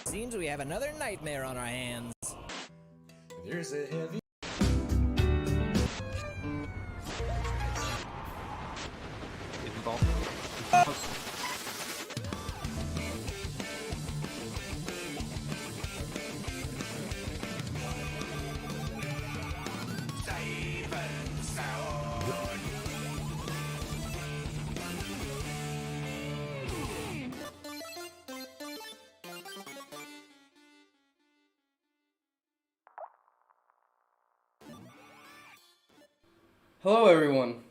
Seems we have another nightmare on our hands. There's a heavy Hello everyone.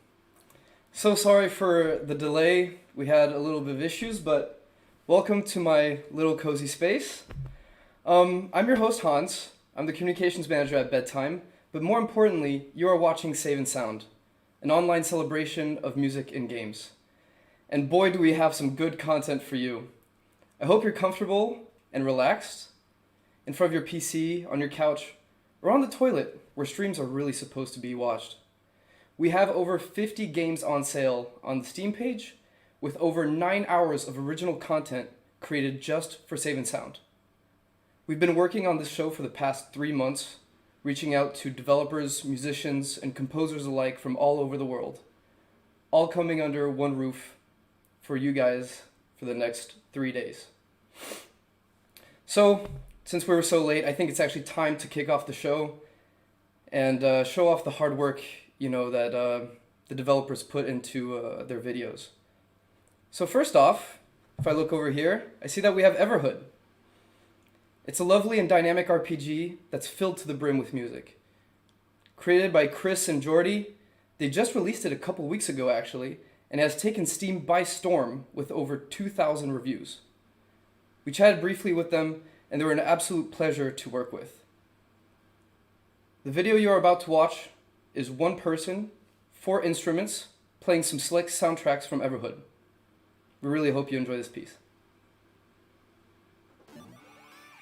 So sorry for the delay. We had a little bit of issues, but welcome to my little cozy space. I'm your host Hans. I'm the communications manager at Bedtime, but more importantly, you are watching Save and Sound, an online celebration of music and games. And boy do we have some good content for you. I hope you're comfortable and relaxed in front of your PC, on your couch, or on the toilet where streams are really supposed to be watched. We have over 50 games on sale on the Steam page with over 9 hours of original content created just for Save and Sound. We've been working on this show for the past 3 months, reaching out to developers, musicians, and composers alike from all over the world, all coming under one roof for you guys for the next 3 days. So, since we were so late, I think it's actually time to kick off the show and show off the hard work that the developers put into their videos. So first off, if I look over here, I see that we have Everhood. It's a lovely and dynamic RPG that's filled to the brim with music. Created by Chris and Jordy, they just released it a couple weeks ago actually, and has taken Steam by storm with over 2,000 reviews. We chatted briefly with them, and they were an absolute pleasure to work with. The video you are about to watch is one person, 4 instruments, playing some slick soundtracks from Everhood. We really hope you enjoy this piece.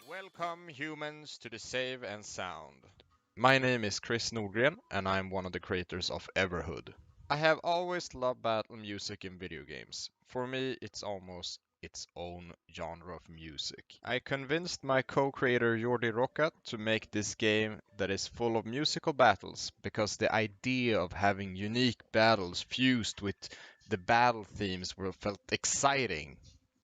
Welcome humans to the Save and Sound. My name is Chris Nordgren and I'm one of the creators of Everhood. I have always loved battle music in video games. For me, it's almost its own genre of music. I convinced my co-creator Jordi Roca to make this game that is full of musical battles because the idea of having unique battles fused with the battle themes felt exciting.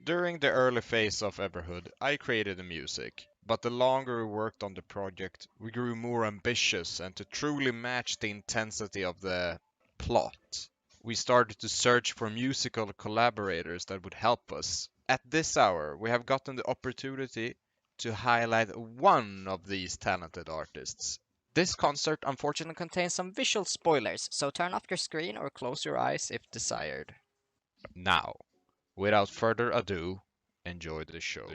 During the early phase of Everhood, I created the music, but the longer we worked on the project, we grew more ambitious and to truly match the intensity of the plot. We started to search for musical collaborators that would help us. At this hour, we have gotten the opportunity to highlight one of these talented artists. This concert unfortunately contains some visual spoilers, so turn off your screen or close your eyes if desired. Now, without further ado, enjoy the show.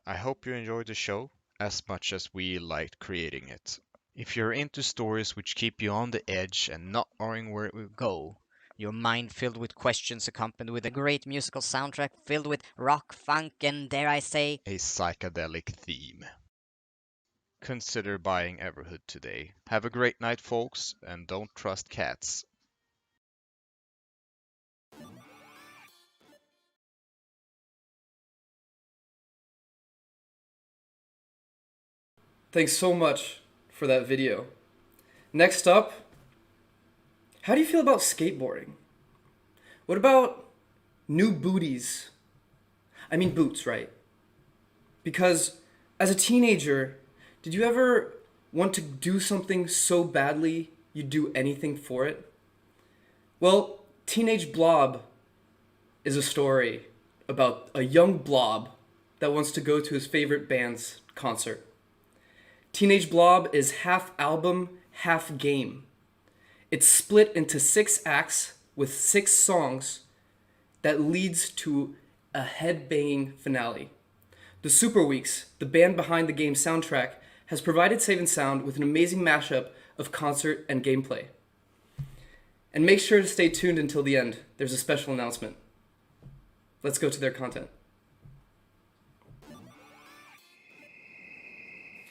I hope you enjoyed the show as much as we liked creating it. If you're into stories which keep you on the edge and not knowing where it will go, Your mind filled with questions, accompanied with a great musical soundtrack filled with rock, funk, and dare I say, a psychedelic theme, consider buying Everhood today. Have a great night, folks, and don't trust cats. Thanks so much for that video. Next up, how do you feel about skateboarding? What about new booties? I mean boots, right? Because as a teenager, did you ever want to do something so badly you'd do anything for it? Well, Teenage Blob is a story about a young blob that wants to go to his favorite band's concert. Teenage Blob is half album, half game. It's split into 6 acts with 6 songs that leads to a head-banging finale. The Super Weeks, the band behind the game's soundtrack, has provided Save & Sound with an amazing mashup of concert and gameplay. And make sure to stay tuned until the end. There's a special announcement. Let's go to their content.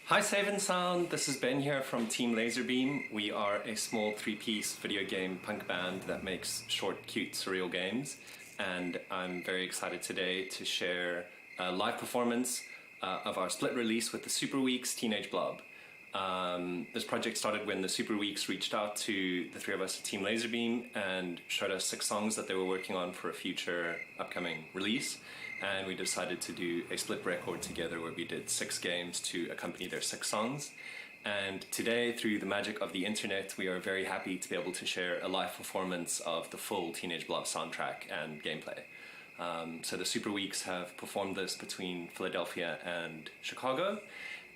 Hi Save & Sound, this is Ben here from Team Laserbeam. We are a small 3-piece video game punk band that makes short, cute, surreal games. And I'm very excited today to share a live performance of our split release with the Super Weeks Teenage Blob. This project started when the Super Weeks reached out to the 3 of us at Team Laserbeam and showed us 6 songs that they were working on for a future upcoming release. And we decided to do a split record together where we did 6 games to accompany their 6 songs. And today, through the magic of the internet, we are very happy to be able to share a live performance of the full Teenage Blob soundtrack and gameplay. So the Super Weeks have performed this between Philadelphia and Chicago,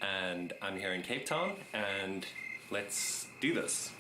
and I'm here in Cape Town, and let's do this.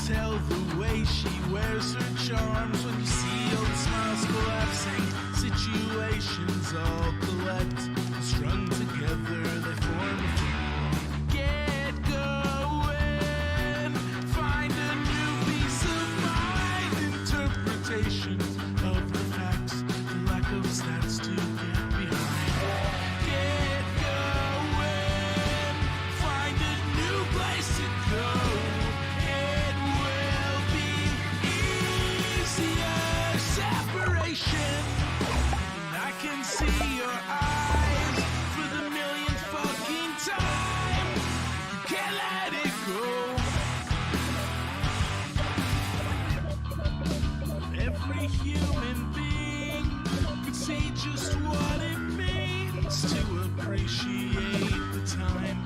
Tell the way she wears her charms when you see old smiles collapsing, situations all collect, strung together they form a dream. Get going, find a new peace of mind, interpretation of the facts, the lack of stats to get behind. Get going, find a new place to go. I can see your eyes for the millionth fucking time. You can't let it go. Every human being could see just what it means to appreciate the time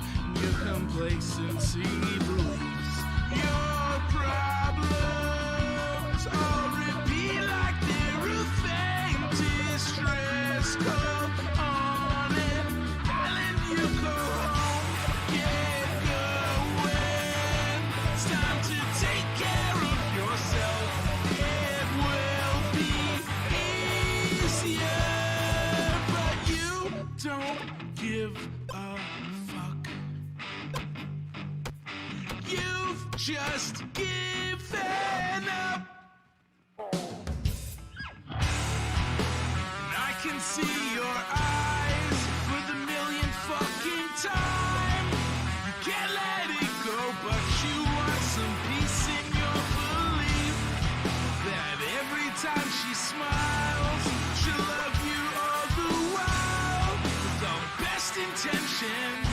your complacency believes. Your problems all repeat like they're a thing. Distress, come on in, Alan, you go home. Get going, it's time to take just given up. And I can see your eyes for the millionth fucking time. You can't let it go, but you want some peace in your belief that every time she smiles, she'll love you all the while with all the best intentions.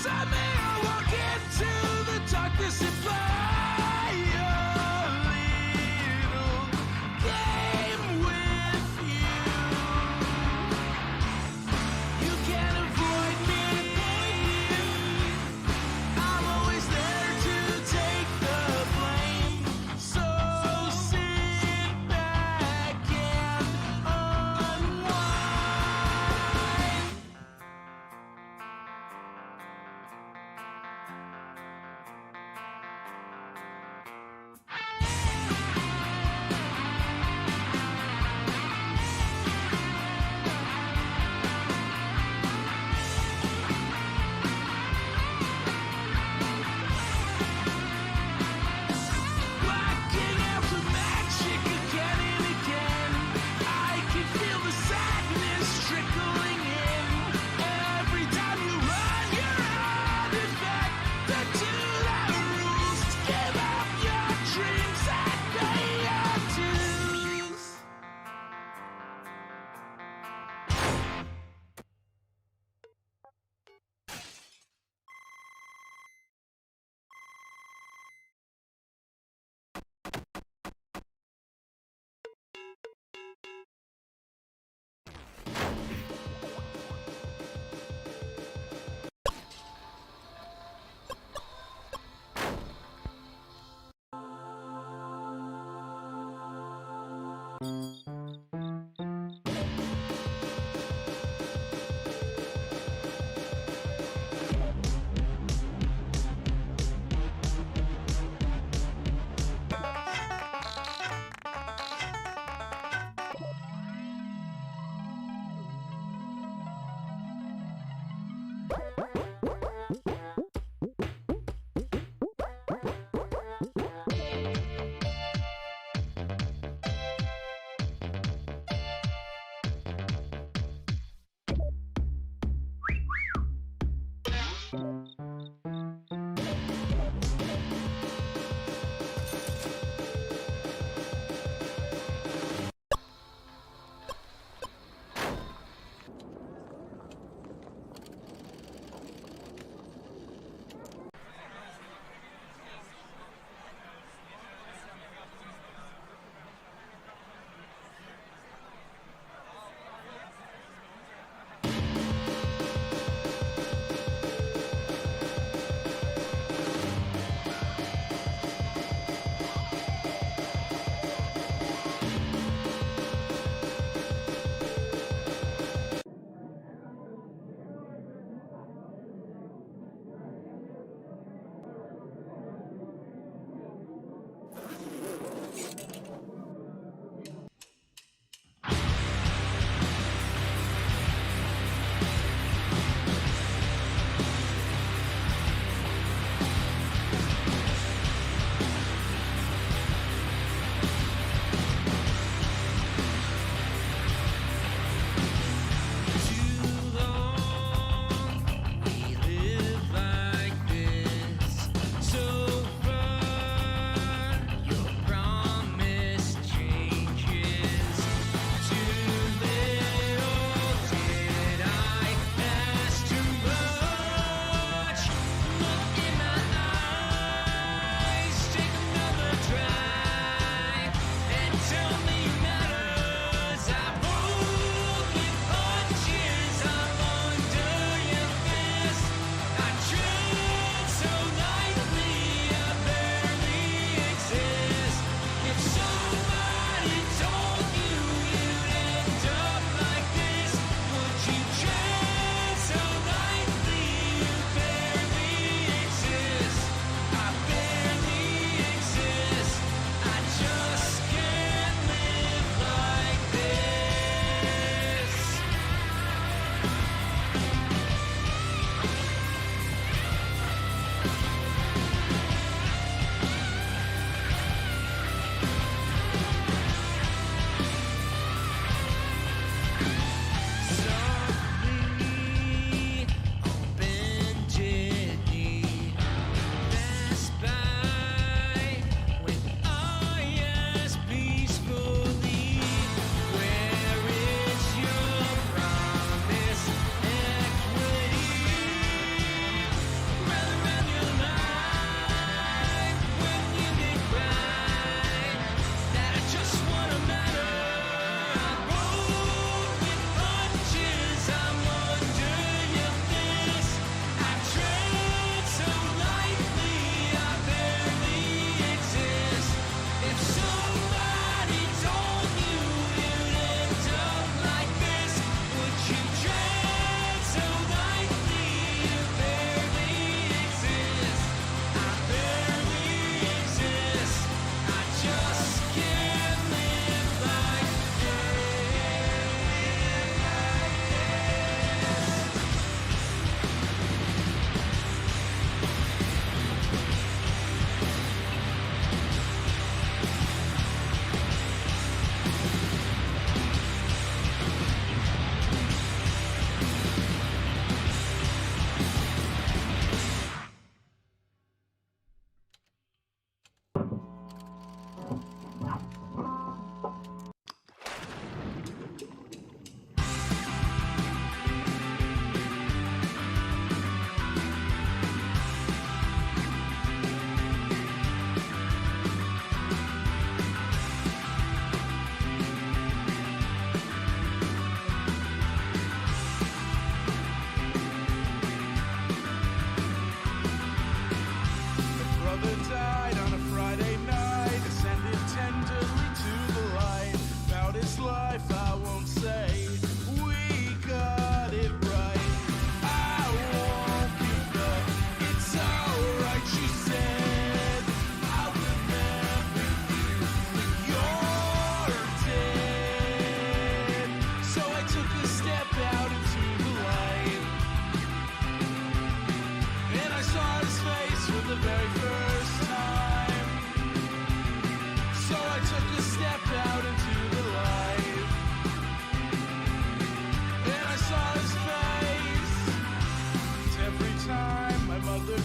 Inside me, I walk into the darkness and play a little game with you. You can't avoid me. I'm always there to take the blame. So sit back and unwind. Blacking out for magic again and again. I can feel the sadness trickling in. Every time you run, you're headed back to the rules. Give up your dreams and pay your dues.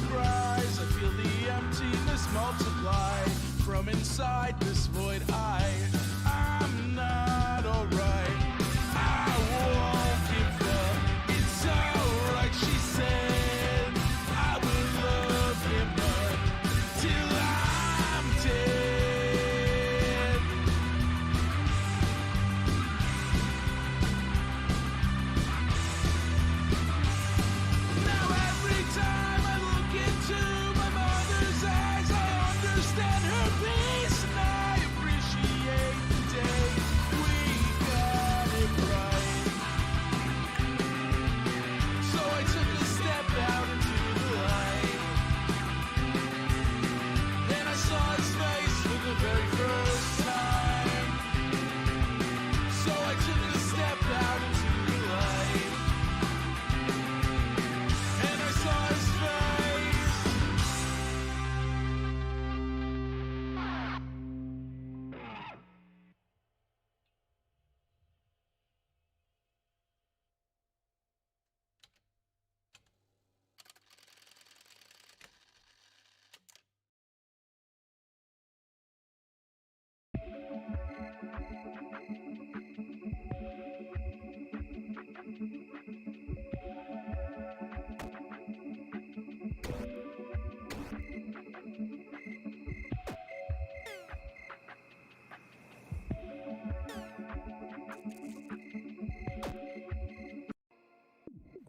cries. I feel the emptiness multiply from inside this void. I'm not alright. I won't give up. It's alright, she said. I will love him until I'm dead. Now every time I look into my mother's eyes, I understand her peace, and I appreciate the day we got it right. So I took a step out into the light, and I saw his face for the very first time. So I took a step out into the light, and I saw his face.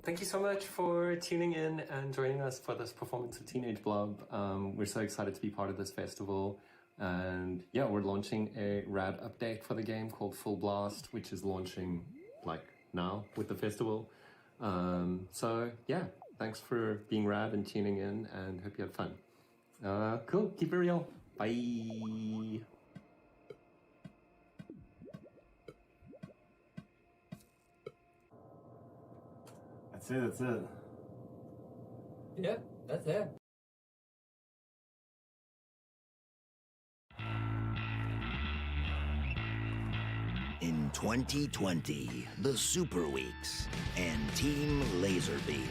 Thank you so much for tuning in and joining us for this performance of Teenage Blob. We're so excited to be part of this festival. And yeah, we're launching a rad update for the game called Full Blast, which is launching like now with the festival. So yeah, thanks for being rad and tuning in, and hope you had fun. Cool, keep it real. Bye. That's it. Yeah, that's it. In 2020, the Super Weeks and Team Laserbeam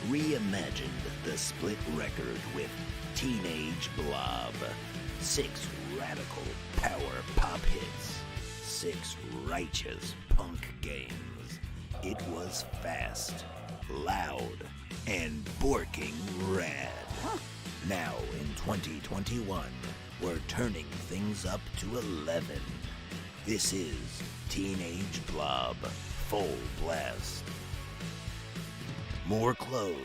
reimagined the split record with Teenage Blob. 6 radical power pop hits, 6 righteous punk games. It was fast, loud, and borking rad. Now in 2021, we're turning things up to 11. This is Teenage Blob Full Blast. More clothes,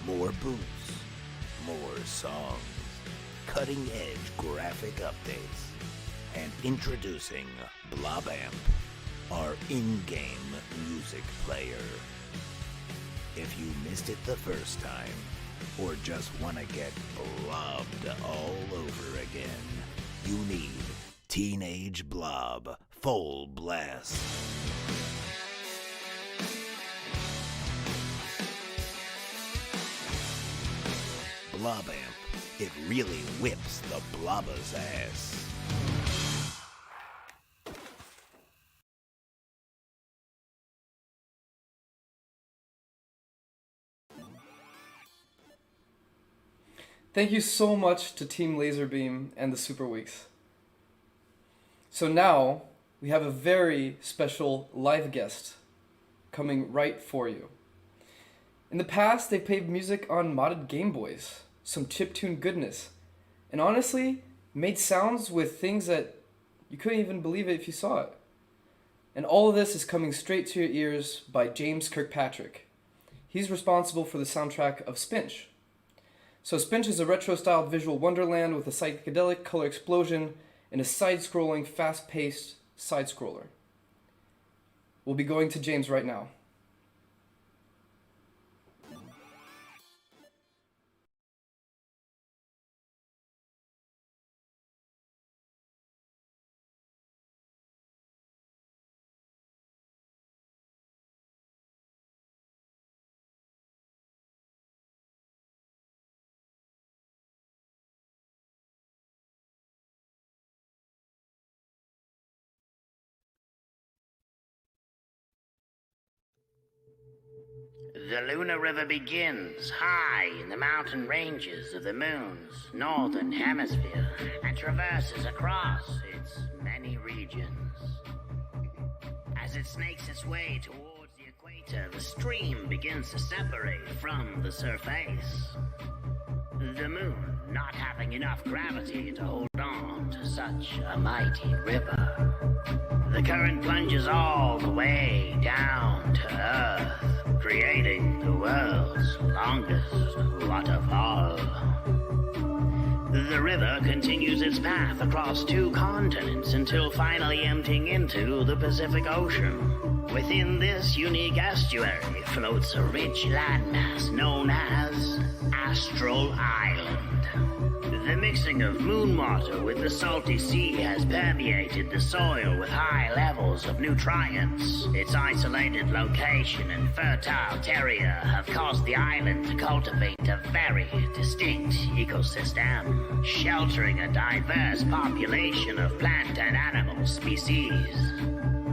more boots, more songs, cutting-edge graphic updates, and introducing Blobamp, our in-game music player. If you missed it the first time, or just want to get blobbed all over again, you need Teenage Blob Full Blast. Blobamp, it really whips the blobber's ass. Thank you so much to Team Laserbeam and the Super Weeks. So now we have a very special live guest coming right for you. In the past, they played music on modded Game Boys, some chiptune goodness, and honestly, made sounds with things that you couldn't even believe it if you saw it. And all of this is coming straight to your ears by James Kirkpatrick. He's responsible for the soundtrack of Spinch. So Spinch is a retro-styled visual wonderland with a psychedelic color explosion and a side-scrolling, fast-paced side-scroller. We'll be going to James right now. The lunar river begins high in the mountain ranges of the moon's northern hemisphere and traverses across its many regions. As it snakes its way towards the equator, the stream begins to separate from the surface. The moon not having enough gravity to hold on to such a mighty river. The current plunges all the way down to Earth, creating the world's longest waterfall. The river continues its path across 2 continents until finally emptying into the Pacific Ocean. Within this unique estuary floats a rich landmass known as Astral Island. The mixing of moon water with the salty sea has permeated the soil with high levels of nutrients. Its isolated location and fertile terrain have caused the island to cultivate a very distinct ecosystem, sheltering a diverse population of plant and animal species.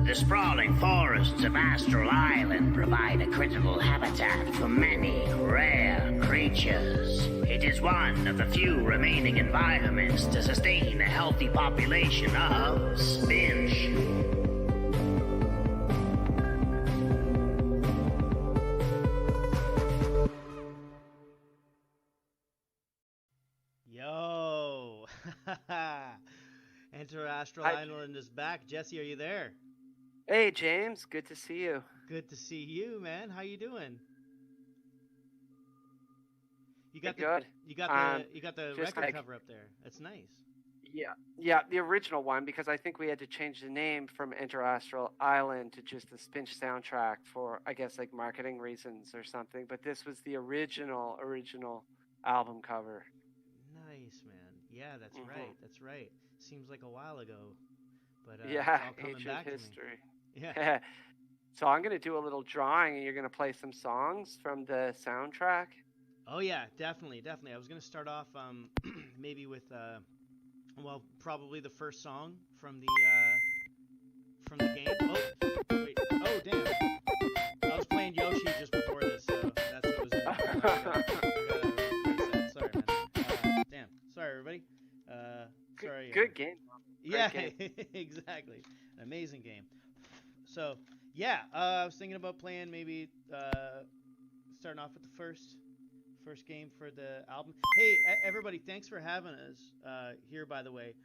The sprawling forests of Astral Island provide a critical habitat for many rare creatures. It is one of the few remaining environments to sustain a healthy population of spinch. Yo! Enter Astral Island is back. Jesse, are you there? Hey, James. Good to see you. Good to see you, man. How you doing? You got good. You got the record cover up there. That's nice. Yeah, the original one, because I think we had to change the name from Enter Astral Island to just the Spinch soundtrack for, I guess, like marketing reasons or something. But this was the original album cover. Nice, man. Yeah, that's right. That's right. Seems like a while ago, but yeah, it's all coming ancient back history. To me. Yeah. So I'm gonna do a little drawing, and you're gonna play some songs from the soundtrack. Oh yeah, definitely. I was gonna start off maybe with probably the first song from the game. Oh, wait. Oh damn! I was playing Yoshi just before this, so that's what was in there. I gotta reset. Sorry, man. Damn. Sorry, everybody. Sorry. Good game. Yeah, game. exactly. An amazing game. So yeah, I was thinking about playing maybe starting off with the first game for the album. Hey, everybody, thanks for having us here, by the way.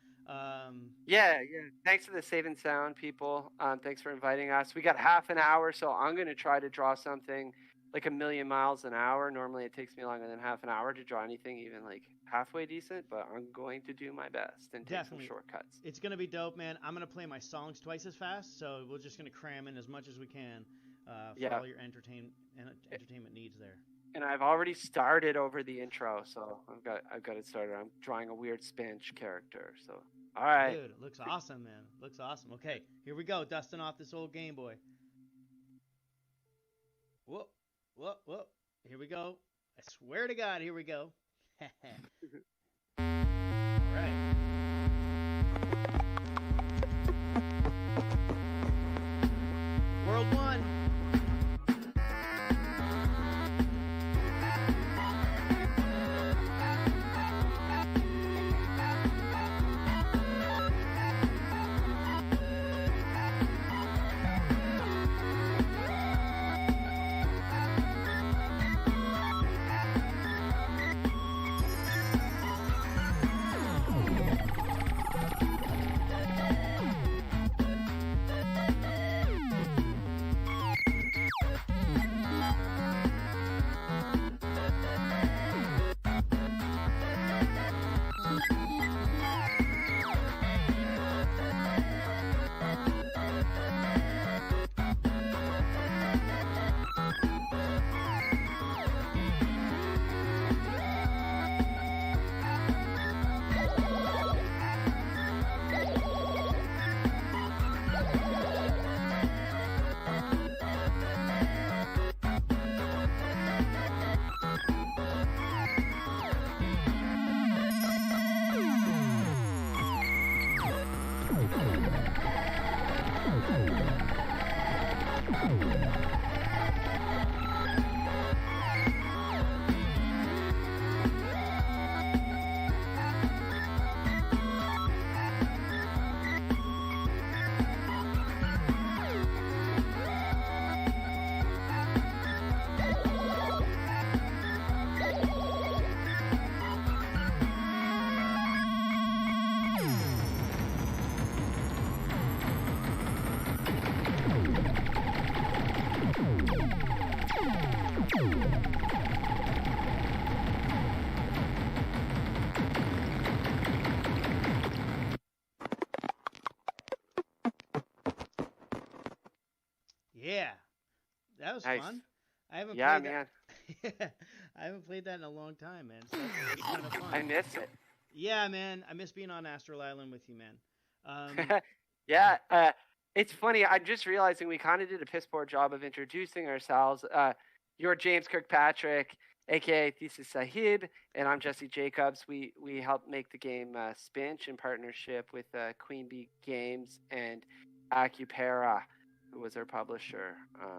Yeah. Thanks to the Save and Sound people. Thanks for inviting us. We got half an hour, so I'm going to try to draw something like 1,000,000 miles an hour. Normally, it takes me longer than half an hour to draw anything even like halfway decent, but I'm going to do my best and take some shortcuts. It's going to be dope, man. I'm going to play my songs twice as fast, so we're just going to cram in as much as we can for all your entertainment needs there. And I've already started over the intro, so I've got it started. I'm drawing a weird Spinch character. So, all right. Dude, it looks awesome, man. Looks awesome. Okay, here we go. Dusting off this old Game Boy. Whoop. Here we go. I swear to God, here we go. All right. World 1. Yeah, that was Nice. fun. I haven't Yeah, played man. that. I haven't played that in a long time, man. So it's kind of fun. I miss it. Yeah, man. I miss being on Astral Island with you, man. Yeah, it's funny. I'm just realizing we kind of did a piss poor job of introducing ourselves. You're James Kirkpatrick, aka Thesis Sahib, and I'm Jesse Jacobs. We helped make the game Spinch in partnership with Queen Bee Games and Acupera, who was our publisher.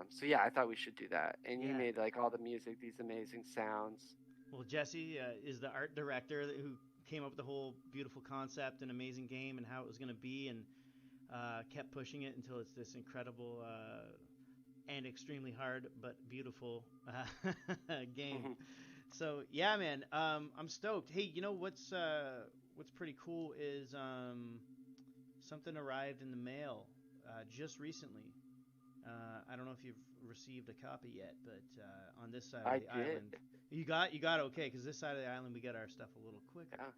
So yeah, I thought we should do that. And you Yeah. made like all the music, these amazing sounds. Well, Jesse is the art director who came up with the whole beautiful concept and amazing game and how it was going to be, and kept pushing it until it's this incredible and extremely hard but beautiful game. So yeah, man, I'm stoked. Hey, you know what's pretty cool is something arrived in the mail just recently. I don't know if you've received a copy yet, but on this side of the island, you got okay, because this side of the island we get our stuff a little quicker.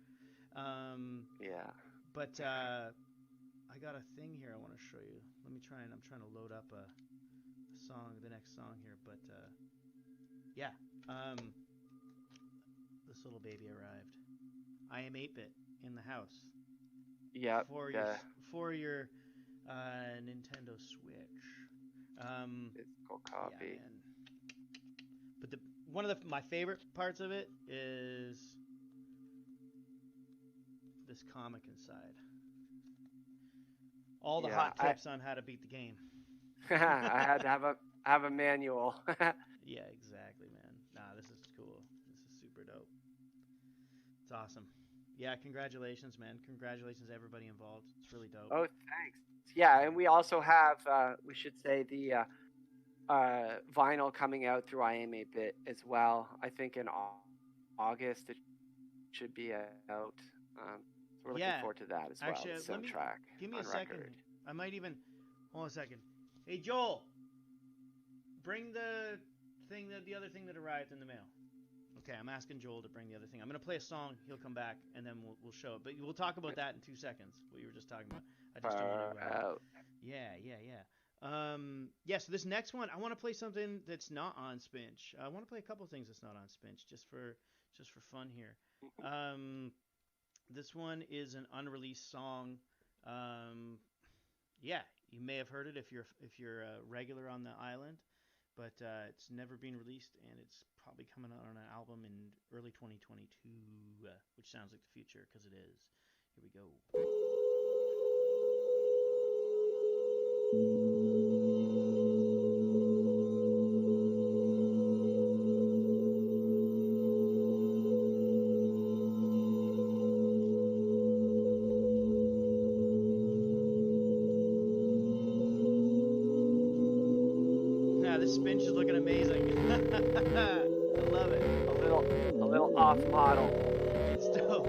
Yeah. But I got a thing here I want to show you. I'm trying to load up a song, the next song here, but yeah. This little baby arrived. I am 8-bit in the house. Yeah. For your Nintendo Switch. Physical copy. Yeah, man. But one of my favorite parts of it is this comic inside. All the hot tips on how to beat the game. I had to have a manual. Yeah, exactly, man. Nah, this is cool. This is super dope. It's awesome. Yeah, congratulations, man. Congratulations to everybody involved. It's really dope. Oh, thanks. Yeah, and we also have, we should say, the vinyl coming out through I Am 8-Bit as well. I think in August it should be out. We're looking forward to that as well. Actually, soundtrack. Give me a on second. record. I might even. Hold on a second. Hey, Joel, bring the other thing that arrived in the mail. Okay, I'm asking Joel to bring the other thing. I'm gonna play a song. He'll come back, and then we'll show it. But we'll talk about that in 2 seconds. What you were just talking about. I just don't want to. Yeah. So this next one, I want to play something that's not on Spinch. I want to play a couple things that's not on Spinch, just for fun here. This one is an unreleased song. Yeah, you may have heard it if you're a regular on the island, but it's never been released, and it's probably coming out on an album in early 2022, which sounds like the future because it is. Here we go. This Spinch is looking amazing. I love it. A little off model. It's dope.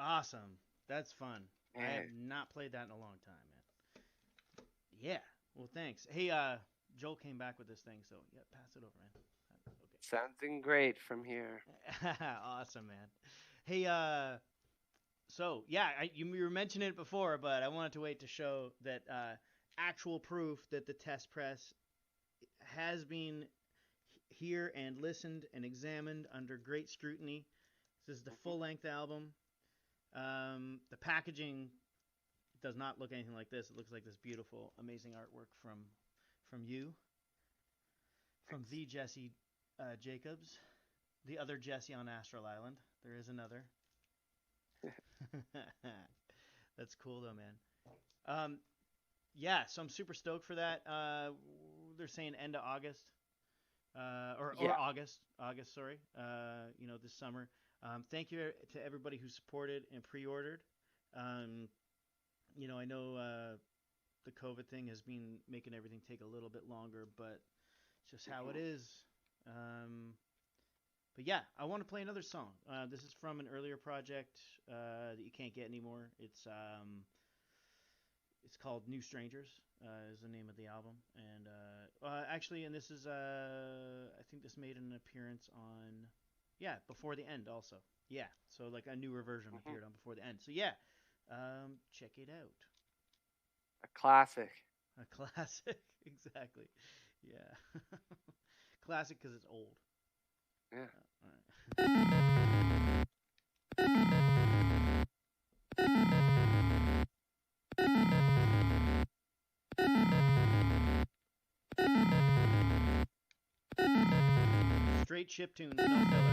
Awesome. That's fun. I Yeah. have not played that in a long time, man. Yeah. Well, thanks. Hey, Joel came back with this thing, so yeah, pass it over, man. Okay. Sounding great from here. Awesome, man. Hey, so yeah, you were mentioning it before, but I wanted to wait to show that actual proof that the test press has been here and listened and examined under great scrutiny. This is the full-length album. The packaging does not look anything like this. It looks like this beautiful, amazing artwork from you, from the Jesse Jacobs, the other Jesse on Astral Island. There is another. That's cool though, man. Yeah, so I'm super stoked for that. They're saying end of August, or August, sorry. This summer. Thank you to everybody who supported and pre-ordered. I know the COVID thing has been making everything take a little bit longer, but it's just how it is. But yeah, I want to play another song. This is from an earlier project that you can't get anymore. It's called New Strangers, is the name of the album. And actually, and this is, I think this made an appearance on, Before the End also. Yeah, so like a newer version appeared on Before the End. So yeah, check it out. A classic. A classic, exactly. Yeah. Classic because it's old. Yeah. All right. Straight chiptunes, no filler.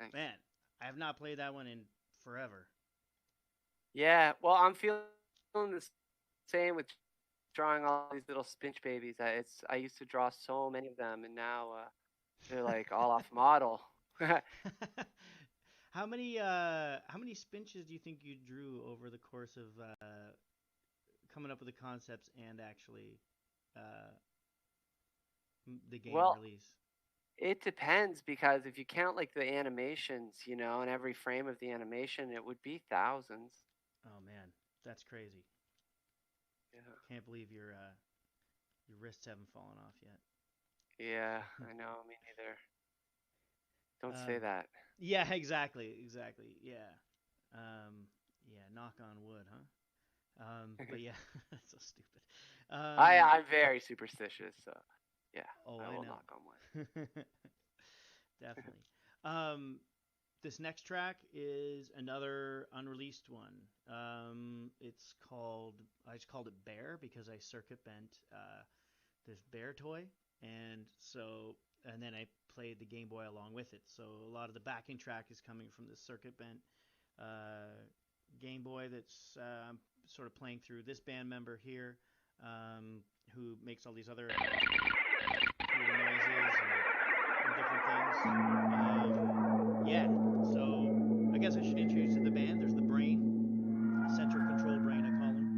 Thanks. Man, I have not played that one in forever. Yeah, well, I'm feeling the same with drawing all these little spinch babies. I used to draw so many of them, and now they're like all off model. How many spinches do you think you drew over the course of coming up with the concepts and actually the game Well, release? it depends, because if you count like the animations, and every frame of the animation, it would be thousands. Oh man, that's crazy. Yeah. Can't believe your wrists haven't fallen off yet. Yeah, I know. Me neither. Don't say that. Yeah, exactly. Yeah. Yeah, knock on wood, huh? But yeah, that's so stupid. I'm very superstitious, so yeah. Oh, I I will know. knock on wood. Definitely. This next track is another unreleased one. I just called it Bear because I circuit bent this bear toy, and then I played the Game Boy along with it. So a lot of the backing track is coming from this circuit bent Game Boy that's sort of playing through this band member here, who makes all these other cool noises and different things. Yeah, so I guess I should introduce you to the band. There's the Brain, Central Control Brain, I call him.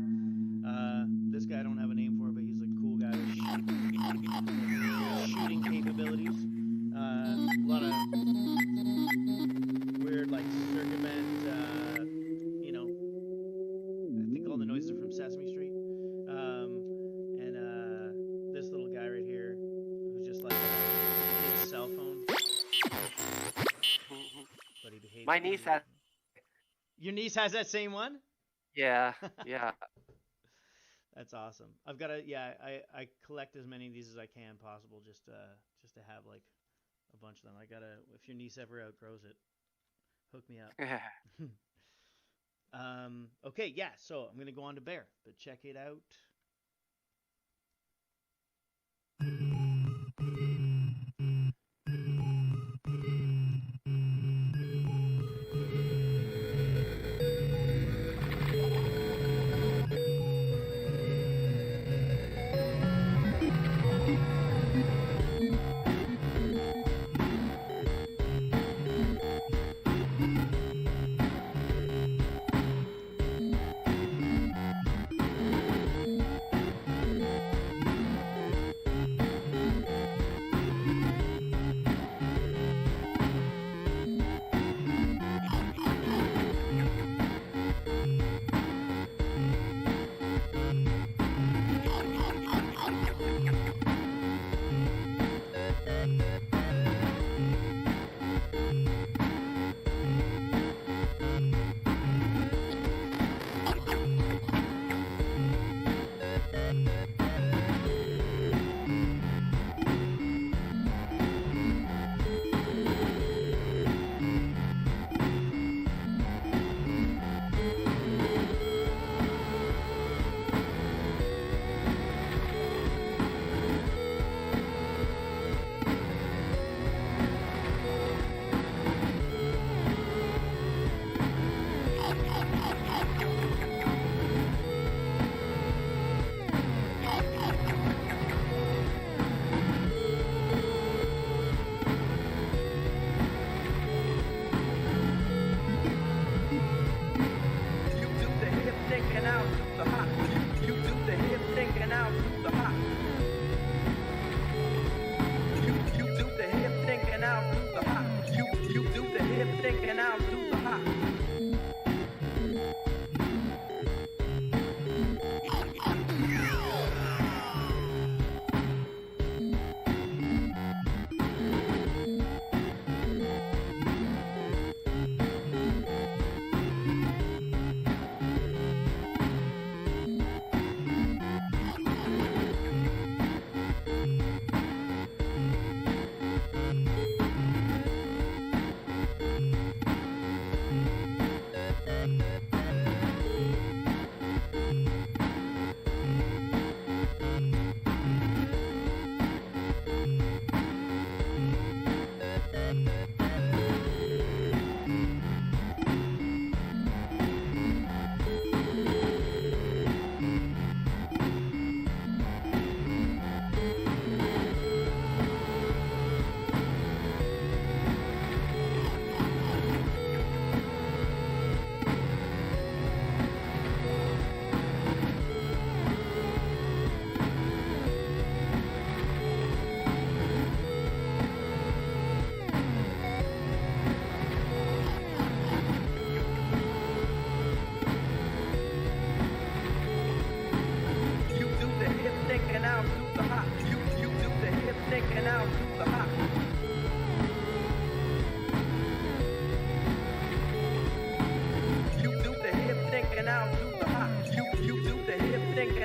This guy I don't have a name for, but he's a cool guy with shooting capabilities. A lot of weird, like, circuit bent, I think all the noises are from Sesame Street. And this little guy right here, who's just like his cell phone. But he behaves. My niece has. Your niece has that same one? Yeah. That's awesome. I've got I collect as many of these as I can possible, just to have like a bunch of them. If your niece ever outgrows it, hook me up. Okay, yeah, so I'm gonna go on to Bear, but check it out.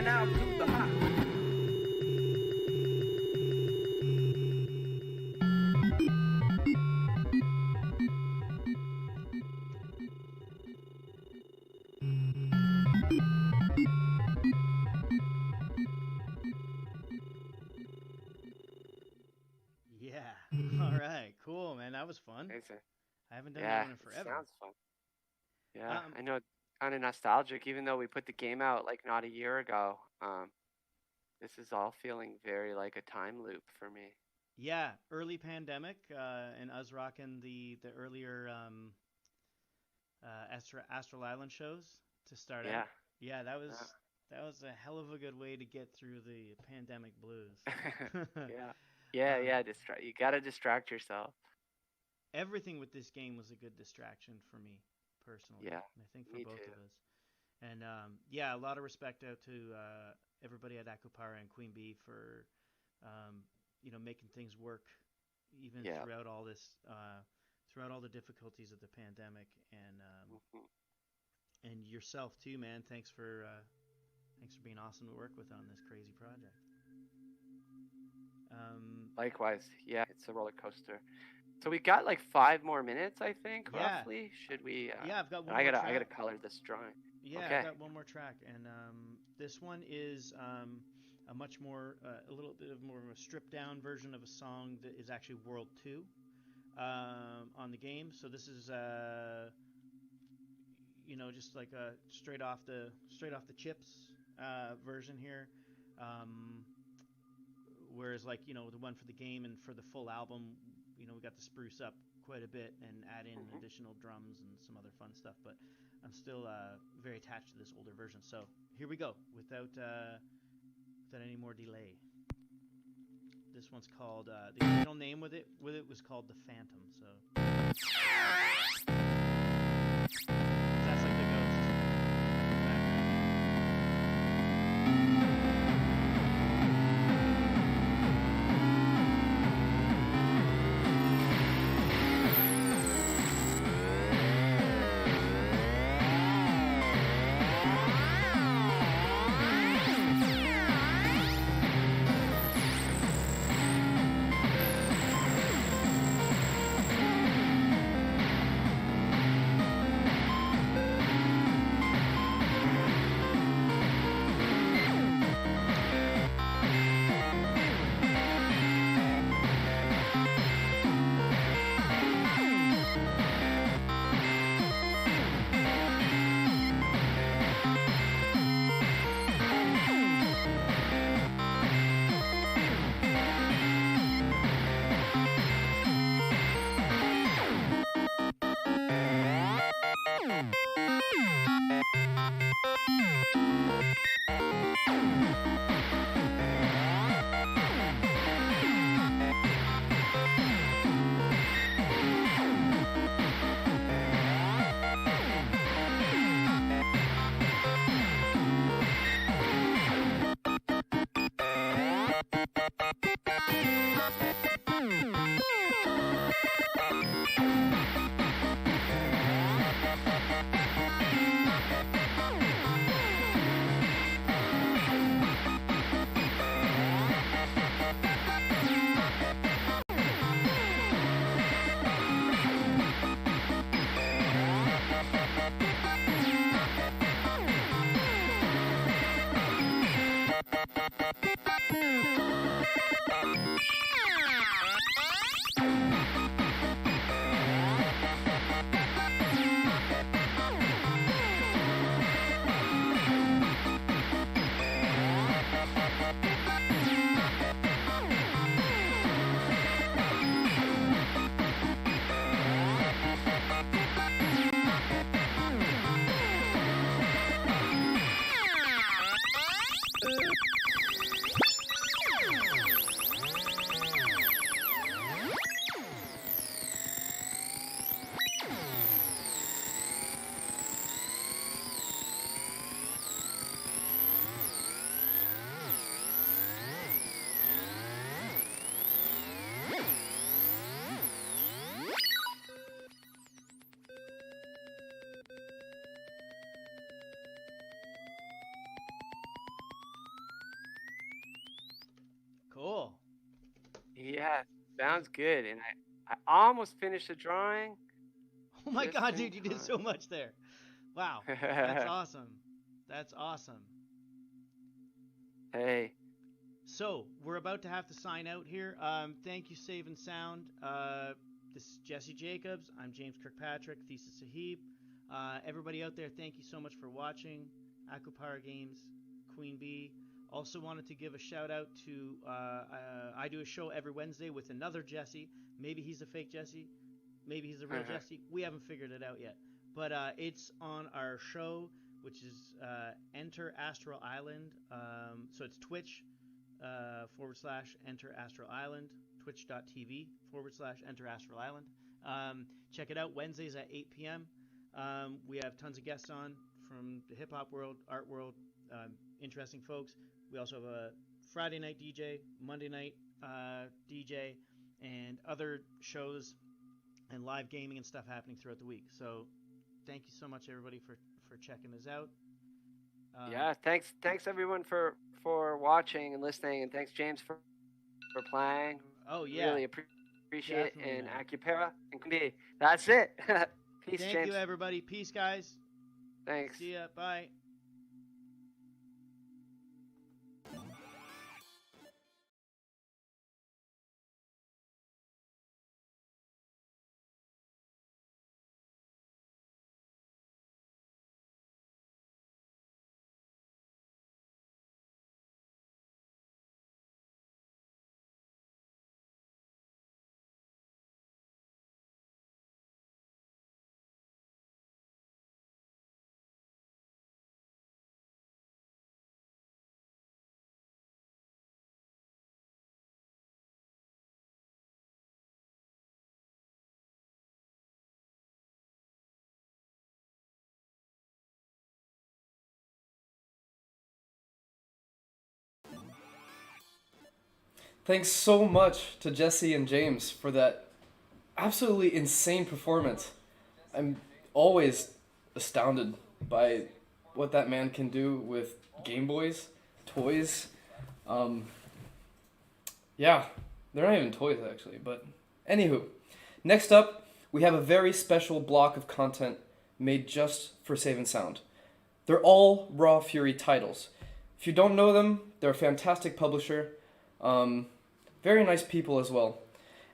out to the hot. Yeah. All right. Cool, man. That was fun. Amazing. I haven't done Yeah, that one in it forever. sounds fun. Yeah, Um, I know, kind of nostalgic. Even though we put the game out like not a year ago, this is all feeling very like a time loop for me. Yeah, early pandemic, and us rocking the earlier Astral Island shows to start Yeah. out. Yeah, that was a hell of a good way to get through the pandemic blues. Yeah. You gotta distract yourself. Everything with this game was a good distraction for me personally. Yeah, and I think for me both too. of us. And yeah, a lot of respect out to everybody at Akupara and Queen Bee for making things work even Yeah. throughout all this throughout all the difficulties of the pandemic, and yourself too, man. Thanks for being awesome to work with on this crazy project. Likewise, yeah, it's a roller coaster. So we got like 5 more minutes, I think, Yeah. roughly. Should we? Yeah, I've got one I more gotta track. color this drawing. Yeah, Okay. I've got one more track, and this one is a much more, a little bit of more of a stripped down version of a song that is actually World 2 on the game. So this is just like a straight off the chips version here. Whereas like the one for the game and for the full album, we got to spruce up quite a bit and add in additional drums and some other fun stuff. But I'm still very attached to this older version. So here we go, without any more delay. This one's called the original name with it was called The Phantom. So that's like the ghost. Sounds good. And I almost finished the drawing. Oh my Just god, in dude, you did time. so much there. Wow. That's awesome. That's awesome. Hey. So, we're about to have to sign out here. Thank you, Save and Sound. This is Jesse Jacobs. I'm James Kirkpatrick, Thesis Sahib. Everybody out there, thank you so much for watching. Aquapower Games, Queen Bee. Also wanted to give a shout out to, I do a show every Wednesday with another Jesse. Maybe he's a fake Jesse. Maybe he's a real Jesse. We haven't figured it out yet. But it's on our show, which is Enter Astral Island. So it's Twitch /Enter Astral Island, twitch.tv/Enter Astral Island. Check it out Wednesdays at 8 p.m. We have tons of guests on from the hip hop world, art world, interesting folks. We also have a Friday night DJ, Monday night DJ, and other shows and live gaming and stuff happening throughout the week. So thank you so much, everybody, for checking us out. Yeah, thanks everyone for watching and listening, and thanks James for playing. Oh yeah, really appreciate it. And man. Acupera and Queen Bee. That's it. Peace, Thank James. you, everybody. Peace, guys. Thanks. See ya. Bye. Thanks so much to Jesse and James for that absolutely insane performance. I'm always astounded by what that man can do with Game Boys, toys. Yeah, they're not even toys actually, but anywho. Next up, we have a very special block of content made just for Save and Sound. They're all Raw Fury titles. If you don't know them, they're a fantastic publisher. Very nice people as well.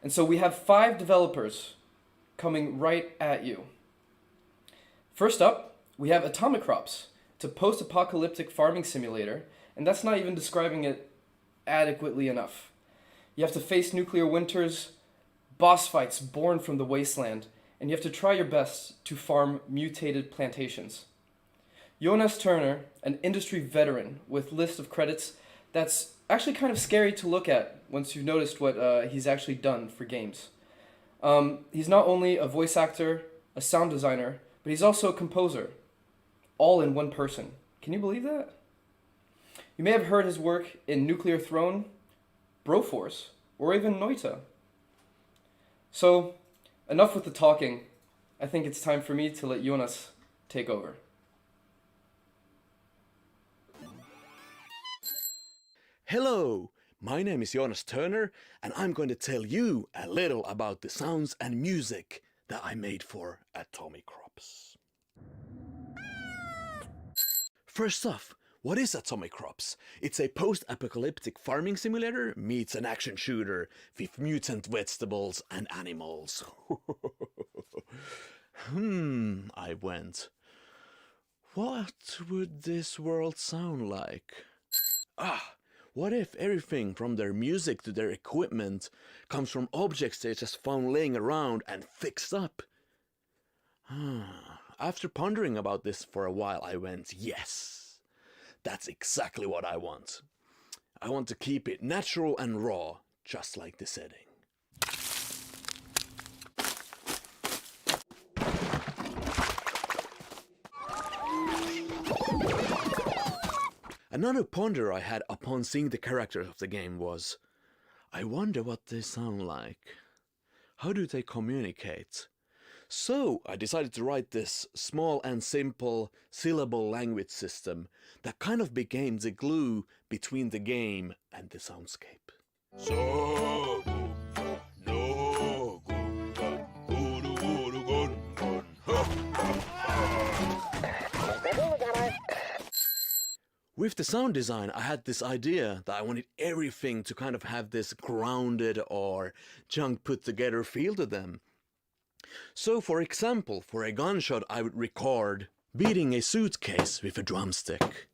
And so we have 5 developers coming right at you. First up, we have Atomic Crops. It's a post-apocalyptic farming simulator, and that's not even describing it adequately enough. You have to face nuclear winters, boss fights born from the wasteland, and you have to try your best to farm mutated plantations. Jonas Turner, an industry veteran with list of credits that's actually kind of scary to look at once you've noticed what he's actually done for games. He's not only a voice actor, a sound designer, but he's also a composer, all in one person. Can you believe that? You may have heard his work in Nuclear Throne, Broforce, or even Noita. So, enough with the talking. I think it's time for me to let Jonas take over. Hello, my name is Jonas Turner, and I'm going to tell you a little about the sounds and music that I made for Atomic Crops. First off, what is Atomic Crops? It's a post-apocalyptic farming simulator meets an action shooter with mutant vegetables and animals. I went. What would this world sound like? What if everything from their music to their equipment comes from objects they just found laying around and fixed up? After pondering about this for a while, I went, yes, that's exactly what I want. I want to keep it natural and raw, just like the setting. Another ponder I had upon seeing the characters of the game was, I wonder what they sound like. How do they communicate? So I decided to write this small and simple syllable language system that kind of became the glue between the game and the soundscape. So With the sound design, I had this idea that I wanted everything to kind of have this grounded or junk put together feel to them. So for example, for a gunshot I would record beating a suitcase with a drumstick,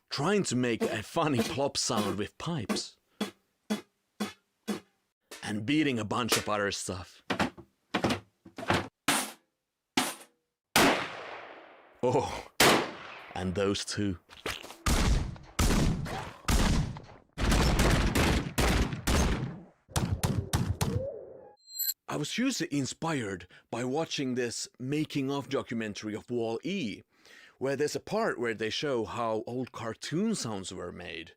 trying to make a funny plop sound with pipes, and beating a bunch of other stuff. Oh, and those two. I was hugely inspired by watching this making-of documentary of Wall-E, where there's a part where they show how old cartoon sounds were made.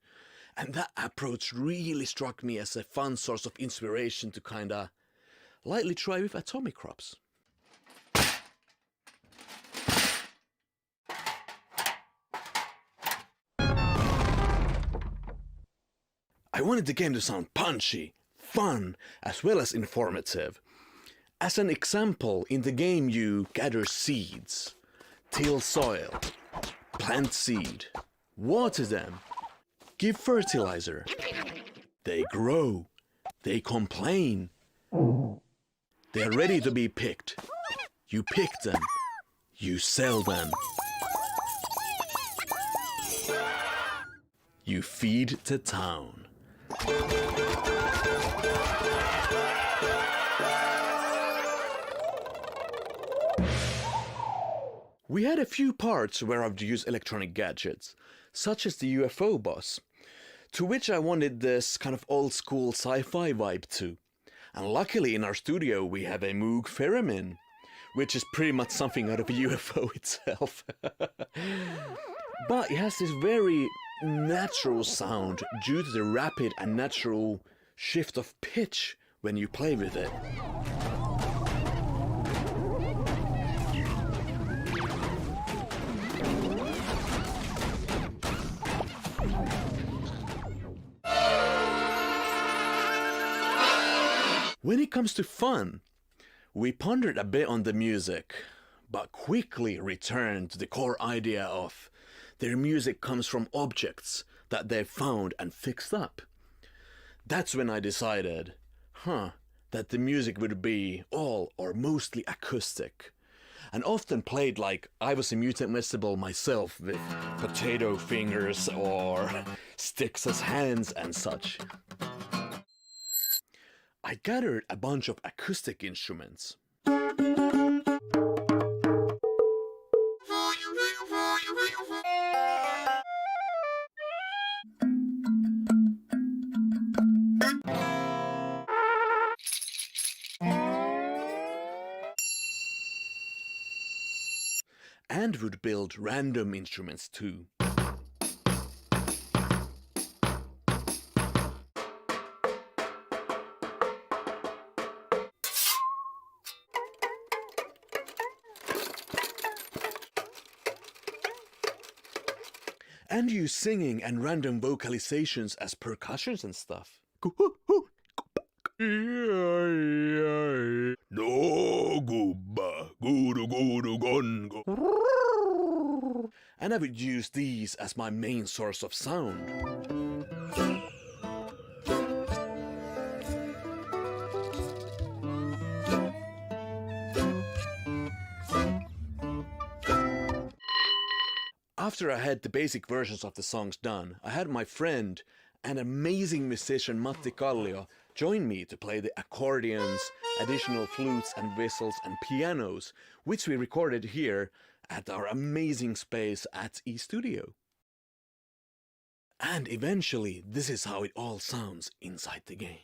And that approach really struck me as a fun source of inspiration to kinda lightly try with atomic crops. I wanted the game to sound punchy, fun, as well as informative. As an example, in the game you gather seeds, till soil, plant seed, water them, give fertilizer. They grow, they complain. They're ready to be picked. You pick them, you sell them. You feed the town. We had a few parts where I'd use electronic gadgets, such as the UFO boss, to which I wanted this kind of old school sci-fi vibe to. And luckily in our studio we have a Moog Theremin, which is pretty much something out of a UFO itself. But it has this very natural sound due to the rapid and natural shift of pitch when you play with it. When it comes to fun, we pondered a bit on the music, but quickly returned to the core idea of their music comes from objects that they've found and fixed up. That's when I decided, that the music would be all or mostly acoustic, and often played like I was a mutant vegetable myself with potato fingers or sticks as hands and such. I gathered a bunch of acoustic instruments. And would build random instruments too. And use singing and random vocalizations as percussions and stuff. And I would use these as my main source of sound. After I had the basic versions of the songs done, I had my friend and amazing musician Matti Kallio join me to play the accordions, additional flutes and whistles and pianos, which we recorded here at our amazing space at eStudio. And eventually, this is how it all sounds inside the game.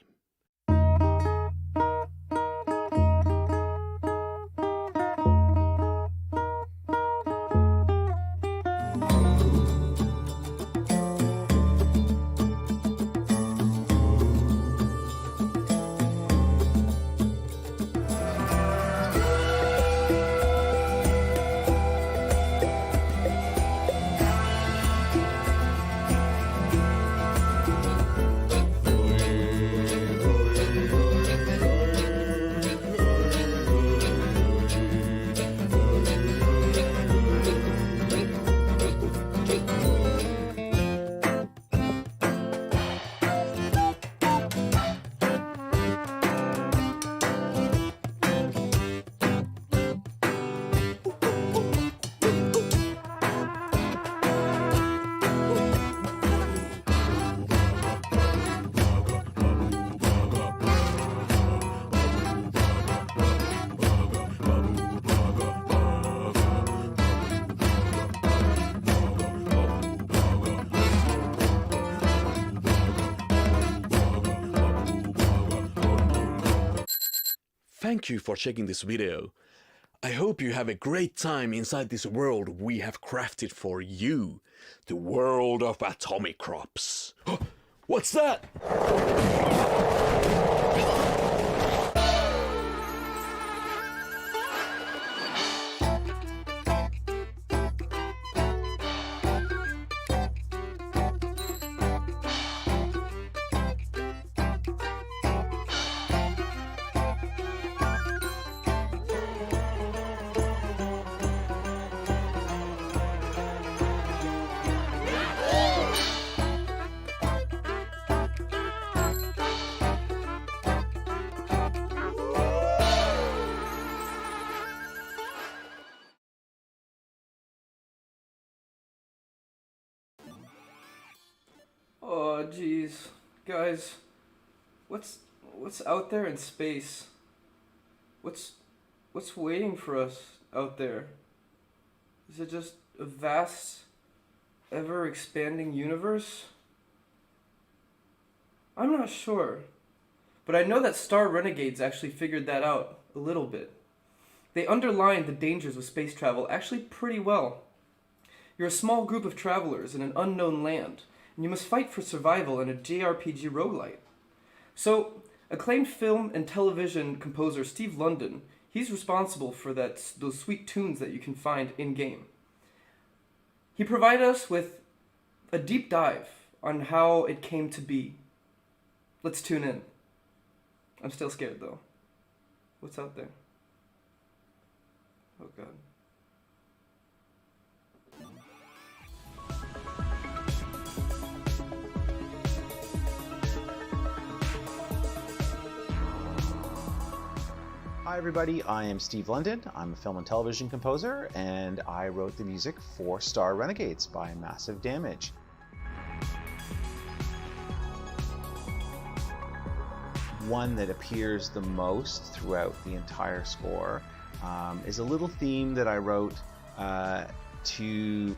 thank you for checking this video. I hope you have a great time inside this world we have crafted for you. The world of atomic crops. What's that? Oh, jeez. Guys, what's out there in space? What's waiting for us out there? Is it just a vast, ever-expanding universe? I'm not sure, but I know that Star Renegades actually figured that out a little bit. They underlined the dangers of space travel actually pretty well. You're a small group of travelers in an unknown land, and you must fight for survival in a JRPG roguelite. So, acclaimed film and television composer Steve London, he's responsible for those sweet tunes that you can find in-game. He provided us with a deep dive on how it came to be. Let's tune in. I'm still scared though. What's out there? Oh god. Hi everybody, I am Steve London. I'm a film and television composer, and I wrote the music for Star Renegades by Massive Damage. One that appears the most throughout the entire score is a little theme that I wrote to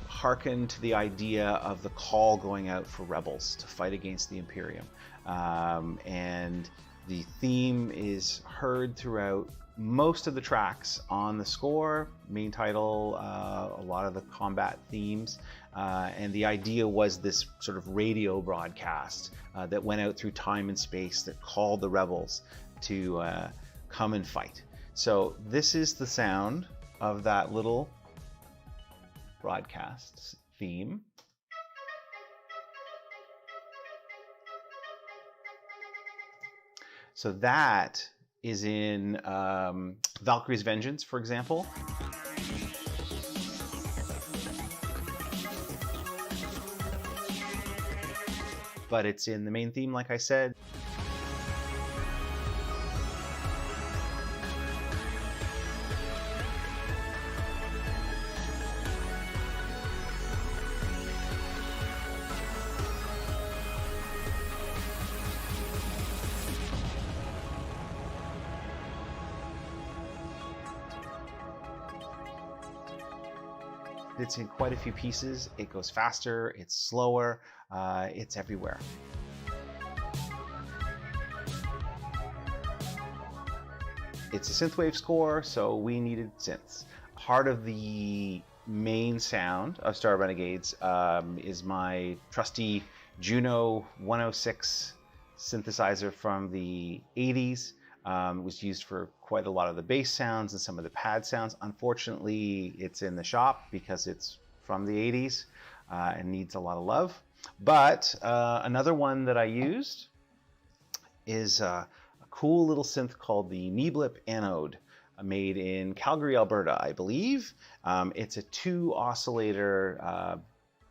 hearken to the idea of the call going out for rebels to fight against the Imperium. And the theme is heard throughout most of the tracks on the score, main title, a lot of the combat themes, and the idea was this sort of radio broadcast that went out through time and space that called the rebels to come and fight. So this is the sound of that little broadcast theme. So that is in Valkyrie's Vengeance, for example. But it's in the main theme, like I said. It's in quite a few pieces. It goes faster, it's slower, it's everywhere. It's a synthwave score, so we needed synths. Part of the main sound of Star Renegades is my trusty Juno 106 synthesizer from the 80s. It was used for quite a lot of the bass sounds and some of the pad sounds. Unfortunately, it's in the shop because it's from the 80s and needs a lot of love. But another one that I used is a cool little synth called the Meeblip Anode, made in Calgary, Alberta, I believe. It's a 2-oscillator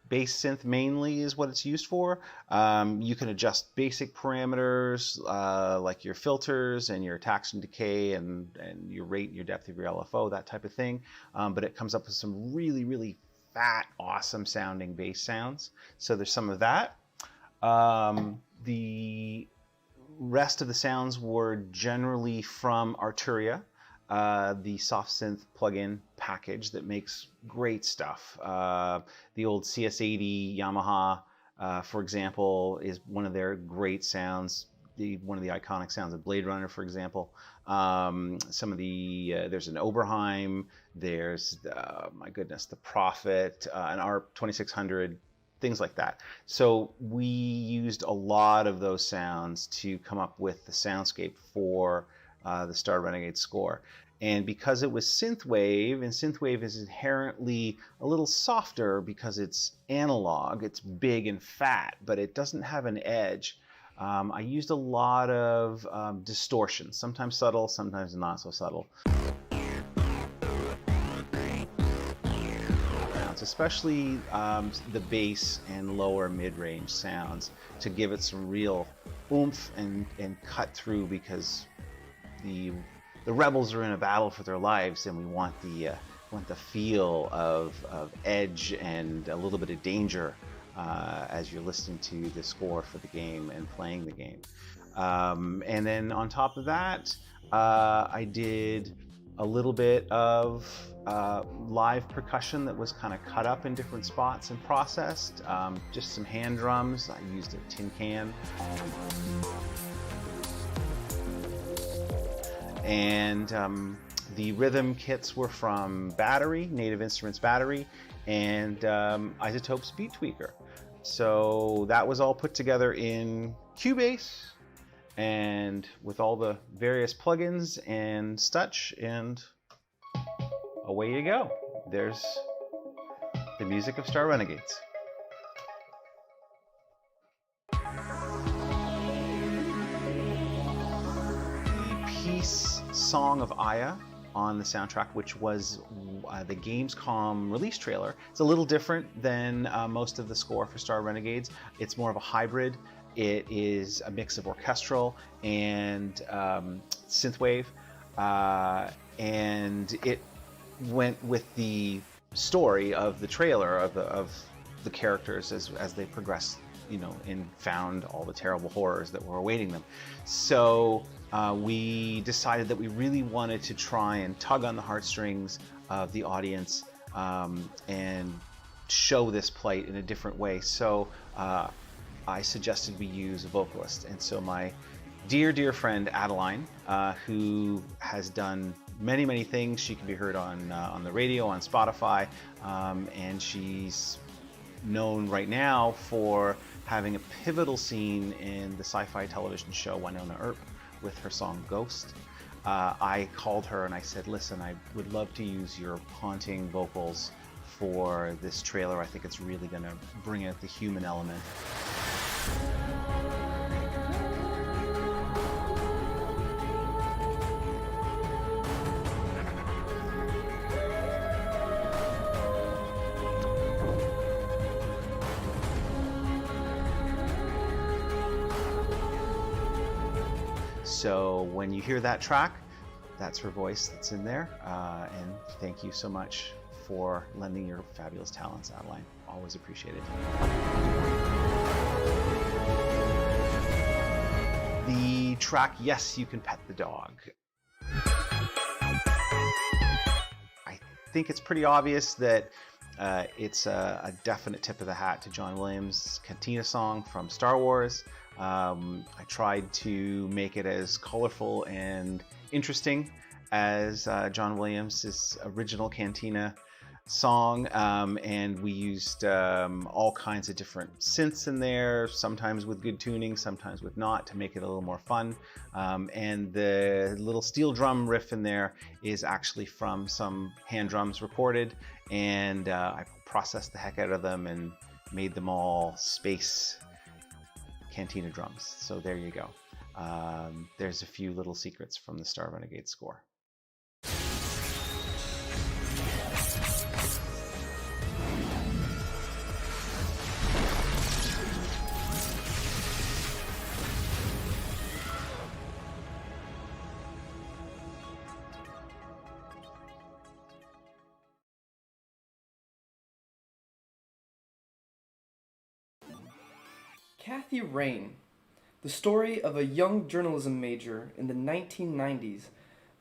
bass synth mainly is what it's used for. You can adjust basic parameters like your filters and your attacks and decay and your rate and your depth of your LFO, that type of thing. But it comes up with some really, really fat, awesome sounding bass sounds. So there's some of that. The rest of the sounds were generally from Arturia, the soft synth plugin package that makes great stuff. The old CS80 Yamaha, for example, is one of their great sounds. one of the iconic sounds of Blade Runner, for example. Some of the there's an Oberheim, there's my goodness, the Prophet, an ARP 2600, things like that. So we used a lot of those sounds to come up with the soundscape for the Star Renegade score. And because it was synthwave, and synthwave is inherently a little softer because it's analog, it's big and fat, but it doesn't have an edge. I used a lot of distortion, sometimes subtle, sometimes not so subtle. Especially the bass and lower mid-range sounds to give it some real oomph and cut through, because the rebels are in a battle for their lives, and we want the feel of edge and a little bit of danger as you're listening to the score for the game and playing the game. And then on top of that, I did a little bit of live percussion that was kind of cut up in different spots and processed. Just some hand drums. I used a tin can. And the rhythm kits were from Battery, Native Instruments Battery, and Isotope's Beat Tweaker. So that was all put together in Cubase, and with all the various plugins and such, and away you go. There's the music of Star Renegades. The piece Song of Aya on the soundtrack, which was the Gamescom release trailer. It's a little different than most of the score for Star Renegades. It's more of a hybrid. It is a mix of orchestral and synthwave, and it went with the story of the trailer of the characters as they progressed, you know, and found all the terrible horrors that were awaiting them. So we decided that we really wanted to try and tug on the heartstrings of the audience and show this plight in a different way. So I suggested we use a vocalist, and so my dear friend Adeline, who has done many things. She can be heard on the radio, on Spotify, and she's known right now for having a pivotal scene in the sci-fi television show Winona Earp with her song Ghost. I called her and I said, listen, I would love to use your haunting vocals for this trailer. I think it's really going to bring out the human element. So when you hear that track, that's her voice that's in there. And thank you so much for lending your fabulous talents, Adeline. Always appreciated. The track, Yes, You Can Pet the Dog. I think it's pretty obvious that it's a definite tip of the hat to John Williams' Cantina song from Star Wars. I tried to make it as colorful and interesting as John Williams' original Cantina song, and we used all kinds of different synths in there, sometimes with good tuning, sometimes with not, to make it a little more fun. And the little steel drum riff in there is actually from some hand drums recorded, and I processed the heck out of them and made them all space Cantina drums. So there you go. There's a few little secrets from the Star Renegade score. Kathy Rain, the story of a young journalism major in the 1990s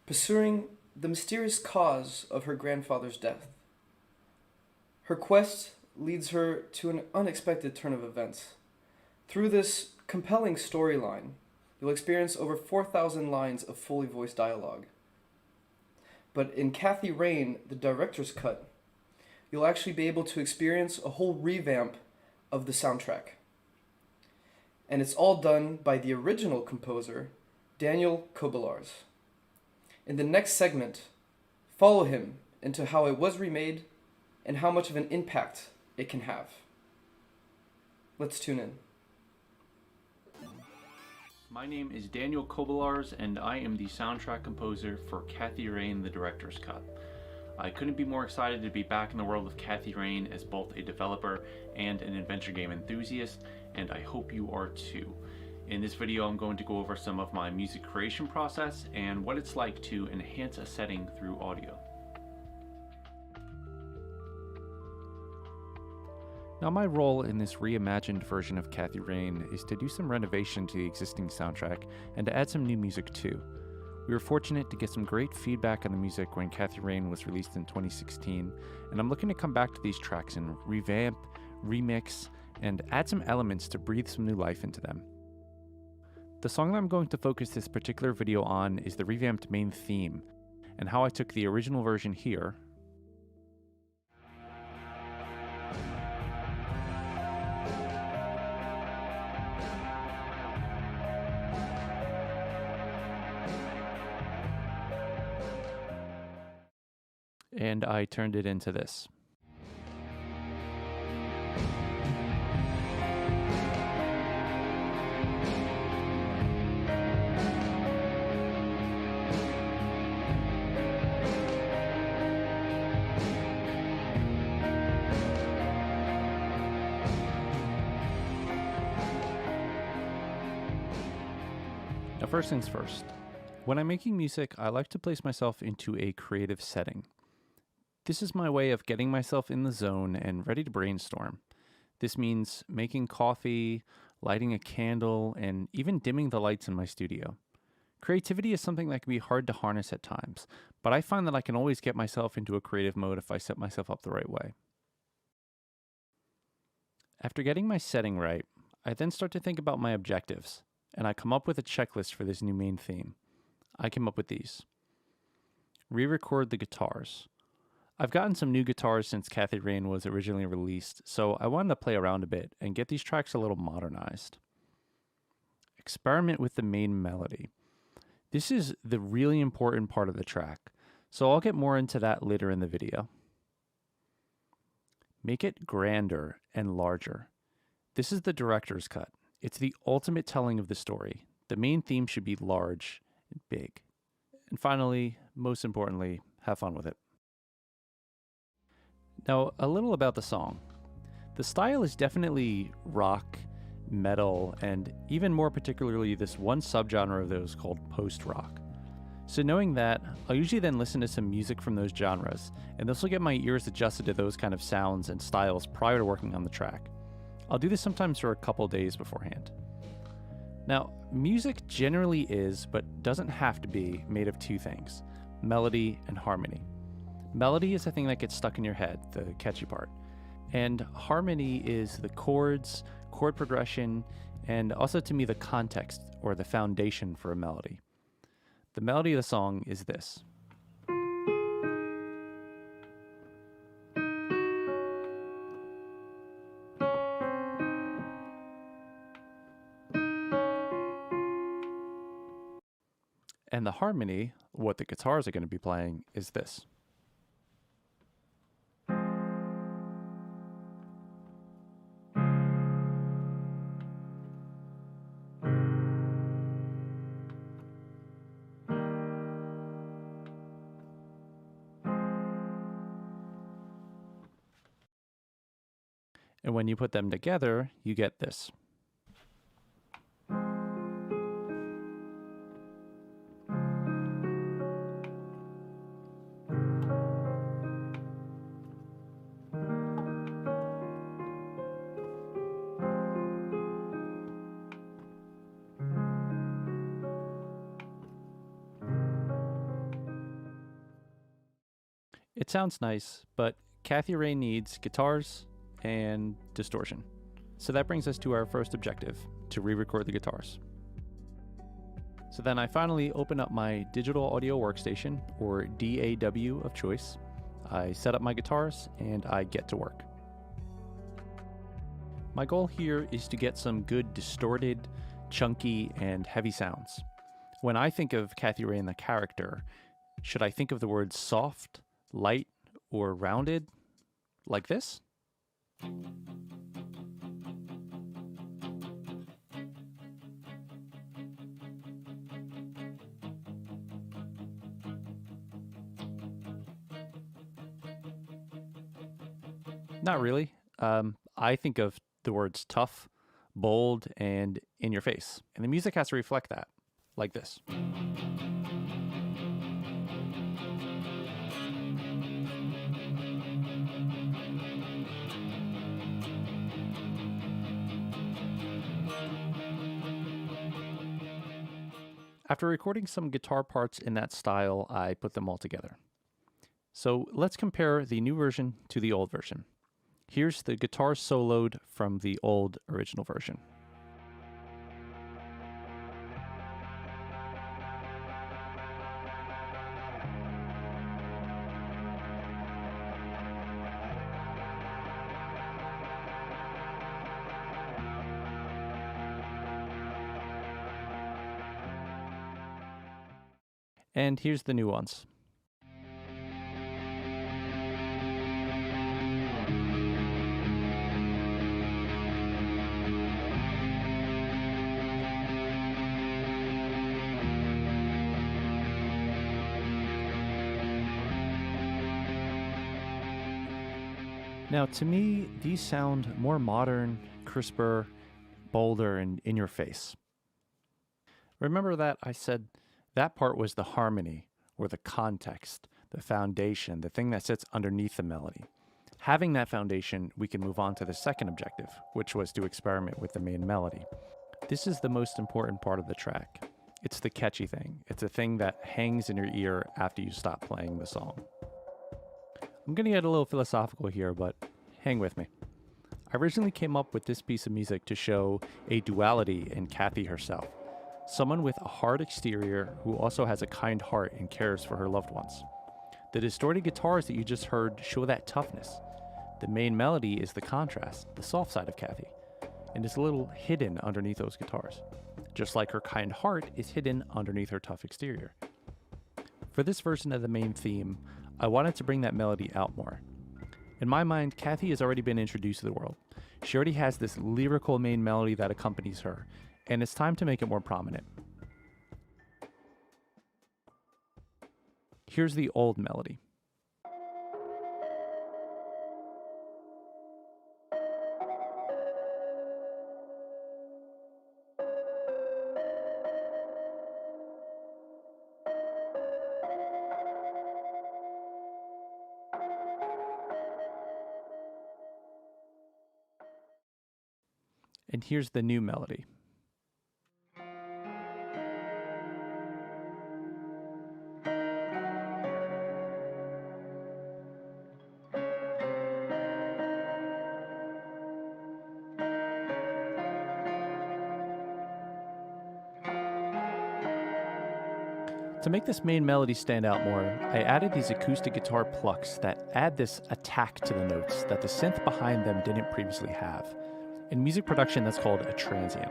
pursuing the mysterious cause of her grandfather's death. Her quest leads her to an unexpected turn of events. Through this compelling storyline, you'll experience over 4,000 lines of fully voiced dialogue. But in Kathy Rain, the director's cut, you'll actually be able to experience a whole revamp of the soundtrack. And it's all done by the original composer, Daniel Kobolars. In the next segment, follow him into how it was remade and how much of an impact it can have. Let's tune in. My name is Daniel Kobolars, and I am the soundtrack composer for Kathy Rain, the director's cut. I couldn't be more excited to be back in the world of Kathy Rain as both a developer and an adventure game enthusiast, and I hope you are too. In this video, I'm going to go over some of my music creation process and what it's like to enhance a setting through audio. Now, my role in this reimagined version of Kathy Rain is to do some renovation to the existing soundtrack and to add some new music too. We were fortunate to get some great feedback on the music when Kathy Rain was released in 2016, and I'm looking to come back to these tracks and revamp, remix, and add some elements to breathe some new life into them. The song that I'm going to focus this particular video on is the revamped main theme, and how I took the original version here, and I turned it into this. Now, first things first. When I'm making music, I like to place myself into a creative setting. This is my way of getting myself in the zone and ready to brainstorm. This means making coffee, lighting a candle, and even dimming the lights in my studio. Creativity is something that can be hard to harness at times, but I find that I can always get myself into a creative mode if I set myself up the right way. After getting my setting right, I then start to think about my objectives, and I come up with a checklist for this new main theme. I came up with these. Re-record the guitars. I've gotten some new guitars since Kathy Rain was originally released, so I wanted to play around a bit and get these tracks a little modernized. Experiment with the main melody. This is the really important part of the track, so I'll get more into that later in the video. Make it grander and larger. This is the director's cut. It's the ultimate telling of the story. The main theme should be large and big. And finally, most importantly, have fun with it. Now, a little about the song. The style is definitely rock, metal, and even more particularly this one subgenre of those called post-rock. So knowing that, I'll usually then listen to some music from those genres, and this will get my ears adjusted to those kind of sounds and styles prior to working on the track. I'll do this sometimes for a couple days beforehand. Now, music generally is, but doesn't have to be, made of two things: melody and harmony. Melody is the thing that gets stuck in your head, the catchy part. And harmony is the chords, chord progression, and also to me the context or the foundation for a melody. The melody of the song is this. And the harmony, what the guitars are going to be playing, is this. And when you put them together, you get this. It sounds nice, but Kathy Rain needs guitars and distortion. So that brings us to our first objective, to re-record the guitars. So then I finally open up my digital audio workstation, or DAW of choice. I set up my guitars and I get to work. My goal here is to get some good distorted, chunky, and heavy sounds. When I think of Kathy Rain the character, should I think of the words soft, light, or rounded, like this? Not really. I think of the words tough, bold, and in your face. And the music has to reflect that, like this. After recording some guitar parts in that style, I put them all together. So let's compare the new version to the old version. Here's the guitar soloed from the old original version. And here's the new ones. Now, to me, these sound more modern, crisper, bolder, and in your face. Remember that I said that part was the harmony, or the context, the foundation, the thing that sits underneath the melody. Having that foundation, we can move on to the second objective, which was to experiment with the main melody. This is the most important part of the track. It's the catchy thing. It's a thing that hangs in your ear after you stop playing the song. I'm going to get a little philosophical here, but hang with me. I originally came up with this piece of music to show a duality in Kathy herself. Someone with a hard exterior who also has a kind heart and cares for her loved ones. The distorted guitars that you just heard show that toughness. The main melody is the contrast, the soft side of Kathy, and is a little hidden underneath those guitars, just like her kind heart is hidden underneath her tough exterior. For this version of the main theme, I wanted to bring that melody out more. In my mind, Kathy has already been introduced to the world. She already has this lyrical main melody that accompanies her, and it's time to make it more prominent. Here's the old melody. And here's the new melody. To make this main melody stand out more, I added these acoustic guitar plucks that add this attack to the notes that the synth behind them didn't previously have. In music production, that's called a transient.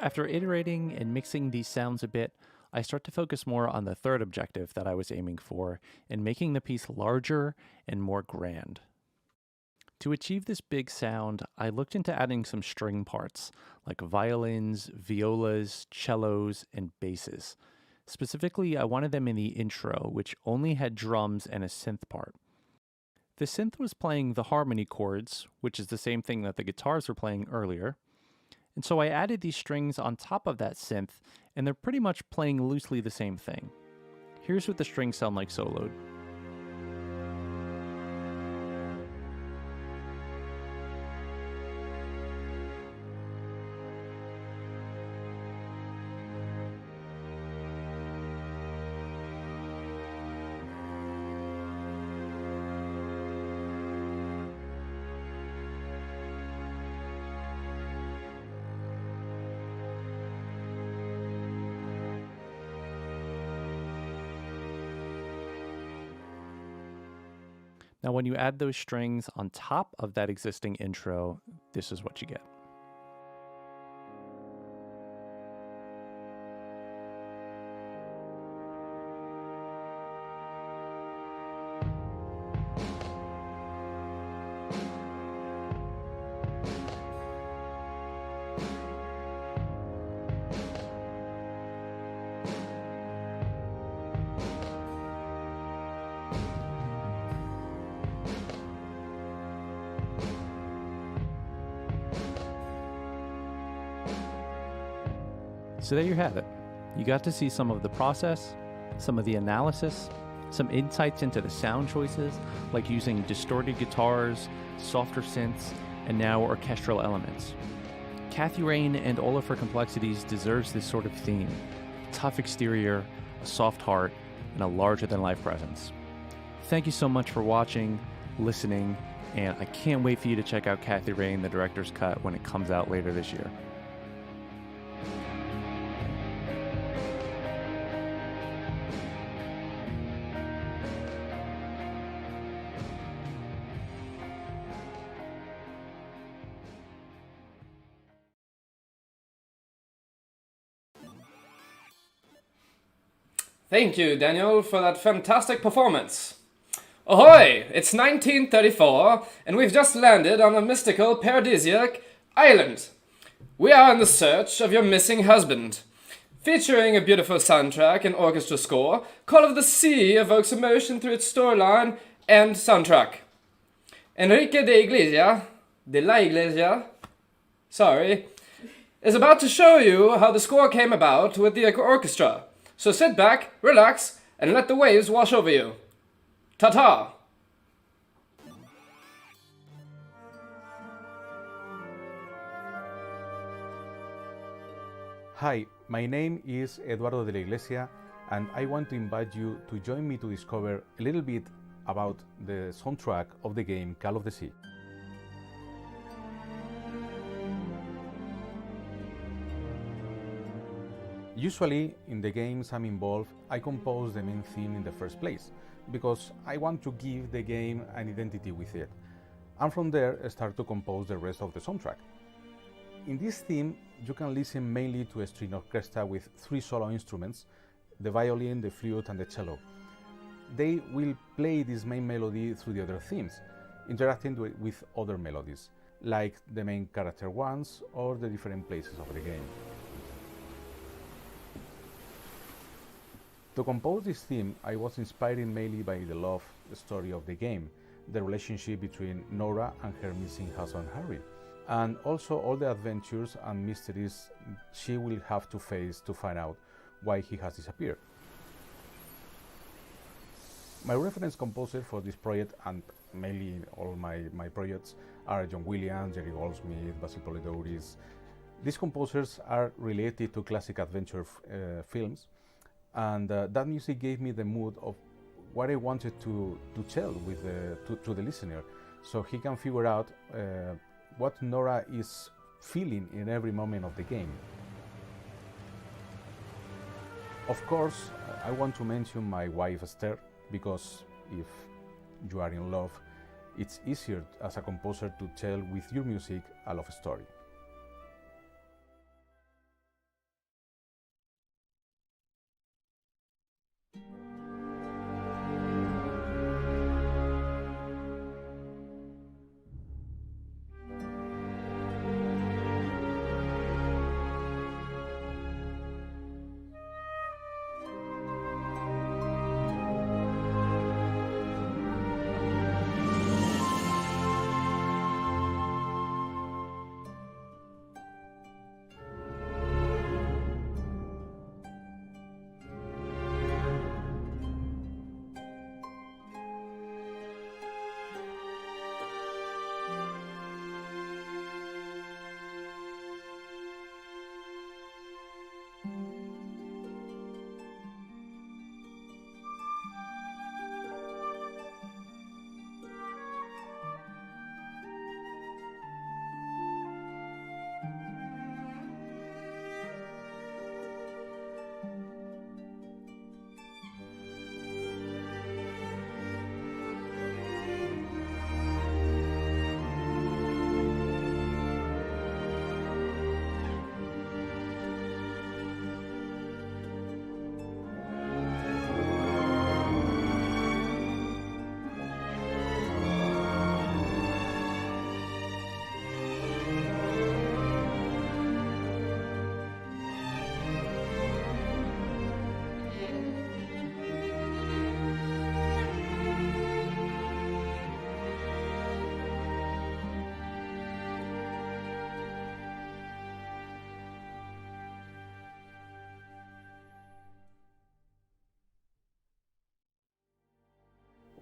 After iterating and mixing these sounds a bit, I start to focus more on the third objective that I was aiming for in making the piece larger and more grand. To achieve this big sound, I looked into adding some string parts, like violins, violas, cellos, and basses. Specifically, I wanted them in the intro, which only had drums and a synth part. The synth was playing the harmony chords, which is the same thing that the guitars were playing earlier. And so I added these strings on top of that synth, and they're pretty much playing loosely the same thing. Here's what the strings sound like soloed. Now, when you add those strings on top of that existing intro, this is what you get. So there you have it. You got to see some of the process, some of the analysis, some insights into the sound choices, like using distorted guitars, softer synths, and now orchestral elements. Kathy Rain and all of her complexities deserves this sort of theme. Tough exterior, a soft heart, and a larger-than-life presence. Thank you so much for watching, listening, and I can't wait for you to check out Kathy Rain, the director's cut, when it comes out later this year. Thank you, Daniel, for that fantastic performance. Ahoy! It's 1934, and we've just landed on a mystical, paradisiac island. We are in the search of your missing husband. Featuring a beautiful soundtrack and orchestra score, Call of the Sea evokes emotion through its storyline and soundtrack. Enrique de la Iglesia, is about to show you how the score came about with the orchestra. So sit back, relax, and let the waves wash over you. Ta-ta! Hi, my name is Eduardo de la Iglesia, and I want to invite you to join me to discover a little bit about the soundtrack of the game Call of the Sea. Usually, in the games I'm involved, I compose the main theme in the first place, because I want to give the game an identity with it, and from there I start to compose the rest of the soundtrack. In this theme, you can listen mainly to a string orchestra with 3 solo instruments, the violin, the flute and the cello. They will play this main melody through the other themes, interacting with other melodies, like the main character ones or the different places of the game. To compose this theme, I was inspired mainly by the love story of the game, the relationship between Nora and her missing husband Harry, and also all the adventures and mysteries she will have to face to find out why he has disappeared. My reference composer for this project, and mainly all my projects, are John Williams, Jerry Goldsmith, Basil Polidoris. These composers are related to classic adventure films, and that music gave me the mood of what I wanted to tell with to the listener, so he can figure out what Nora is feeling in every moment of the game. Of course, I want to mention my wife Esther, because if you are in love, it's easier as a composer to tell with your music a love story.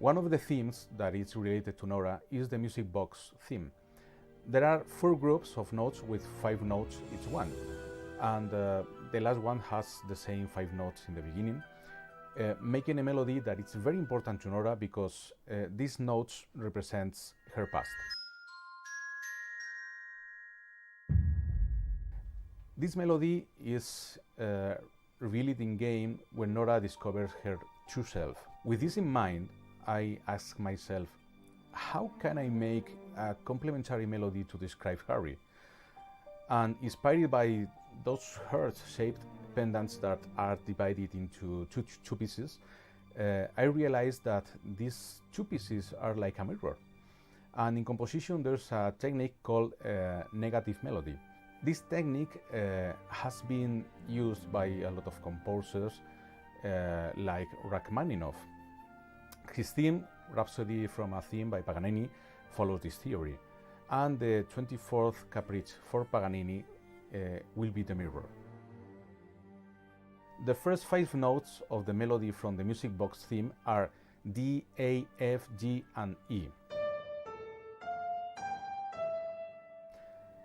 One of the themes that is related to Nora is the music box theme. There are 4 groups of notes with 5 notes each one, and the last one has the same 5 notes in the beginning, making a melody that is very important to Nora because these notes represents her past. This melody is revealed in game when Nora discovers her true self. With this in mind, I ask myself, how can I make a complementary melody to describe Harry? And inspired by those heart-shaped pendants that are divided into two pieces, I realized that these 2 pieces are like a mirror. And in composition, there's a technique called negative melody. This technique has been used by a lot of composers like Rachmaninoff. His theme, Rhapsody from a Theme by Paganini, follows this theory, and the 24th Caprice for Paganini will be the mirror. The first 5 notes of the melody from the music box theme are D, A, F, G, and E.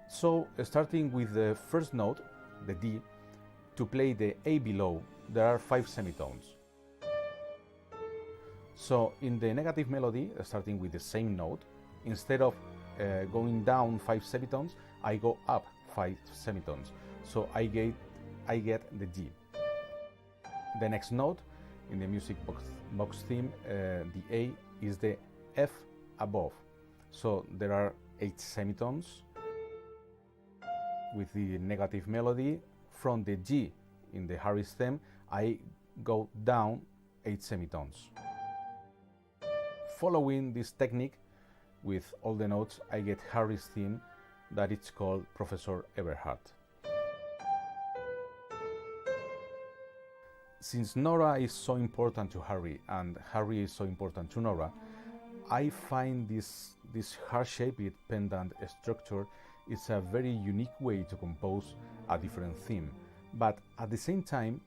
So, starting with the first note, the D, to play the A below, there are 5 semitones. So, in the negative melody, starting with the same note, instead of going down 5 semitones, I go up 5 semitones. So, I get the G. The next note in the music box theme, the A, is the F above. So, there are 8 semitones. With the negative melody, from the G in the Harry's theme, I go down 8 semitones. Following this technique, with all the notes, I get Harry's theme that it's called Professor Everhart. Since Nora is so important to Harry and Harry is so important to Nora, I find this heart-shaped pendant structure is a very unique way to compose a different theme, but at the same time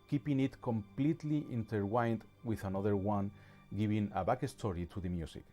keeping it completely intertwined with another one, giving a backstory to the music.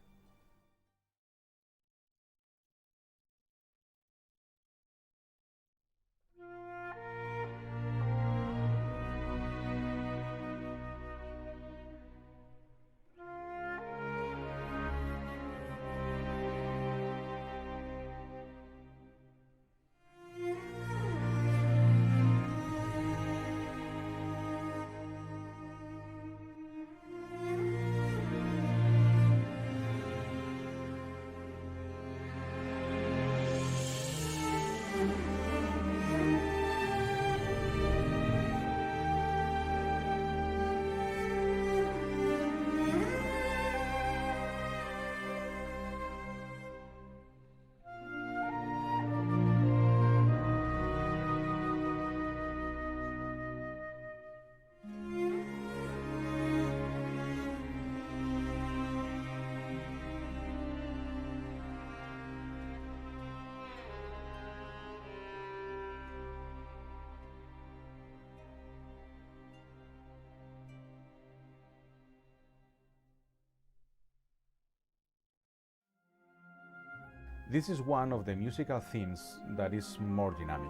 This is one of the musical themes that is more dynamic.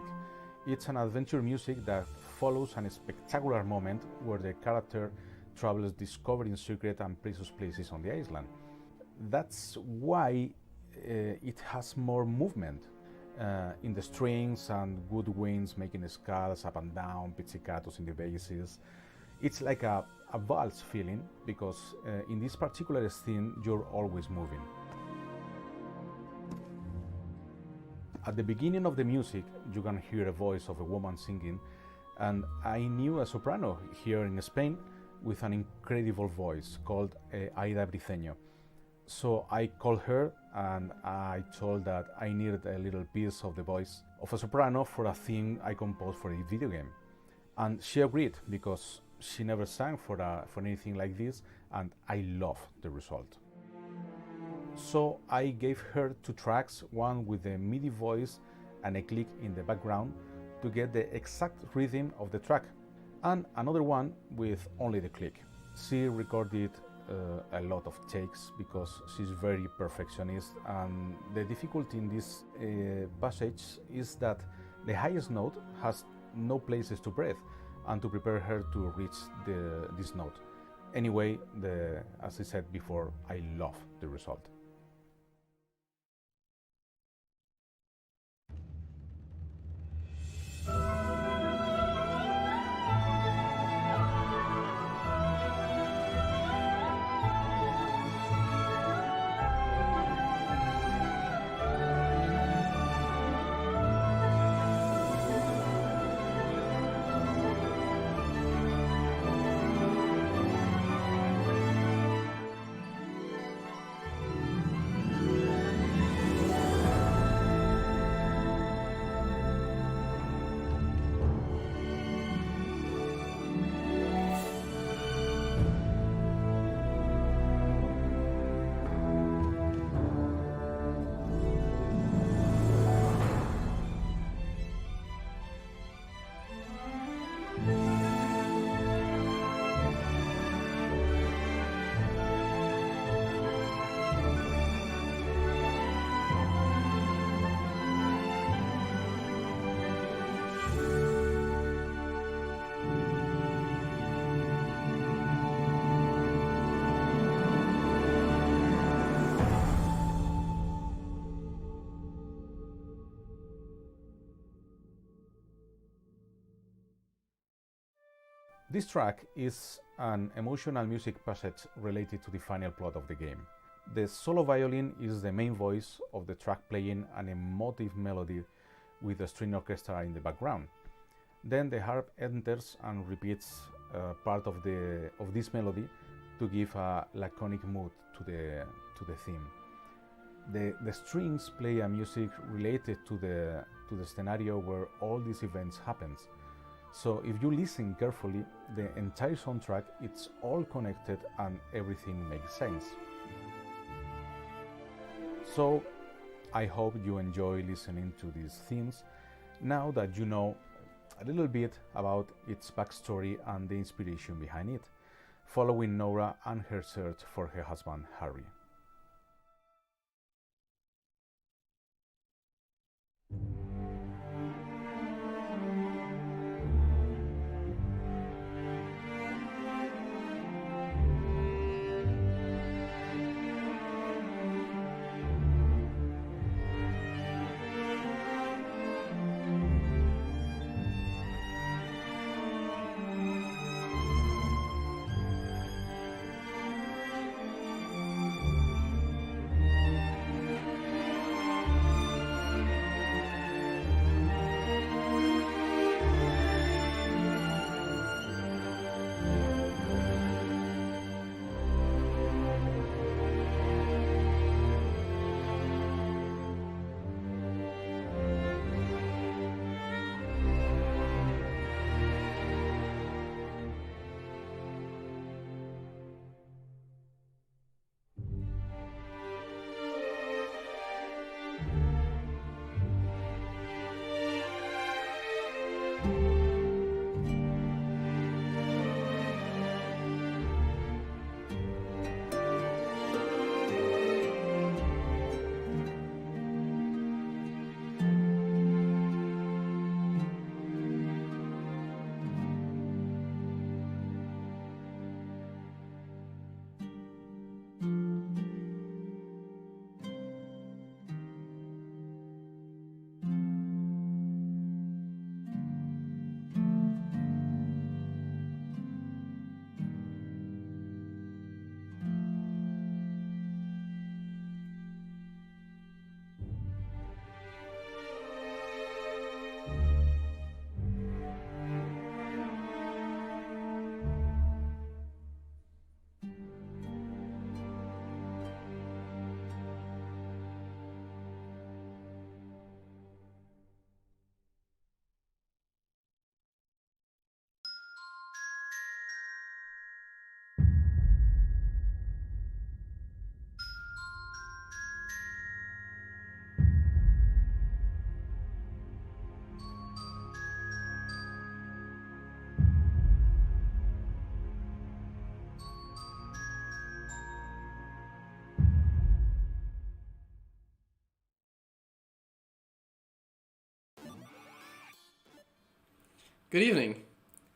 It's an adventure music that follows a spectacular moment where the character travels discovering secret and precious places on the island. That's why it has more movement in the strings and woodwinds making scales up and down, pizzicatos in the basses. It's like a valse feeling because in this particular theme you're always moving. At the beginning of the music, you can hear a voice of a woman singing, and I knew a soprano here in Spain with an incredible voice called Aida Briceño. So I called her and I told that I needed a little piece of the voice of a soprano for a theme I composed for a video game. And she agreed because she never sang for anything like this, and I love the result. So I gave her 2 tracks, one with the MIDI voice and a click in the background to get the exact rhythm of the track, and another one with only the click. She recorded a lot of takes because she's very perfectionist, and the difficulty in this passage is that the highest note has no places to breathe and to prepare her to reach this note. Anyway, as I said before, I love the result. This track is an emotional music passage related to the final plot of the game. The solo violin is the main voice of the track, playing an emotive melody with a string orchestra in the background. Then the harp enters and repeats part of this melody to give a laconic mood to the theme. The strings play a music related to the scenario where all these events happens. So if you listen carefully, the entire soundtrack, it's all connected and everything makes sense. So I hope you enjoy listening to these themes now that you know a little bit about its backstory and the inspiration behind it, following Nora and her search for her husband Harry. Good evening,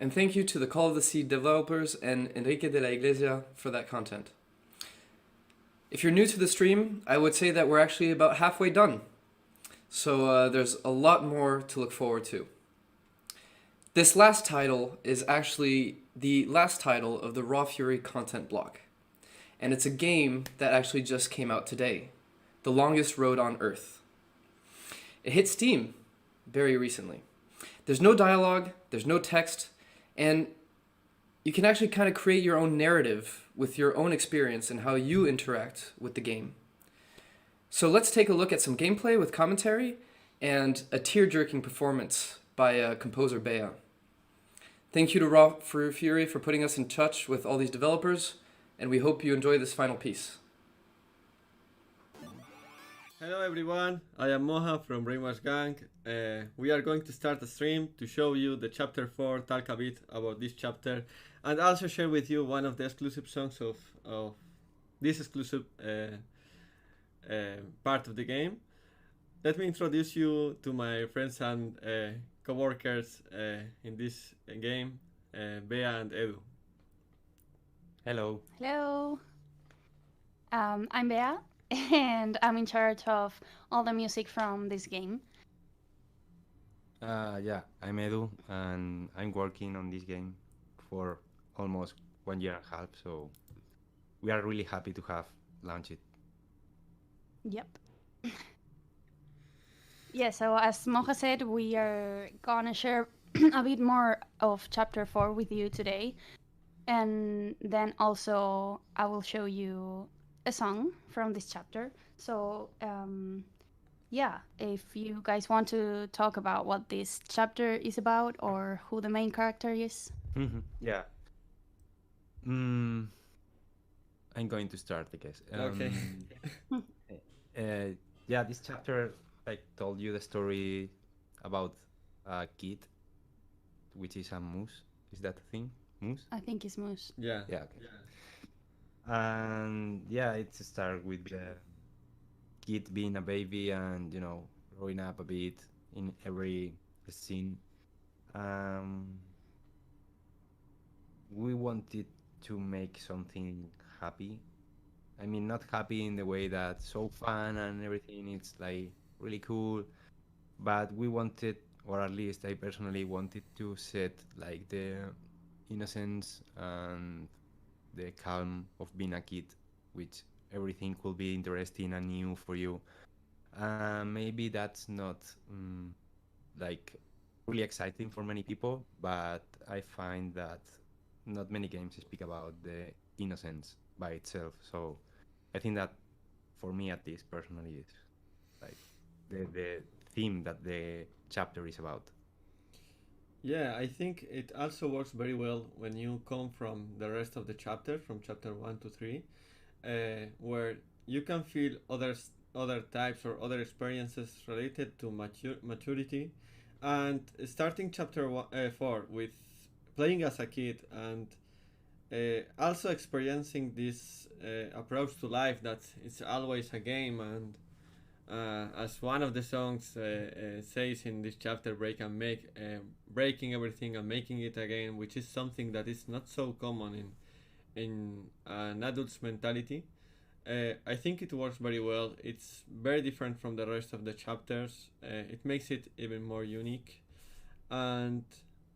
and thank you to the Call of the Sea developers and Enrique de la Iglesia for that content. If you're new to the stream, I would say that we're actually about halfway done, so there's a lot more to look forward to. This last title is actually the last title of the Raw Fury content block, and it's a game that actually just came out today, The Longest Road on Earth. It hit Steam very recently. There's no dialogue, there's no text, and you can actually kind of create your own narrative with your own experience and how you interact with the game. So let's take a look at some gameplay with commentary and a tear-jerking performance by composer Bea. Thank you to Raw Fury for putting us in touch with all these developers, and we hope you enjoy this final piece. Hello everyone, I am Moha from Brainwash Gang. We are going to start a stream to show you the chapter 4, talk a bit about this chapter, and also share with you one of the exclusive songs of this exclusive part of the game. Let me introduce you to my friends and co-workers in this game, Bea and Edu. Hello. Hello. I'm Bea, and I'm in charge of all the music from this game. Yeah, I'm Edu, and I'm working on this game for almost 1 year and a half, so we are really happy to have launched it. Yep. Yeah, so as Moja said, we are gonna share a bit more of chapter 4 with you today. And then also I will show you a song from this chapter. So yeah, if you guys want to talk about what this chapter is about or who the main character is. Yeah. I'm going to start, I guess. Okay. Yeah, this chapter, I told you the story about a kid, which is a moose. Is that a thing? Moose? I think it's Moose. Yeah. Yeah. Okay. And yeah, it starts with the kid being a baby and growing up a bit in every scene. We wanted to make something happy. I mean, not happy in the way that so fun and everything. It's like really cool, but we wanted, or at least I personally wanted to set like the innocence and the calm of being a kid, which everything could be interesting and new for you. Maybe that's not like really exciting for many people, but I find that not many games speak about the innocence by itself. So I think that for me, at least personally, is like the theme that the chapter is about. Yeah, I think it also works very well when you come from the rest of the chapter, from chapter 1 to 3, where you can feel other types or other experiences related to maturity, and starting chapter 4 with playing as a kid and also experiencing this approach to life that it's always a game, and as one of the songs says in this chapter, breaking everything and making it again, which is something that is not so common in an adult's mentality. I think it works very well. It's very different from the rest of the chapters. It makes it even more unique, and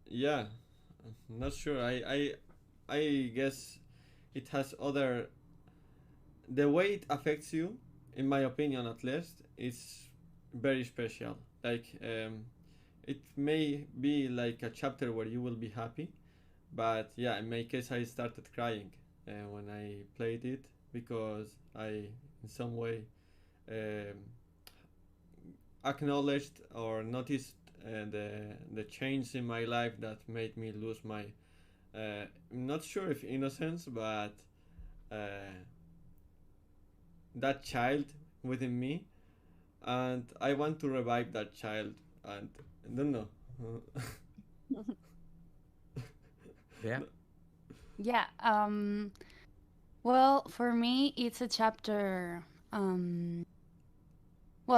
yeah, I'm not sure. I guess it has the way it affects you, in my opinion at least, is very special. Like it may be like a chapter where you will be happy, but yeah, in my case I started crying when I played it, because I in some way acknowledged or noticed the change in my life that made me lose my I'm not sure if innocence, but that child within me, and I want to revive that child, and I don't know. Yeah. Yeah. Well, for me, it's a chapter. Well,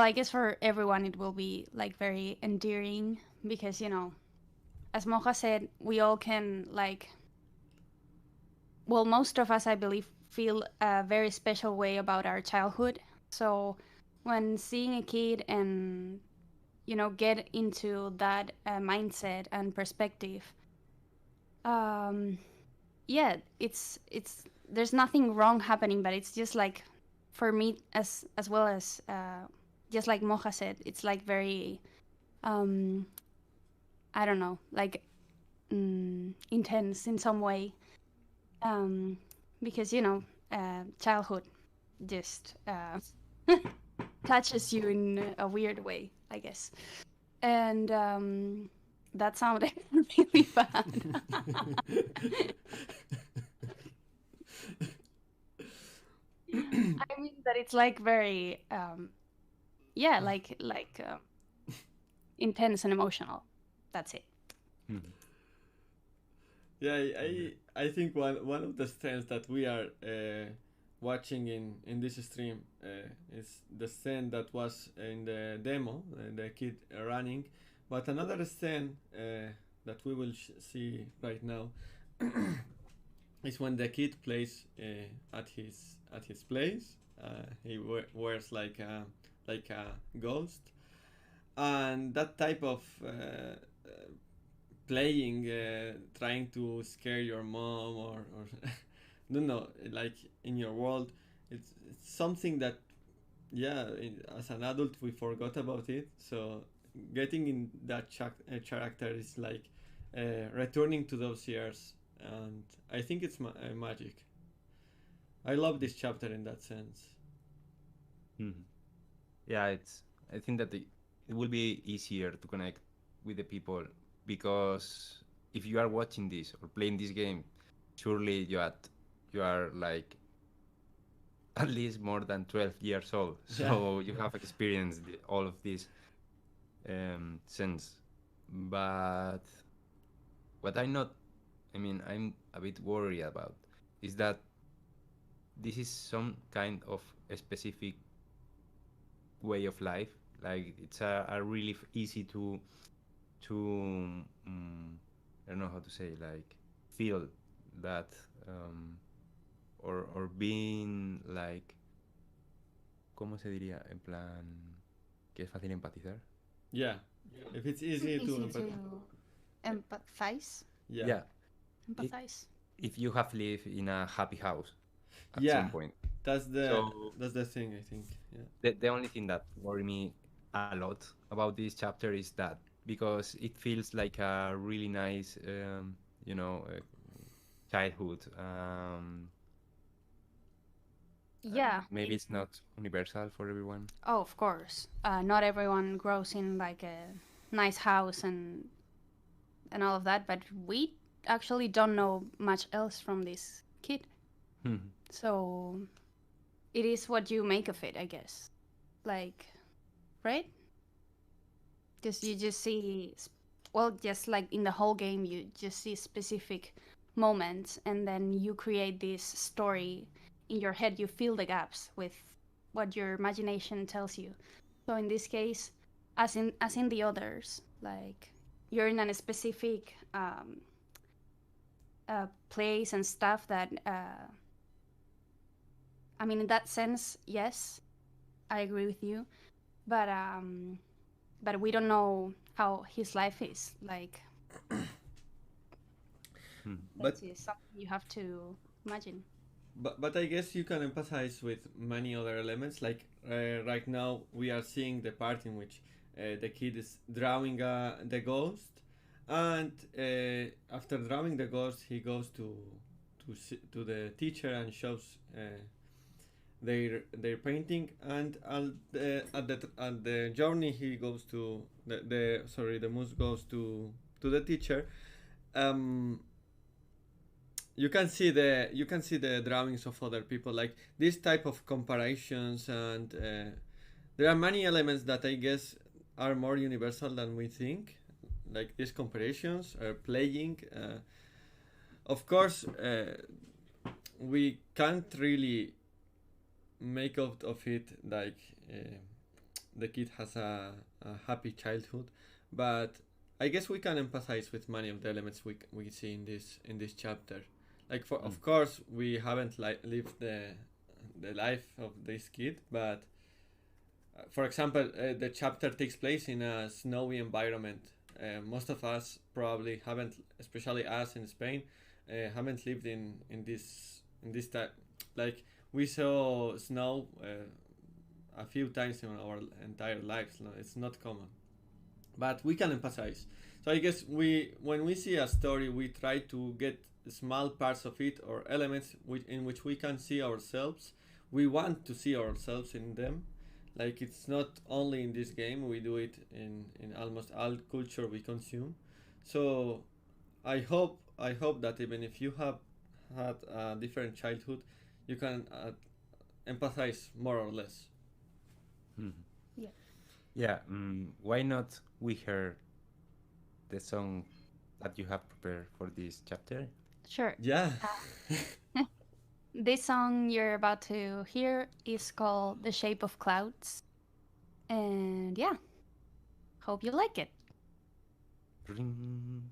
I guess for everyone it will be like very endearing because as Moja said, we all can well, most of us, I believe, feel a very special way about our childhood. So when seeing a kid and get into that mindset and perspective, yeah, it's there's nothing wrong happening, but it's just like, for me, as well as just like Moja said, it's like very I don't know, like intense in some way, because childhood just touches you in a weird way, I guess. And that sounded really bad. I mean that it's like very yeah, like intense and emotional. That's it. Yeah, I think one of the strengths that we are watching in this stream is the scene that was in the demo, the kid running, but another scene that we will see right now is when the kid plays at his place. He wears like a ghost, and that type of playing, trying to scare your mom or no, like in your world, it's something that, yeah, as an adult we forgot about it. So getting in that character is like returning to those years, and I think it's magic. I love this chapter in that sense. Yeah, I think that it will be easier to connect with the people, because if you are watching this or playing this game, surely you are like at least more than 12 years old, so you have experienced all of this sense. But what I'm a bit worried about is that this is some kind of a specific way of life. Like, it's a really easy to I don't know how to say, like, feel that or being like, ¿cómo se diría? En plan, que es fácil empatizar. Yeah, if it's easy to empathize. Yeah. Empathize. If you have lived in a happy house at Yeah, some point. that's the thing, I think. Yeah. The only thing that worried me a lot about this chapter is that, because it feels like a really nice, childhood. Yeah. Maybe it's not universal for everyone. Oh, of course. Not everyone grows in like a nice house and all of that, but we actually don't know much else from this kid. So it is what you make of it, I guess. Like, right? You just see, well, just like in the whole game, you just see specific moments, and then you create this story in your head. You fill the gaps with what your imagination tells you. So in this case, as in the others, like, you're in a specific place and stuff that I mean, in that sense, yes, I agree with you, but we don't know how his life is like. But is something you have to imagine. But I guess you can empathize with many other elements. Like right now, we are seeing the part in which the kid is drawing the ghost, and after drawing the ghost, he goes to the teacher and shows their painting, and at the journey he goes to the moose goes to the teacher. You can see the drawings of other people, like this type of comparisons, and there are many elements that I guess are more universal than we think, like these comparisons, playing. Of course, we can't really make out of it like the kid has a happy childhood, but I guess we can empathize with many of the elements we see in this chapter. Like of course we haven't lived the life of this kid, but for example, the chapter takes place in a snowy environment. Most of us probably haven't, especially us in Spain, haven't lived in this type. Like we saw snow a few times in our entire lives. No, it's not common, but we can empathize. So I guess when we see a story, we try to get small parts of it or elements in which we can see ourselves. We want to see ourselves in them. Like it's not only in this game, we do it in almost all culture we consume. So I hope that even if you have had a different childhood, you can empathize more or less. Yeah. Yeah. Why not we hear the song that you have prepared for this chapter? Sure. Yeah. This song you're about to hear is called The Shape of Clouds. And yeah, hope you like it. Ring.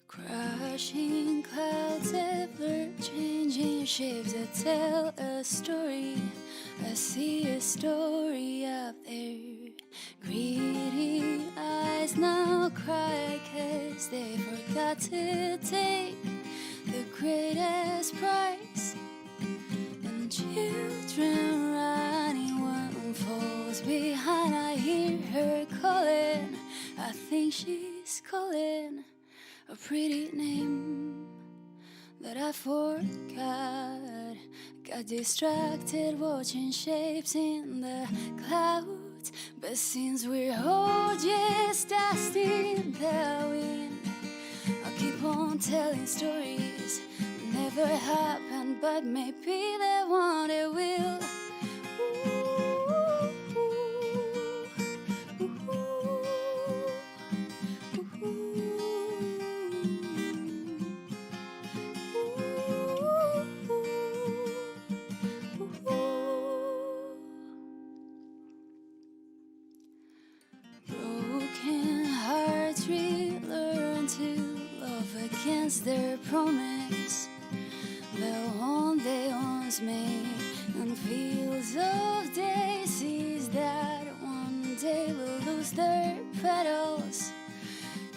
Crashing clouds, ever changing shapes that tell a story. I see a story up there. Greedy eyes now cry 'cause they forgot to take the greatest prize. And children running, one falls behind. I hear her calling, I think she's calling a pretty name that I forgot. Got distracted watching shapes in the clouds, but since we're all just dust in the wind, I'll keep on telling stories that never happened, but maybe they one day will. Broken hearts relearn to love against their promise. The one they once made, and fields of daisies that one day will lose their petals.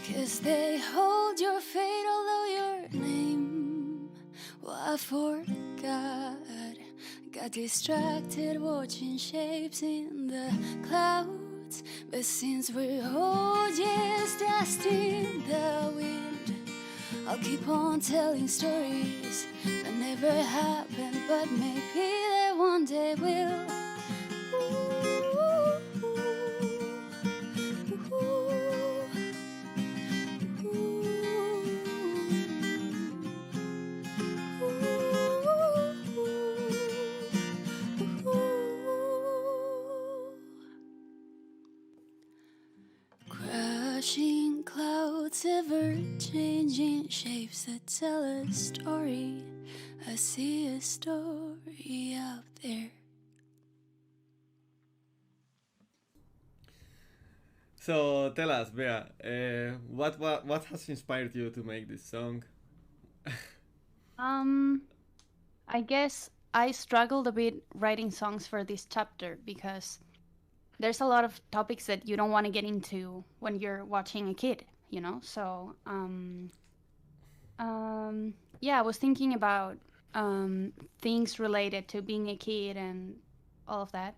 'Cause they hold your fate, although your name, well, I forgot. Got distracted watching shapes in the clouds, but since we're all just dust in the wind, I'll keep on telling stories that never happened, but maybe they one day will. Crashing clouds, ever changing shapes that tell a story. I see a story out there. So tell us, Bea, what has inspired you to make this song? I guess I struggled a bit writing songs for this chapter because there's a lot of topics that you don't want to get into when you're watching a kid, you know? So, yeah, I was thinking about things related to being a kid and all of that.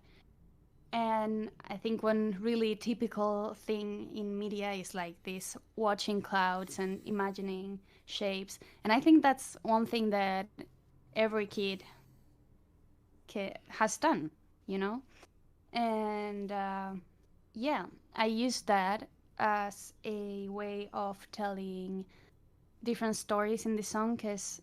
And I think one really typical thing in media is like this watching clouds and imagining shapes. And I think that's one thing that every kid has done, you know? And yeah, I use that as a way of telling different stories in the song because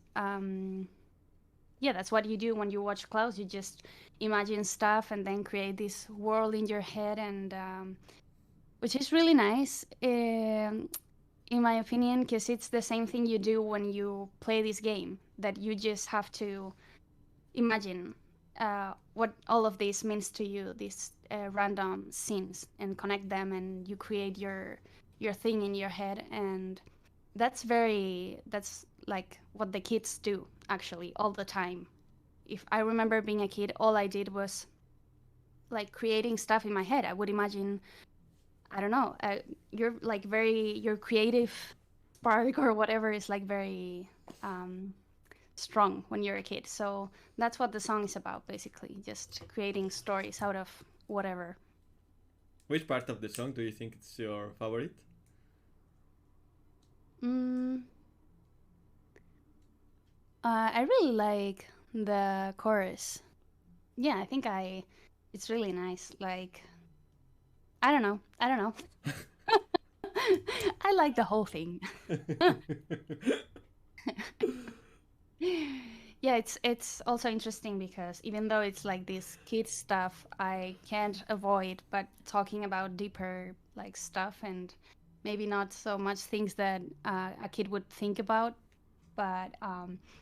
yeah, that's what you do when you watch clouds. You just imagine stuff and then create this world in your head, and which is really nice. in my opinion, because it's the same thing you do when you play this game, that you just have to imagine what all of this means to you, these random scenes, and connect them, and you create your thing in your head. And that's like what the kids do actually all the time. If I remember being a kid, all I did was like creating stuff in my head. I would imagine, I don't know, you're like your creative spark or whatever is like very strong when you're a kid. So that's what the song is about, basically, just creating stories out of whatever. Which part of the song do you think is your favorite? I really like the chorus. Yeah, I think it's really nice. Like, I don't know. I like the whole thing. Yeah, it's also interesting because even though it's like this kid stuff, I can't avoid but talking about deeper like stuff, and maybe not so much things that a kid would think about. But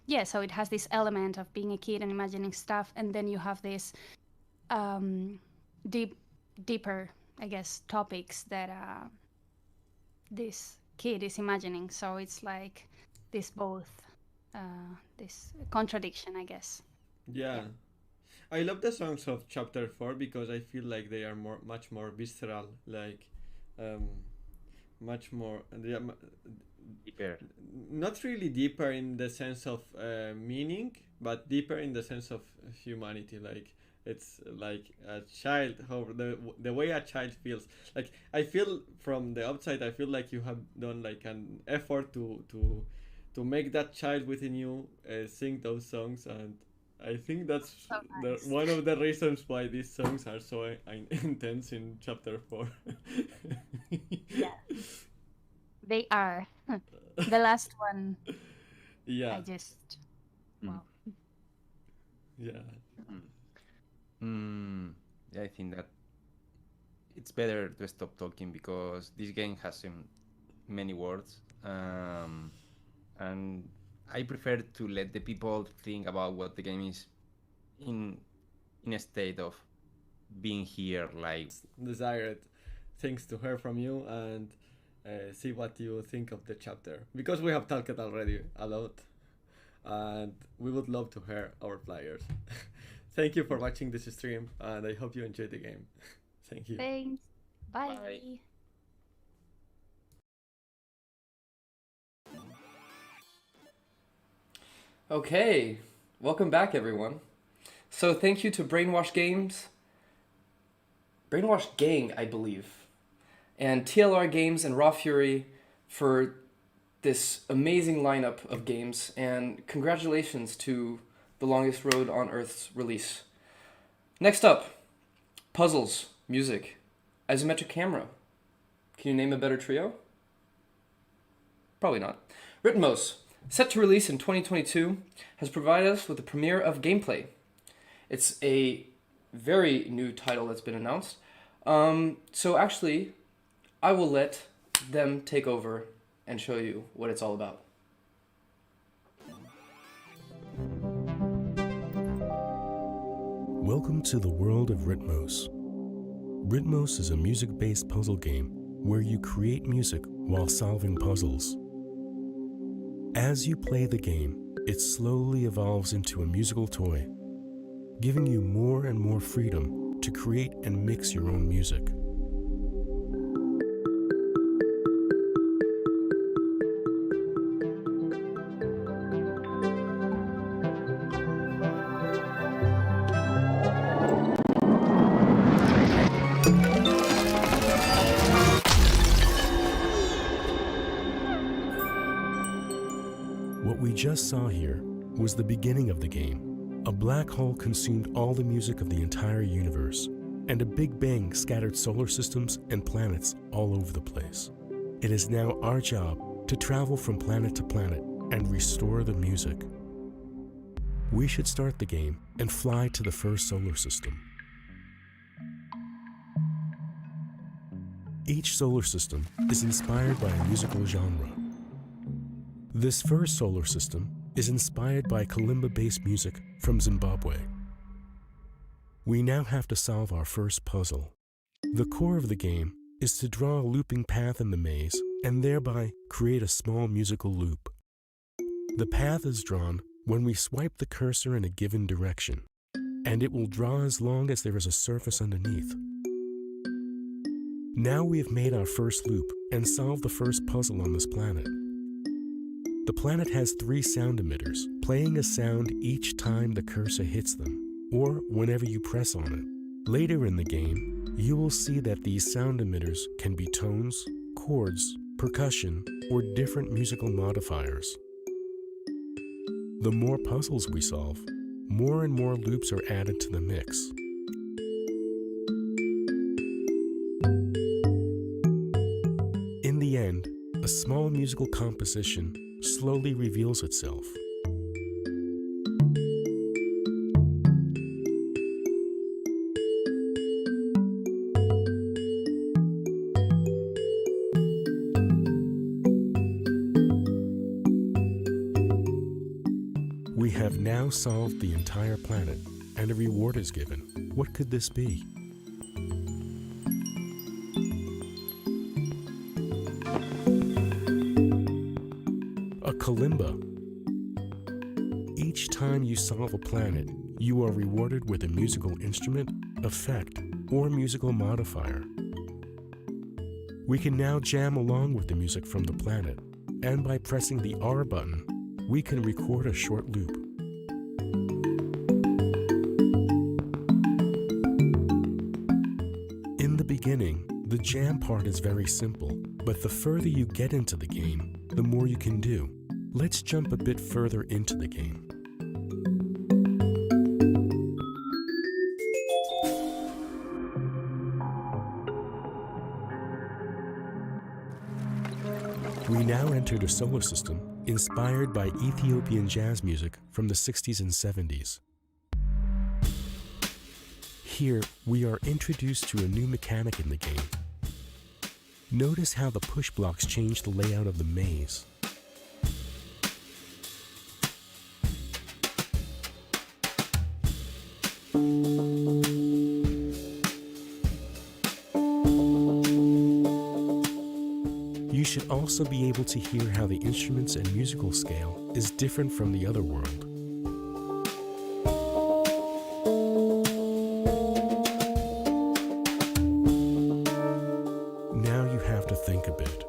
yeah, so it has this element of being a kid and imagining stuff, and then you have this deeper, I guess, topics that this kid is imagining. So it's like this contradiction, I guess. Yeah. I love the songs of chapter 4 because I feel like they are much more visceral, like much more deeper. Not really deeper in the sense of meaning, but deeper in the sense of humanity. Like it's like a child, how the way a child feels. Like I feel from the outside, I feel like you have done like an effort to make that child within you sing those songs, and I think that's so nice. one of the reasons why these songs are so intense in chapter 4. Yeah, they are. The last one. Yeah. I just wow. Yeah. Yeah, I think that it's better to stop talking because this game has many words. And I prefer to let the people think about what the game is in a state of being here, like desired things to hear from you and see what you think of the chapter, because we have talked already a lot and we would love to hear our players. Thank you for watching this stream and I hope you enjoyed the game. Thank you. Thanks. Bye. Bye. Okay, welcome back everyone. So thank you to Brainwash Gang, I believe, and TLR Games and Raw Fury for this amazing lineup of games, and congratulations to The Longest Road on Earth's release. Next up, puzzles, music, isometric camera. Can you name a better trio? Probably not. Ritmos, set to release in 2022, has provided us with the premiere of gameplay. It's a very new title that's been announced. So actually, I will let them take over and show you what it's all about. Welcome to the world of Ritmos. Ritmos is a music-based puzzle game where you create music while solving puzzles. As you play the game, it slowly evolves into a musical toy, giving you more and more freedom to create and mix your own music. What we just saw here was the beginning of the game. A black hole consumed all the music of the entire universe, and a Big Bang scattered solar systems and planets all over the place. It is now our job to travel from planet to planet and restore the music. We should start the game and fly to the first solar system. Each solar system is inspired by a musical genre. This first solar system is inspired by kalimba-based music from Zimbabwe. We now have to solve our first puzzle. The core of the game is to draw a looping path in the maze and thereby create a small musical loop. The path is drawn when we swipe the cursor in a given direction, and it will draw as long as there is a surface underneath. Now we have made our first loop and solved the first puzzle on this planet. The planet has 3 sound emitters, playing a sound each time the cursor hits them, or whenever you press on it. Later in the game, you will see that these sound emitters can be tones, chords, percussion, or different musical modifiers. The more puzzles we solve, more and more loops are added to the mix. In the end, a small musical composition slowly reveals itself. We have now solved the entire planet, and a reward is given. What could this be? A kalimba. Each time you solve a planet, you are rewarded with a musical instrument, effect, or musical modifier. We can now jam along with the music from the planet, and by pressing the R button, we can record a short loop. In the beginning, the jam part is very simple, but the further you get into the game, the more you can do. Let's jump a bit further into the game. We now enter the solar system inspired by Ethiopian jazz music from the 60s and 70s. Here, we are introduced to a new mechanic in the game. Notice how the push blocks change the layout of the maze. You should also be able to hear how the instruments and musical scale is different from the other world. Now you have to think a bit.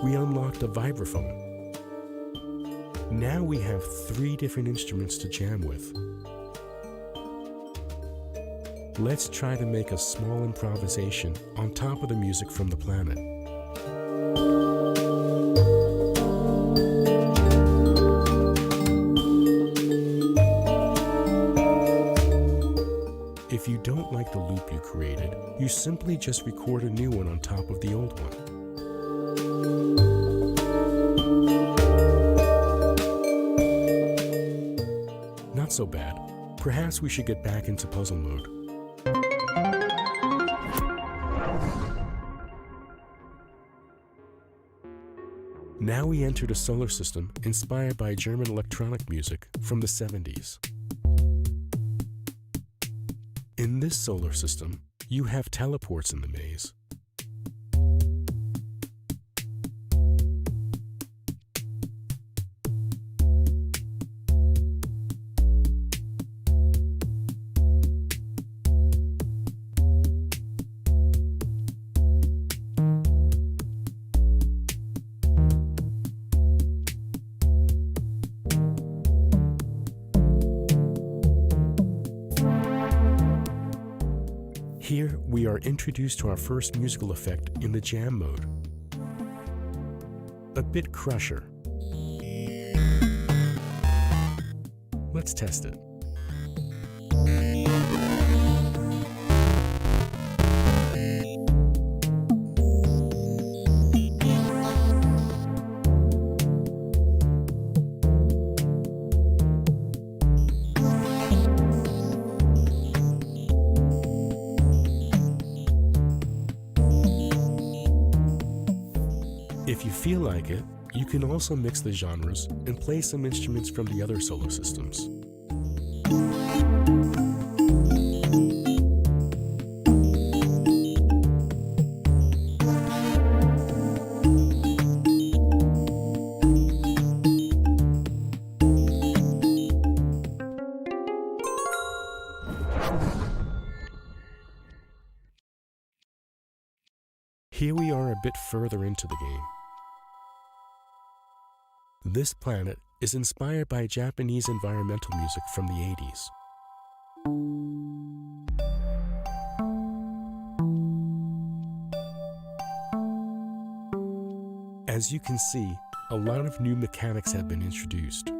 We unlocked a vibraphone. Now we have 3 different instruments to jam with. Let's try to make a small improvisation on top of the music from the planet. If you don't like the loop you created, you simply just record a new one on top of the old one. Not so bad. Perhaps we should get back into puzzle mode. Now we enter the solar system inspired by German electronic music from the 70s. In this solar system, you have teleports in the maze. Here, we are introduced to our first musical effect in the jam mode. A bit crusher. Let's test it. If you feel like it, you can also mix the genres and play some instruments from the other solar systems. Here we are a bit further into the game. This planet is inspired by Japanese environmental music from the 80s. As you can see, a lot of new mechanics have been introduced.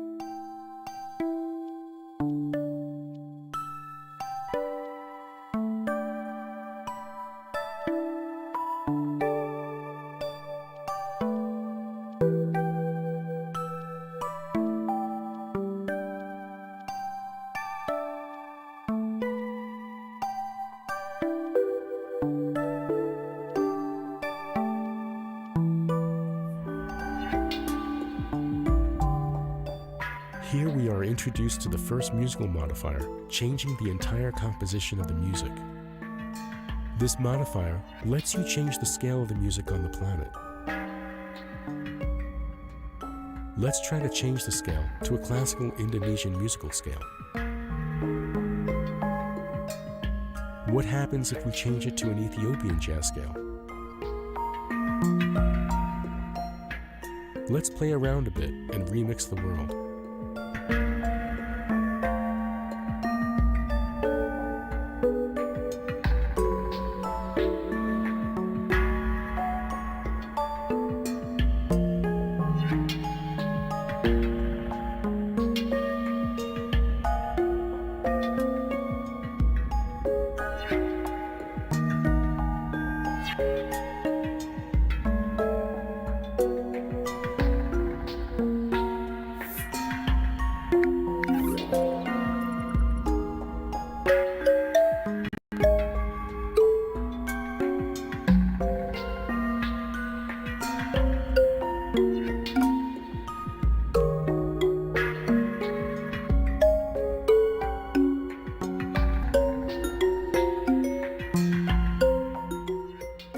Here we are introduced to the first musical modifier, changing the entire composition of the music. This modifier lets you change the scale of the music on the planet. Let's try to change the scale to a classical Indonesian musical scale. What happens if we change it to an Ethiopian jazz scale? Let's play around a bit and remix the world.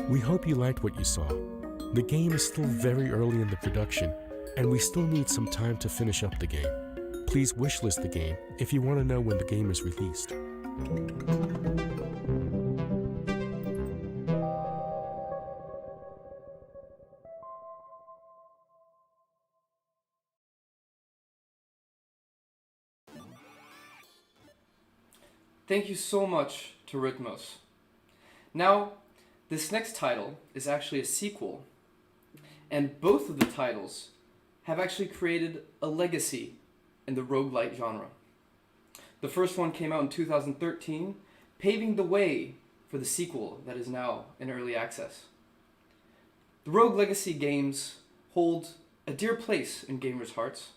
We hope you liked what you saw. The game is still very early in the production, and we still need some time to finish up the game. Please wishlist the game if you want to know when the game is released. Thank you so much to Rhythmos. Now, this next title is actually a sequel, and both of the titles have actually created a legacy in the roguelite genre. The first one came out in 2013, paving the way for the sequel that is now in early access. The Rogue Legacy games hold a dear place in gamers' hearts,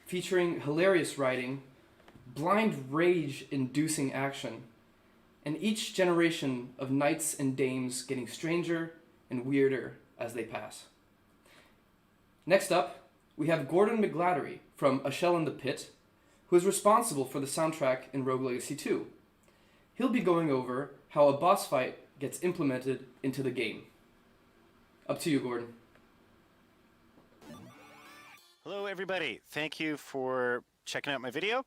featuring hilarious writing, blind rage-inducing action, and each generation of knights and dames getting stranger and weirder as they pass. Next up, we have Gordon McGladdery from A Shell in the Pit, who is responsible for the soundtrack in Rogue Legacy 2. He'll be going over how a boss fight gets implemented into the game. Up to you, Gordon. Hello, everybody. Thank you for checking out my video.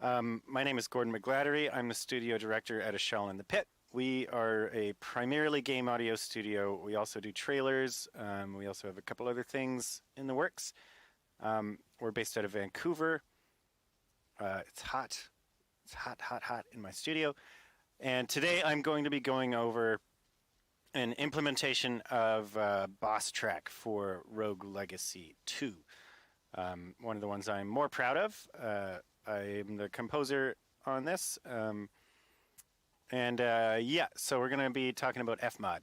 My name is Gordon McGladdery. I'm the studio director at A Shell in the Pit. We are a primarily game audio studio. We also do trailers. We also have a couple other things in the works. We're based out of Vancouver. It's hot. It's hot, hot, hot in my studio. And today I'm going to be going over an implementation of Boss Track for Rogue Legacy 2. One of the ones I'm more proud of. I'm the composer on this. So we're going to be talking about Fmod.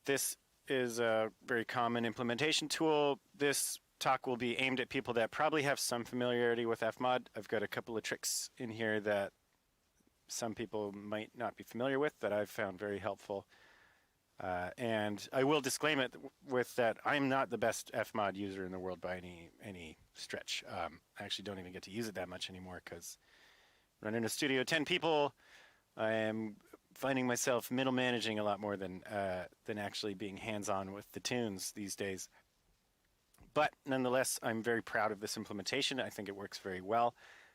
This is a very common implementation tool. This talk will be aimed at people that probably have some familiarity with Fmod. I've got a couple of tricks in here that some people might not be familiar with that I've found very helpful. And I will disclaim it with that I'm not the best Fmod user in the world by any stretch. I actually don't even get to use it that much anymore because running a studio of 10 people, I am finding myself middle managing a lot more than actually being hands-on with the tunes these days. But nonetheless, I'm very proud of this implementation. I think it works very well.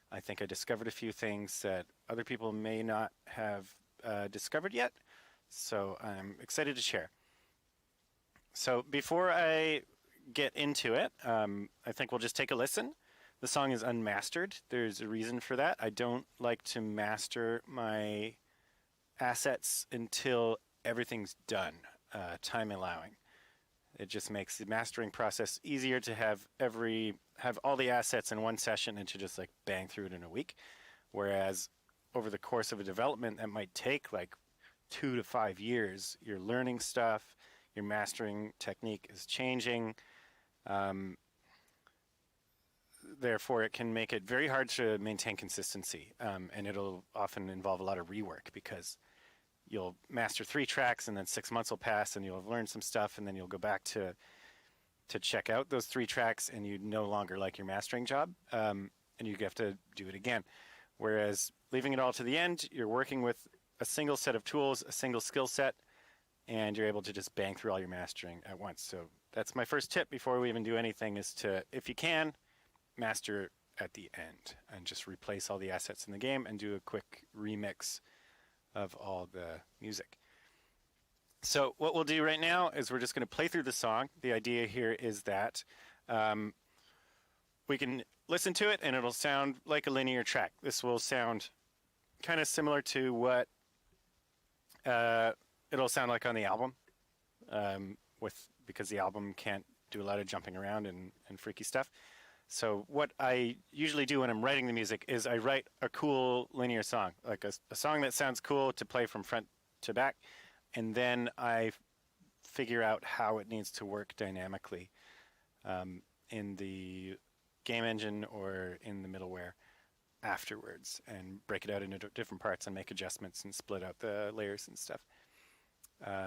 I think I discovered a few things that other people may not have discovered yet. So I'm excited to share. So before I get into it, I think we'll just take a listen. The song is unmastered. There's a reason for that. I don't like to master my assets until everything's done, time allowing. It just makes the mastering process easier to have all the assets in one session and to just like bang through it in a week. Whereas over the course of a development that might take like 2 to 5 years, you're learning stuff, your mastering technique is changing. Therefore, it can make it very hard to maintain consistency, and it'll often involve a lot of rework because you'll master 3 tracks and then 6 months will pass and you'll have learned some stuff and then you'll go back to check out those 3 tracks and you no longer like your mastering job, and you have to do it again. Whereas leaving it all to the end, you're working with a single set of tools, a single skill set, and you're able to just bang through all your mastering at once. So that's my first tip before we even do anything is to, if you can, master at the end and just replace all the assets in the game and do a quick remix of all the music. So what we'll do right now is we're just going to play through the song. The idea here is that we can listen to it and it'll sound like a linear track. This will sound kind of similar to what it'll sound like on the album, because the album can't do a lot of jumping around and freaky stuff. So what I usually do when I'm writing the music is I write a cool linear song, like a song that sounds cool to play from front to back, and then I figure out how it needs to work dynamically in the game engine or in the middleware afterwards, and break it out into different parts and make adjustments and split out the layers and stuff.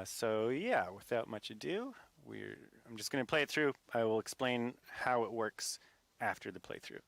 So yeah, without much ado, I'm just going to play it through. I will explain how it works after the playthrough.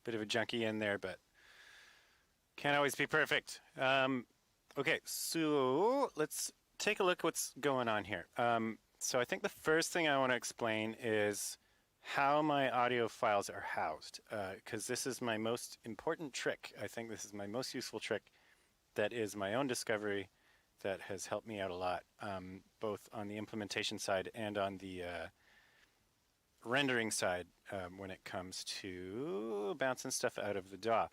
bit of a junkie in there, but can't always be perfect. Okay, so let's take a look what's going on here. So I think the first thing I want to explain is how my audio files are housed, because this is my most important trick. I think this is my most useful trick that is my own discovery that has helped me out a lot, both on the implementation side and on the rendering side when it comes to bouncing stuff out of the DAW.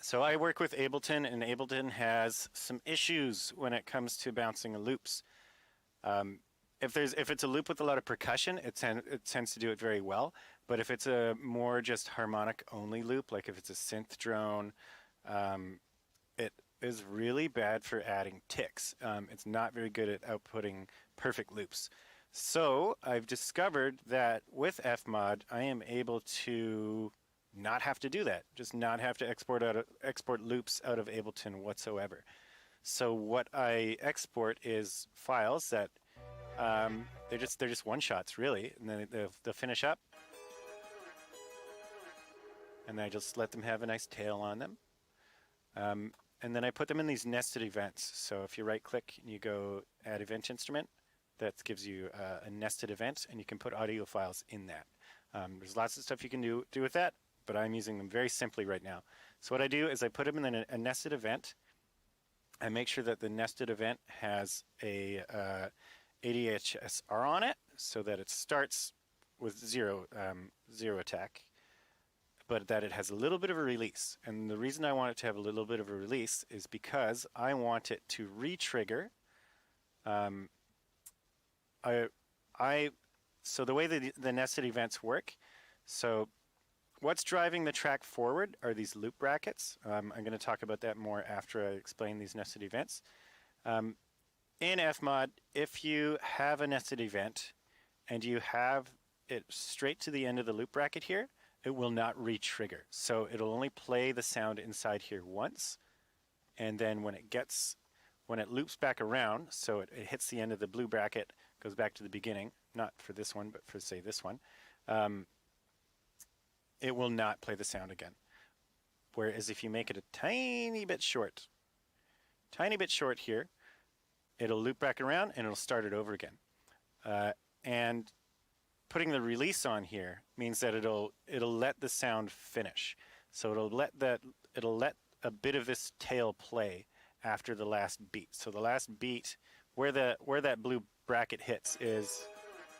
So I work with Ableton, and Ableton has some issues when it comes to bouncing loops. If it's a loop with a lot of percussion, it tends to do it very well. But if it's a more just harmonic only loop, like if it's a synth drone, it is really bad for adding ticks. It's not very good at outputting perfect loops. So I've discovered that with Fmod, I am able to not have to do that, just not have to export loops out of Ableton whatsoever. So what I export is files that they're just one shots really, and then they'll finish up, and then I just let them have a nice tail on them, and then I put them in these nested events. So if you right click and you go add event instrument, that gives you a nested event, and you can put audio files in that. There's lots of stuff you can do with that, but I'm using them very simply right now. So what I do is I put them in a nested event. I make sure that the nested event has a ADHSR on it, so that it starts with zero attack, but that it has a little bit of a release. And the reason I want it to have a little bit of a release is because I want it to re-trigger. So the way the nested events work, so what's driving the track forward are these loop brackets. I'm going to talk about that more after I explain these nested events. In Fmod, if you have a nested event and you have it straight to the end of the loop bracket here, it will not re-trigger. So it'll only play the sound inside here once, and then when it loops back around, so it hits the end of the blue bracket, goes back to the beginning, not for this one, but for say this one, it will not play the sound again. Whereas if you make it a tiny bit short here, it'll loop back around and it'll start it over again. And putting the release on here means that it'll let the sound finish. So it'll let a bit of this tail play after the last beat. So the last beat, where that blue bracket hits, is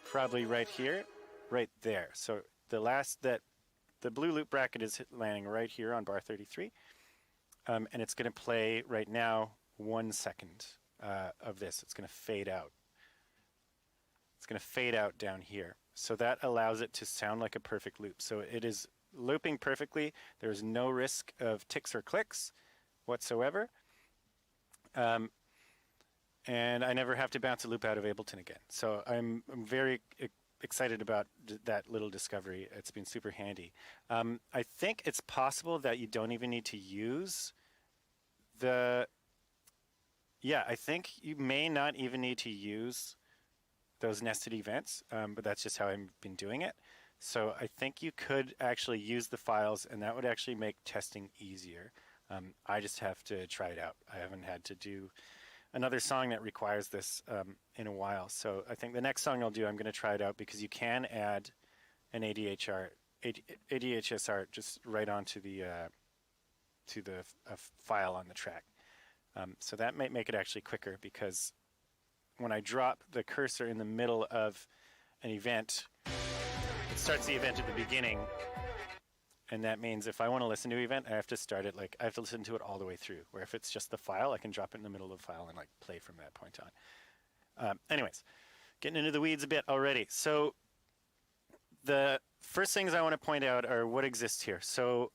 probably right here, right there. So the blue loop bracket is landing right here on bar 33, and it's going to play right now 1 second of this. It's going to fade out. It's going to fade out down here. So that allows it to sound like a perfect loop. So it is looping perfectly. There's no risk of ticks or clicks whatsoever. And I never have to bounce a loop out of Ableton again. So I'm very excited about that little discovery. It's been super handy. I think it's possible that you don't even need to use I think you may not even need to use those nested events, but that's just how I've been doing it. So I think you could actually use the files, and that would actually make testing easier. I just have to try it out. I haven't had to do another song that requires this in a while. So I think the next song I'll do, I'm going to try it out, because you can add an ADHSR just right onto the file on the track. So that might make it actually quicker, because when I drop the cursor in the middle of an event, it starts the event at the beginning. And that means if I want to listen to an event, I have to start it, I have to listen to it all the way through. Where if it's just the file, I can drop it in the middle of the file and play from that point on. Anyways, getting into the weeds a bit already. So the first things I want to point out are what exists here. So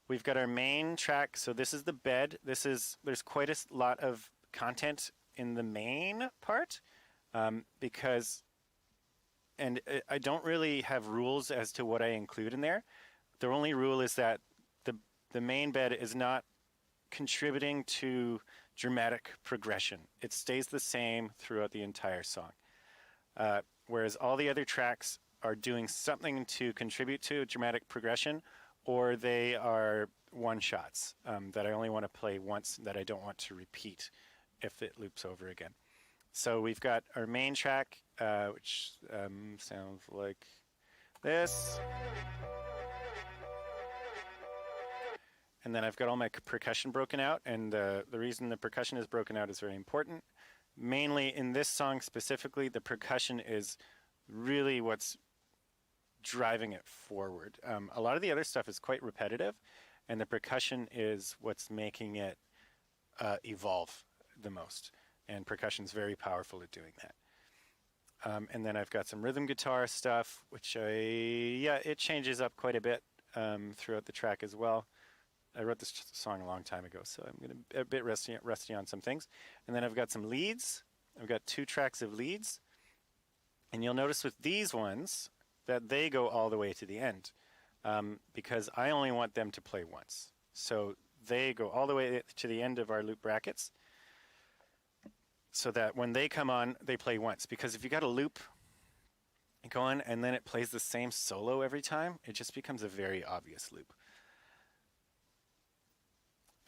we've got our main track. So this is the bed. There's quite a lot of content in the main part, because I don't really have rules as to what I include in there. The only rule is that the main bed is not contributing to dramatic progression. It stays the same throughout the entire song. Whereas all the other tracks are doing something to contribute to dramatic progression, or they are one-shots that I only want to play once, that I don't want to repeat if it loops over again. So we've got our main track, which sounds like this. And then I've got all my percussion broken out, and the reason the percussion is broken out is very important. Mainly in this song specifically, the percussion is really what's driving it forward. A lot of the other stuff is quite repetitive, and the percussion is what's making it evolve the most. And percussion is very powerful at doing that. And then I've got some rhythm guitar stuff, which it changes up quite a bit throughout the track as well. I wrote this song a long time ago, so I'm going to be a bit rusty on some things. And then I've got some leads. I've got 2 tracks of leads. And you'll notice with these ones that they go all the way to the end because I only want them to play once. So they go all the way to the end of our loop brackets so that when they come on, they play once. Because if you got a loop going and then it plays the same solo every time, it just becomes a very obvious loop.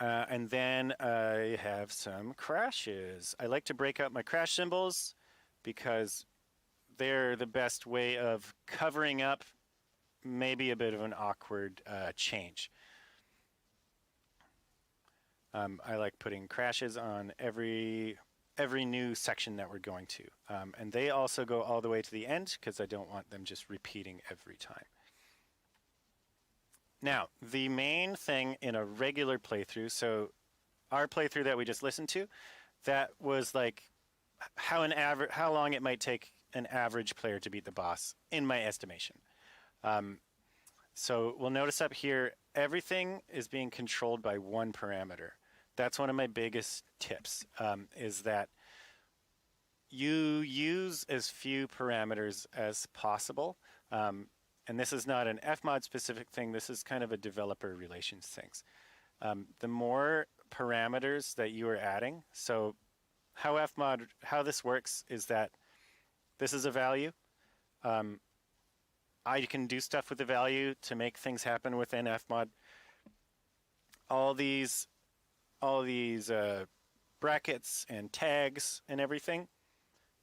And then I have some crashes. I like to break out my crash cymbals because they're the best way of covering up maybe a bit of an awkward change. I like putting crashes on every new section that we're going to. And they also go all the way to the end because I don't want them just repeating every time. Now, the main thing in a regular playthrough, so our playthrough that we just listened to, that was like how long it might take an average player to beat the boss, in my estimation. So we'll notice up here, everything is being controlled by one parameter. That's one of my biggest tips, is that you use as few parameters as possible. And this is not an Fmod specific thing, this is kind of a developer relations things. The more parameters that you are adding, so how this works is that this is a value. I can do stuff with the value to make things happen within Fmod. All these brackets and tags and everything,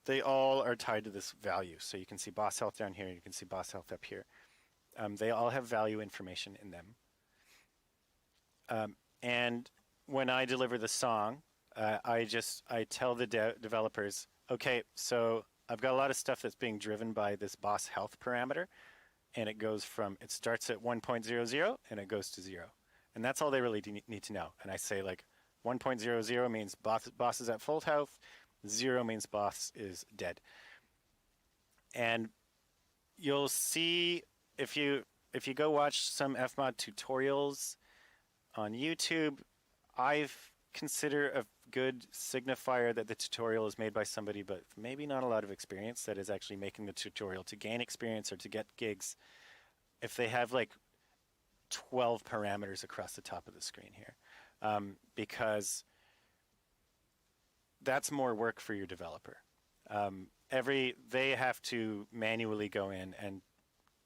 they all are tied to this value. So you can see boss health down here, you can see boss health up here. They all have value information in them. And when I deliver the song, I tell the developers, okay, so I've got a lot of stuff that's being driven by this boss health parameter, and it starts at 1.00 and it goes to 0. And that's all they really need to know. And I say like 1.00 means boss is at full health, 0 means boss is dead. And you'll see if you go watch some Fmod tutorials on YouTube, I consider a good signifier that the tutorial is made by somebody but maybe not a lot of experience that is actually making the tutorial to gain experience or to get gigs. If they have like 12 parameters across the top of the screen here, because that's more work for your developer. They have to manually go in and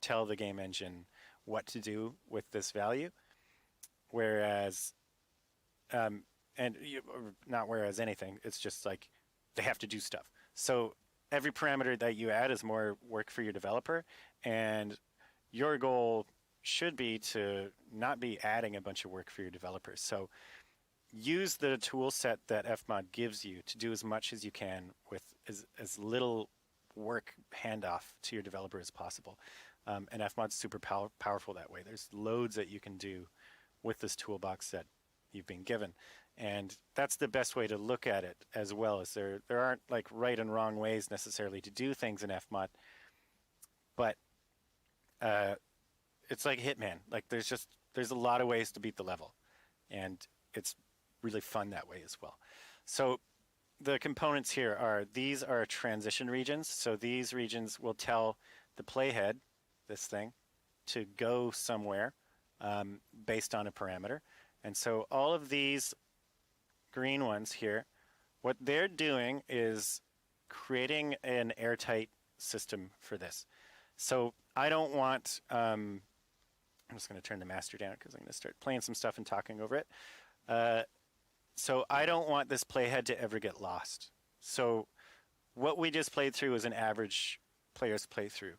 tell the game engine what to do with this value, whereas, not whereas anything, it's just like they have to do stuff. So every parameter that you add is more work for your developer, and your goal should be to not be adding a bunch of work for your developers. So use the tool set that Fmod gives you to do as much as you can with as little work handoff to your developer as possible. And Fmod's super powerful that way. There's loads that you can do with this toolbox that you've been given. And that's the best way to look at it as well. As there aren't like right and wrong ways necessarily to do things in Fmod, but it's like Hitman. Like there's a lot of ways to beat the level, and it's really fun that way as well. So the components here these are transition regions. So these regions will tell the playhead, this thing, to go somewhere based on a parameter. And so all of these green ones here, what they're doing is creating an airtight system for this. So I don't want I'm just going to turn the master down because I'm going to start playing some stuff and talking over it. So I don't want this playhead to ever get lost. So what we just played through is an average player's playthrough.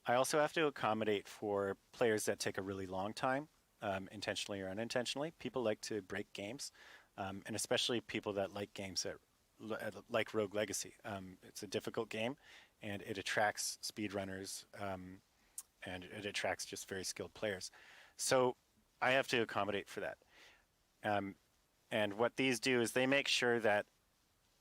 I also have to accommodate for players that take a really long time, intentionally or unintentionally. People like to break games, and especially people that like games that like Rogue Legacy. It's a difficult game, and it attracts speedrunners, and it attracts just very skilled players. So I have to accommodate for that. And what these do is they make sure that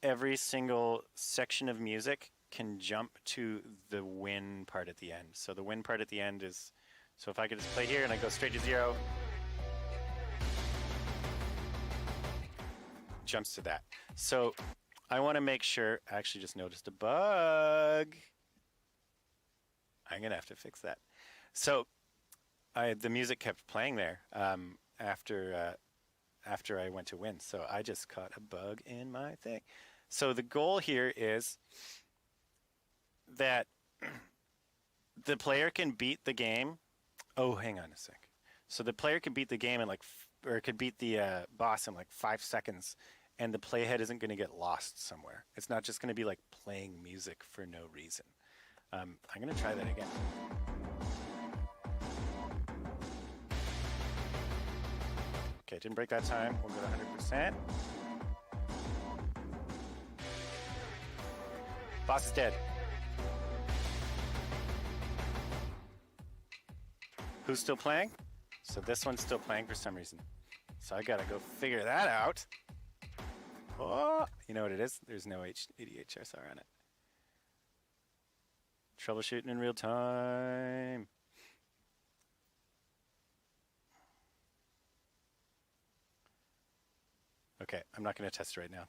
every single section of music can jump to the win part at the end. So the win part at the end is, so if I could just play here and I go straight to 0, jumps to that. So I want to make sure, I actually just noticed a bug. I'm going to have to fix that. So the music kept playing there after I went to win. So I just caught a bug in my thing. So the goal here is that the player can beat the game. Oh, hang on a sec. So the player can beat the game in or could beat the boss in 5 seconds, and the playhead isn't going to get lost somewhere. It's not just going to be like playing music for no reason. I'm going to try that again. Okay, didn't break that time. We'll go to 100%. Boss is dead. Who's still playing? So this one's still playing for some reason. So I gotta go figure that out. Oh, you know what it is? There's no ADHSR on it. Troubleshooting in real time. Okay, I'm not going to test it right now.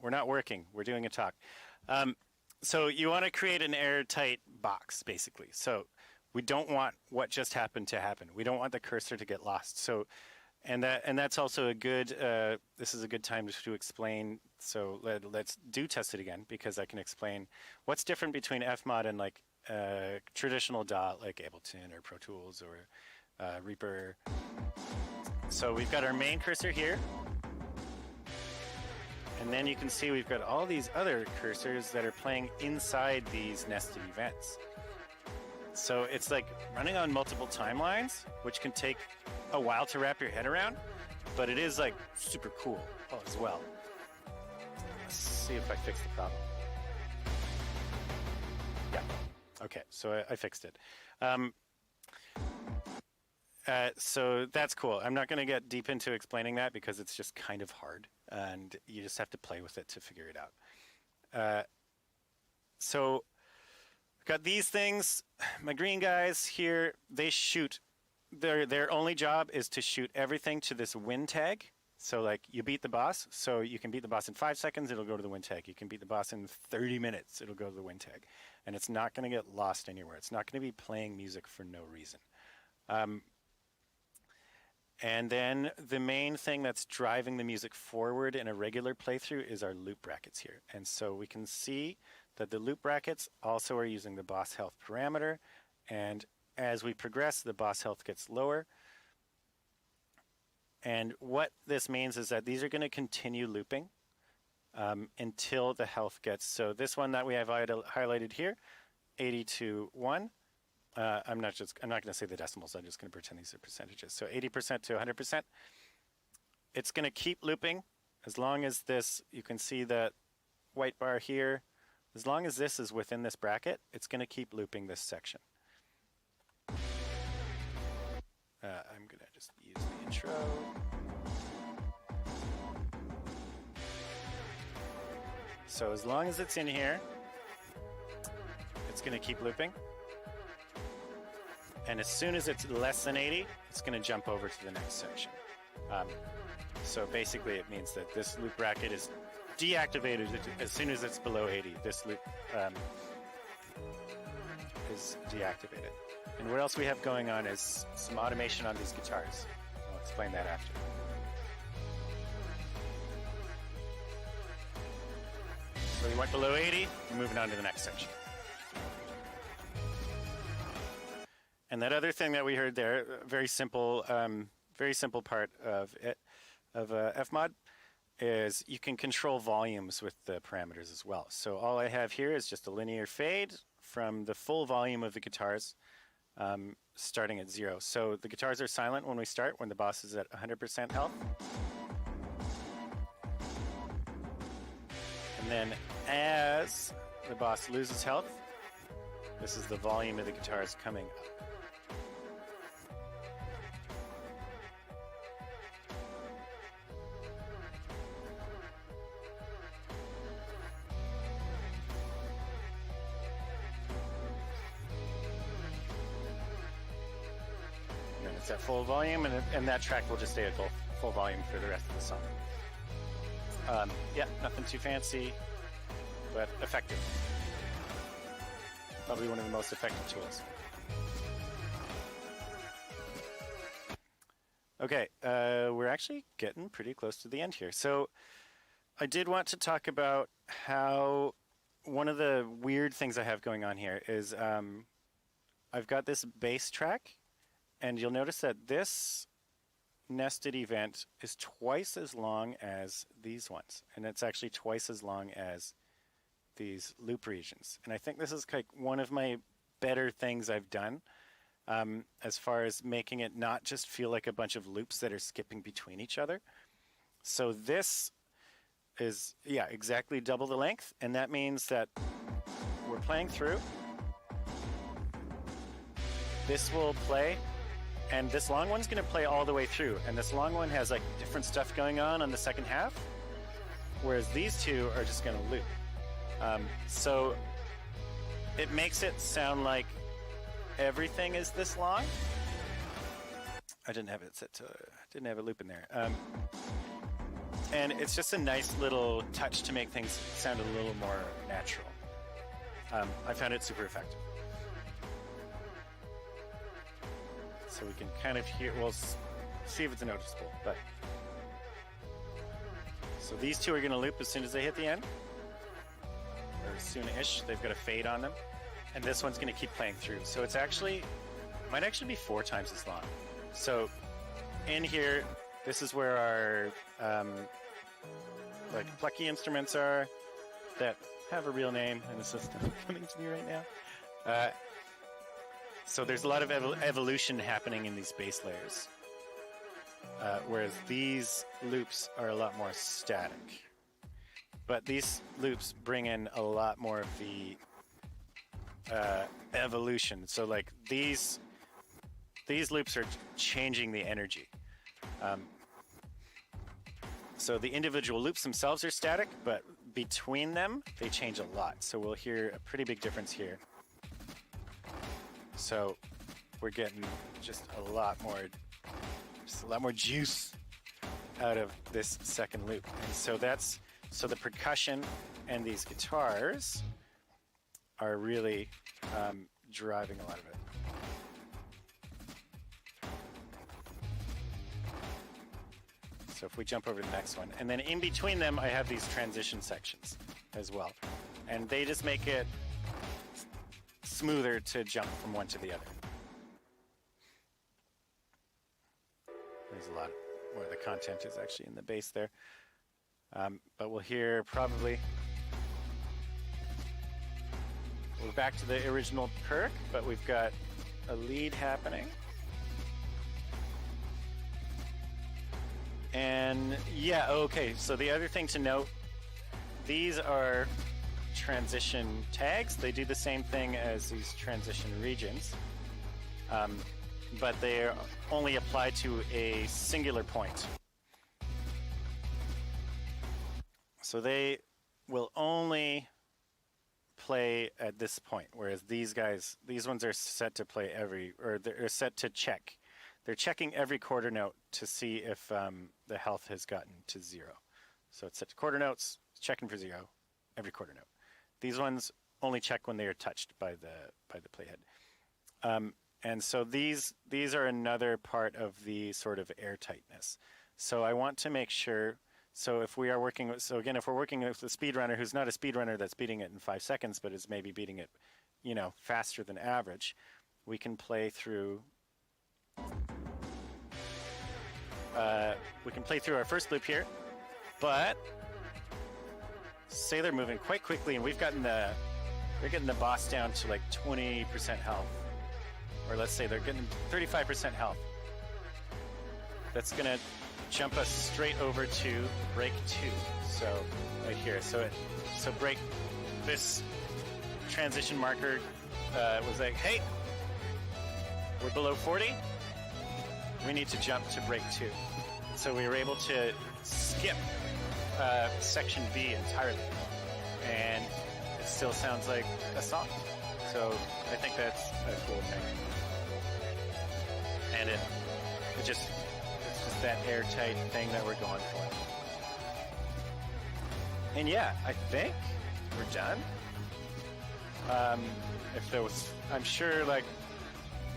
We're not working. We're doing a talk. So you want to create an airtight box, basically. So we don't want what just happened to happen. We don't want the cursor to get lost. So, and that's also a good. This is a good time to explain. So let's test it again, because I can explain what's different between Fmod and traditional DAW like Ableton or Pro Tools or Reaper. So we've got our main cursor here. And then you can see we've got all these other cursors that are playing inside these nested events. So it's like running on multiple timelines, which can take a while to wrap your head around, but it is super cool as well. Let's see if I fix the problem. Yeah. Okay, so I fixed it. So that's cool. I'm not going to get deep into explaining that because it's just kind of hard, and you just have to play with it to figure it out. So I've got these things. My green guys here, they shoot. Their only job is to shoot everything to this win tag. So you beat the boss. So you can beat the boss in 5 seconds, it'll go to the win tag. You can beat the boss in 30 minutes, it'll go to the win tag. And it's not going to get lost anywhere. It's not going to be playing music for no reason. And then the main thing that's driving the music forward in a regular playthrough is our loop brackets here. And so we can see that the loop brackets also are using the boss health parameter. And as we progress, the boss health gets lower. And what this means is that these are going to continue looping until the health gets. So this one that we have highlighted here, 80 to 1. I'm not going to say the decimals. I'm just going to pretend these are percentages. So 80% to 100%. It's going to keep looping as long as this. You can see that white bar here. As long as this is within this bracket, it's going to keep looping this section. I'm going to just use the intro. So as long as it's in here, it's going to keep looping. And as soon as it's less than 80, it's going to jump over to the next section. So basically it means that this loop bracket is deactivated as soon as it's below 80. This loop is deactivated. And what else we have going on is some automation on these guitars. I'll explain that after. So we went below 80, we're moving on to the next section. And that other thing that we heard there, very simple part of it, of Fmod, is you can control volumes with the parameters as well. So all I have here is just a linear fade from the full volume of the guitars, starting at 0. So the guitars are silent when we start, when the boss is at 100% health. And then as the boss loses health, this is the volume of the guitars coming up. And then it's at full volume, and that track will just stay at full volume for the rest of the song. Yeah, nothing too fancy, but effective. Probably one of the most effective tools. Okay, we're actually getting pretty close to the end here. So I did want to talk about how one of the weird things I have going on here is I've got this bass track, and you'll notice that this nested event is twice as long as these ones, and it's actually twice as long as these loop regions. And I think this is like one of my better things I've done, as far as making it not just feel like a bunch of loops that are skipping between each other. So this is, yeah, exactly double the length, and that means that we're playing through. This will play, and this long one's going to play all the way through, and this long one has like different stuff going on the second half, whereas these two are just going to loop. So it makes it sound like everything is this long. I didn't have it set to, didn't have a loop in there. And it's just a nice little touch to make things sound a little more natural. I found it super effective. So we can kind of hear, we'll see if it's noticeable, but. So these two are gonna loop as soon as they hit the end. Or soon-ish, they've got a fade on them. And this one's gonna keep playing through. So it's actually, might actually be 4 times as long. So in here, this is where our like plucky instruments are that have a real name, and this is not coming to me right now. So there's a lot of evolution happening in these bass layers, whereas these loops are a lot more static. But these loops bring in a lot more of the evolution. So like these loops are changing the energy. So the individual loops themselves are static, but between them, they change a lot. So we'll hear a pretty big difference here. So we're getting just a lot more juice out of this second loop. And so so the percussion and these guitars are really driving a lot of it. So if we jump over to the next one, and then in between them, I have these transition sections as well. And they just make it smoother to jump from one to the other. There's a lot more of the content is actually in the bass there. But we'll hear probably, we're back to the original perk, but we've got a lead happening. And yeah, okay, so the other thing to note, these are transition tags. They do the same thing as these transition regions, but they're only applied to a singular point. So they will only play at this point, whereas these ones are set to play they're set to check. They're checking every quarter note to see if the health has gotten to 0. So it's set to quarter notes, it's checking for 0 every quarter note. These ones only check when they are touched by the playhead. And so these are another part of the sort of airtightness. So I want to make sure, so if we are working with, so again, if we're working with a speedrunner who's not a speedrunner that's beating it in 5 seconds, but is maybe beating it, faster than average, we can play through. We can play through our first loop here, but say they're moving quite quickly, and they're getting the boss down to like 20% health, or let's say they're getting 35% health. That's gonna jump us straight over to break 2. So right here. So break this transition marker was like, hey, we're below 40. We need to jump to break 2. So we were able to skip section B entirely, and it still sounds like a song. So I think that's a cool thing. And it's just that airtight thing that we're going for. And yeah, I think we're done. If there was, I'm sure like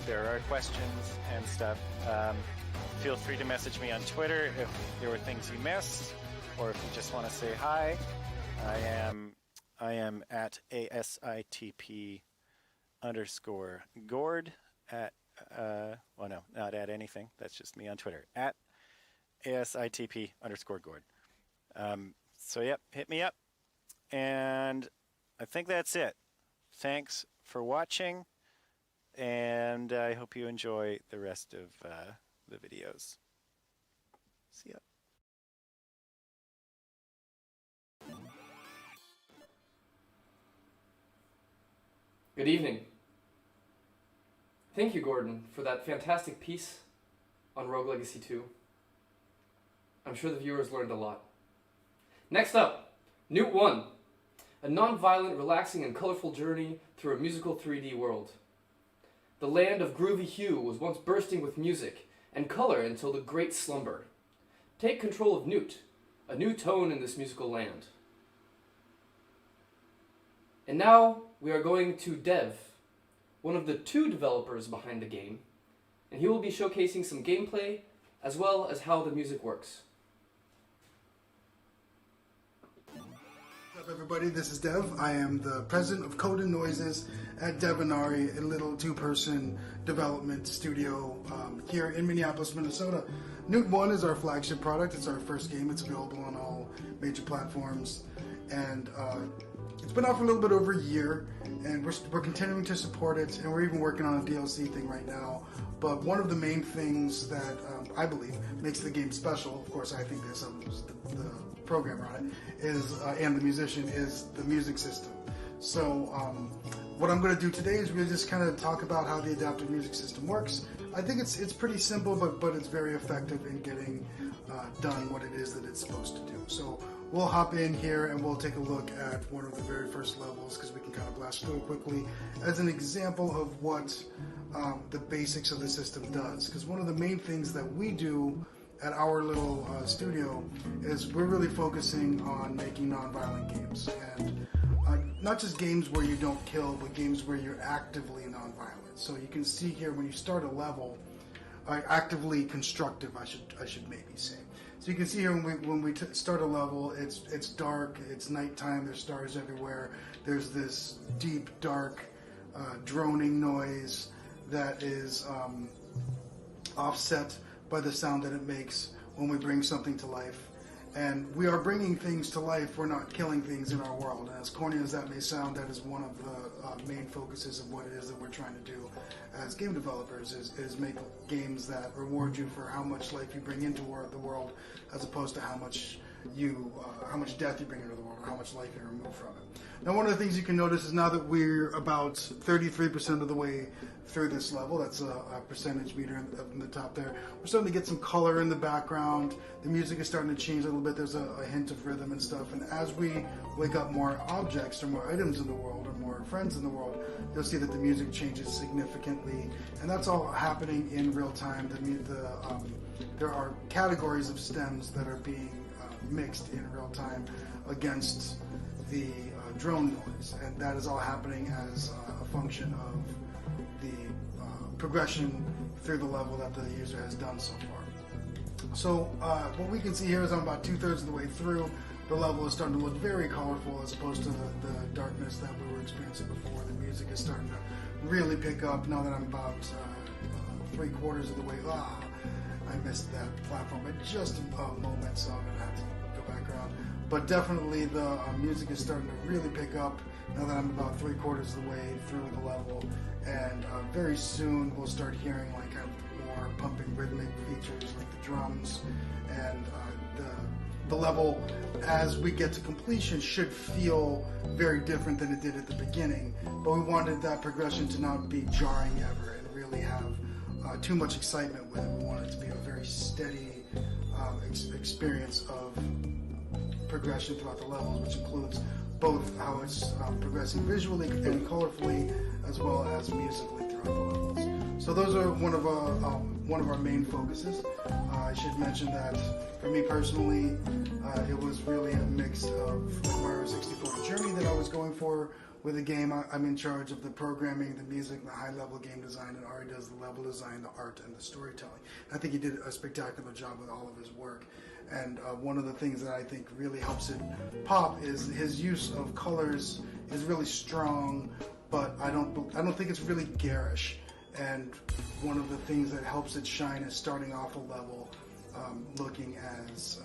there are questions and stuff. Feel free to message me on Twitter if there were things you missed, or if you just want to say hi. I am at ASITP_Gord at well, no, not at anything. That's just me on Twitter at ASITP_Gord. So yep, hit me up, and I think that's it. Thanks for watching, and I hope you enjoy the rest of the videos. See ya. Good evening. Thank you, Gordon, for that fantastic piece on Rogue Legacy 2. I'm sure the viewers learned a lot. Next up, Newt 1, a non-violent, relaxing, and colorful journey through a musical 3D world. The land of groovy hue was once bursting with music and color until the great slumber. Take control of Newt, a new tone in this musical land. And now we are going to Dev, one of the 2 developers behind the game, and he will be showcasing some gameplay as well as how the music works. What's up, everybody? This is Dev. I am the president of Code and Noises at Devinari, a little 2-person development studio here in Minneapolis, Minnesota. Newt 1 is our flagship product. It's our first game. It's available on all major platforms, and it's been out for a little bit over a year, and we're continuing to support it, and we're even working on a DLC thing right now. But one of the main things that I believe makes the game special, of course I think this, the programmer on it, is, and the musician, is the music system. So what I'm going to do today is really just kind of talk about how the adaptive music system works. I think it's pretty simple, but it's very effective in getting done what it is that it's supposed to do. So we'll hop in here and we'll take a look at one of the very first levels, because we can kind of blast through it quickly as an example of what the basics of the system does. Because one of the main things that we do at our little studio is we're really focusing on making non-violent games, and not just games where you don't kill, but games where you're actively non-violent. So you can see here when you start a level, actively constructive, I should maybe say. So you can see here when we start a level, it's dark, it's nighttime, there's stars everywhere, there's this deep, dark, droning noise that is offset by the sound that it makes when we bring something to life. And we are bringing things to life, we're not killing things in our world. And as corny as that may sound, that is one of the main focuses of what it is that we're trying to do as game developers, is make games that reward you for how much life you bring into the world, as opposed to how much death you bring into the world, or how much life you remove from it. Now, one of the things you can notice is now that we're about 33% of the way through this level, that's a percentage meter up in the top there, we're starting to get some color in the background. The music is starting to change a little bit. There's a hint of rhythm and stuff. And as we wake up more objects or more items in the world, or more friends in the world, you'll see that the music changes significantly. And that's all happening in real time. There are categories of stems that are being mixed in real time against the drone noise, and that is all happening as a function of the progression through the level that the user has done so far. So what we can see here is I'm about 2/3 of the way through. The level is starting to look very colorful as opposed to the darkness that we were experiencing before. The music is starting to really pick up now that I'm about 3/4 of the way. I missed that platform by just a moment, so I'm going to have to go back around. But definitely the music is starting to really pick up now that I'm about 3/4 of the way through the level. And very soon we'll start hearing like kind of more pumping rhythmic features like the drums, and the level as we get to completion should feel very different than it did at the beginning. But we wanted that progression to not be jarring ever and really have too much excitement with it. We wanted it to be a very steady experience of progression throughout the levels, which includes both how it's progressing visually and colorfully, as well as musically throughout the levels. So those are one of our main focuses. I should mention that for me personally, it was really a mix of the Mario 64 journey that I was going for with the game. I'm in charge of the programming, the music, the high-level game design, and Ari does the level design, the art, and the storytelling. I think he did a spectacular job with all of his work. And one of the things that I think really helps it pop is his use of colors is really strong, but I don't think it's really garish. And one of the things that helps it shine is starting off a level looking as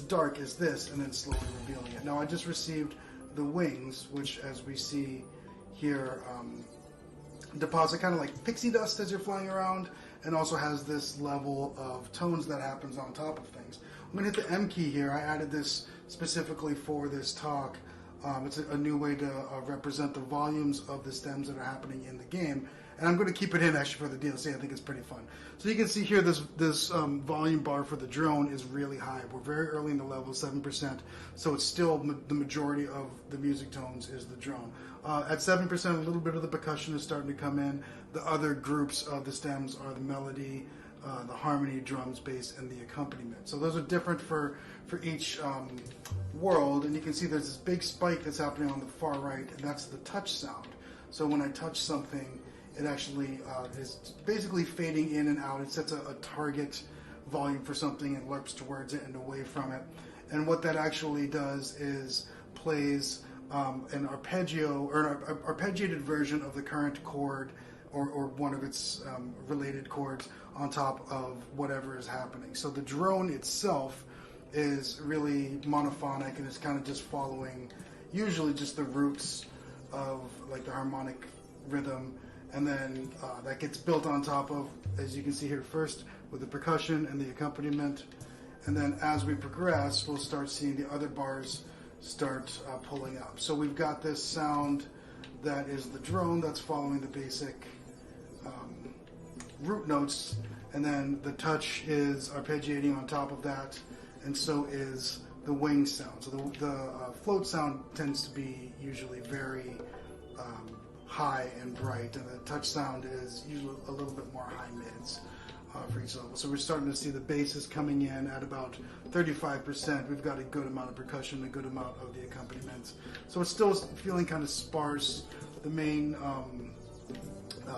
dark as this, and then slowly revealing it. Now I just received the wings, which, as we see here, deposit kind of like pixie dust as you're flying around, and also has this level of tones that happens on top of things. I'm going to hit the M key here. I added this specifically for this talk. It's a new way to represent the volumes of the stems that are happening in the game. And I'm going to keep it in actually for the DLC. I think it's pretty fun. So you can see here this volume bar for the drone is really high. We're very early in the level, 7%. So it's still the majority of the music tones is the drone. At 7%, a little bit of the percussion is starting to come in. The other groups of the stems are the melody, the harmony, drums, bass, and the accompaniment. So those are different for each world. And you can see there's this big spike that's happening on the far right, and that's the touch sound. So when I touch something, it actually is basically fading in and out. It sets a target volume for something and lerps towards it and away from it. And what that actually does is plays an arpeggio or an arpeggiated version of the current chord or one of its related chords on top of whatever is happening. So the drone itself is really monophonic, and it's kind of just following usually just the roots of like the harmonic rhythm, and then that gets built on top of, as you can see here first, with the percussion and the accompaniment. And then as we progress, we'll start seeing the other bars start pulling up. So we've got this sound that is the drone that's following the basic root notes, and then the touch is arpeggiating on top of that, and so is the wing sound. So the float sound tends to be usually very high and bright, and the touch sound is usually a little bit more high mids for each level. So we're starting to see the basses coming in at about 35%. We've got a good amount of percussion, a good amount of the accompaniments. So it's still feeling kind of sparse. The main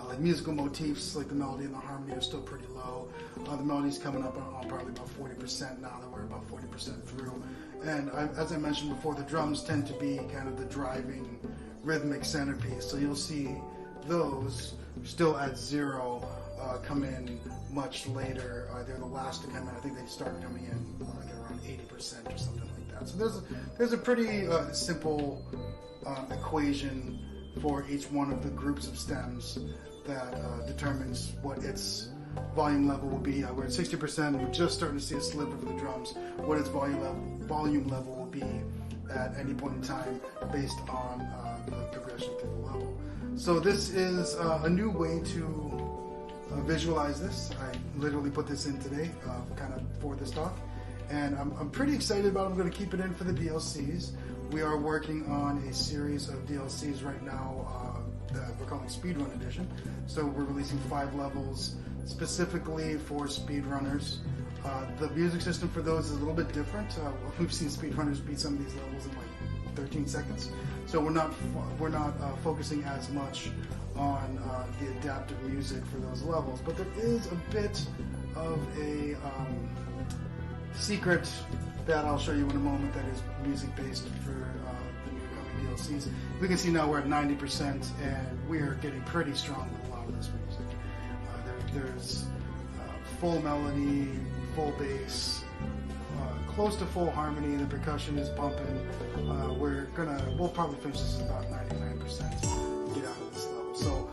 like musical motifs, like the melody and the harmony, are still pretty low. The melody's coming up on probably about 40% now that we're about 40% through. And as I mentioned before, the drums tend to be kind of the driving rhythmic centerpiece. So you'll see those still at 0 come in much later. They're the last to come in. I think they started coming in like around 80% or something like that. So there's a pretty simple equation for each one of the groups of stems that determines what its volume level will be. We're at 60%. We're just starting to see a sliver for the drums. What its volume level will be at any point in time based on the progression through the level. So this is a new way to visualize this. I literally put this in today kind of for this talk, and I'm pretty excited about it. I'm going to keep it in for the DLCs. We are working on a series of DLCs right now that we're calling Speedrun Edition. So we're releasing 5 levels specifically for speedrunners. The music system for those is a little bit different. We've seen speedrunners beat some of these levels in like 13 seconds. So we're not focusing as much on the adaptive music for those levels, but there is a bit of a secret that I'll show you in a moment that is music based for the new coming DLCs. We can see now we're at 90%, and we are getting pretty strong with a lot of this music. There's full melody, full bass, close to full harmony. The percussion is pumping. We'll probably finish this at about 99% and get out of this level. So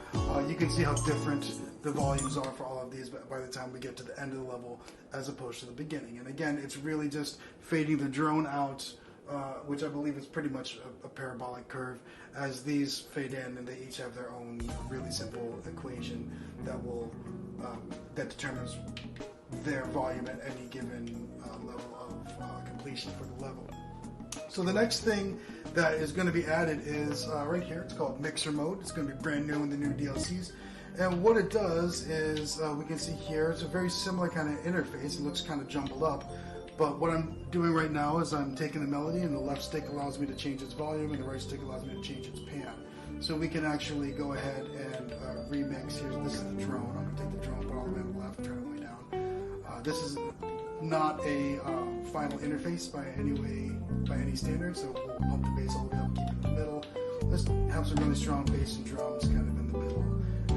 you can see how different the volumes are for all of these by the time we get to the end of the level as opposed to the beginning. And again, it's really just fading the drone out, which I believe is pretty much a parabolic curve, as these fade in, and they each have their own really simple equation that determines their volume at any given level of completion for the level. So the next thing that is going to be added is right here. It's called Mixer Mode. It's going to be brand new in the new DLCs. And what it does is, we can see here, it's a very similar kind of interface. It looks kind of jumbled up. But what I'm doing right now is I'm taking the melody, and the left stick allows me to change its volume, and the right stick allows me to change its pan. So we can actually go ahead and remix. This is the drone. I'm going to take the drone, put all the way on the left, turn it all the way down. This is not a final interface by any standard, so we'll pump the bass all the way up, keep it in the middle. Let's have some really strong bass and drums kind of in the middle,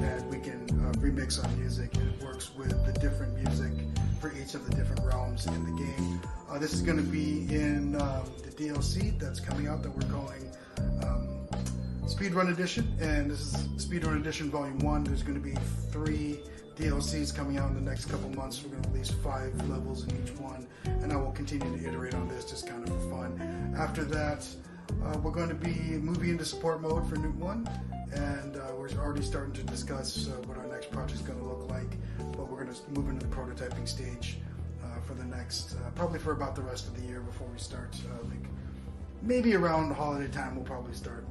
and we can remix our music, and it works with the different music for each of the different realms in the game. This is going to be in the DLC that's coming out that we're calling Speedrun Edition, and this is Speedrun Edition Volume 1. There's going to be 3 DLCs coming out in the next couple months. We're going to release 5 levels in each one, and I will continue to iterate on this just kind of for fun. After that, we're going to be moving into support mode for Newt 1, and we're already starting to discuss what our next project is going to look like, but we're going to move into the prototyping stage for the next, probably for about the rest of the year before we start, maybe around holiday time we'll probably start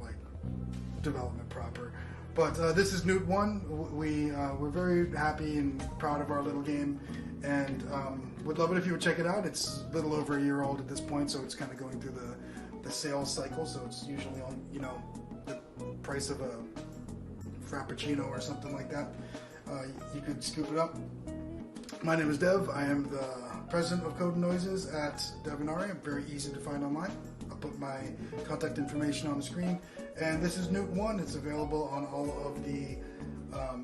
development proper. But this is Newt 1. We're very happy and proud of our little game, and would love it if you would check it out. It's a little over a year old at this point, so it's kind of going through the sales cycle, so it's usually on the price of a Frappuccino or something like that. You could scoop it up. My name is Dev. I am the president of Code and Noises at Devanari. I'm very easy to find online. I'll put my contact information on the screen. And this is Newt 1. It's available on all of the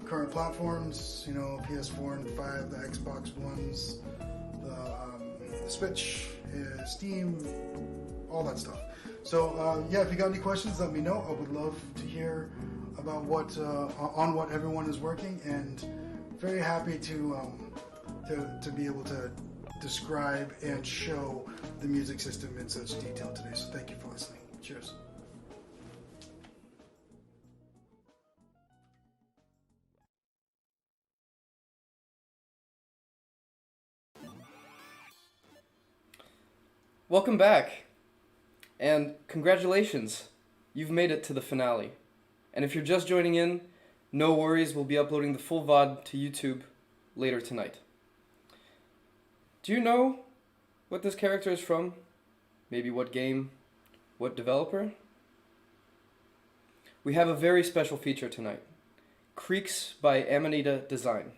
current platforms, PS4 and 5, the Xbox Ones, the Switch, Steam, all that stuff. So if you got any questions, let me know. I would love to hear about what everyone is working, and very happy to be able to describe and show the music system in such detail today. So thank you for listening. Cheers. Welcome back, and congratulations, you've made it to the finale. And if you're just joining in, no worries, we'll be uploading the full VOD to YouTube later tonight. Do you know what this character is from? Maybe what game? What developer? We have a very special feature tonight. Creaks by Amanita Design.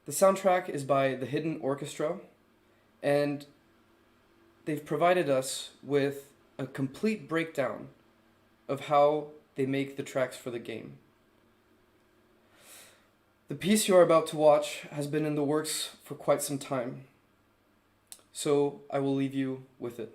The soundtrack is by The Hidden Orchestra, and they've provided us with a complete breakdown of how they make the tracks for the game. The piece you are about to watch has been in the works for quite some time, so I will leave you with it.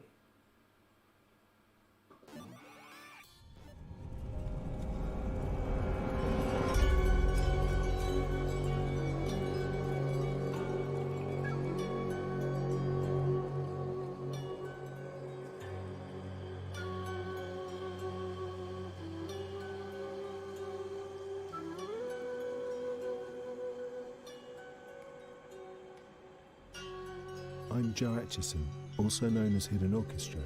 I'm Joe Atchison, also known as Hidden Orchestra,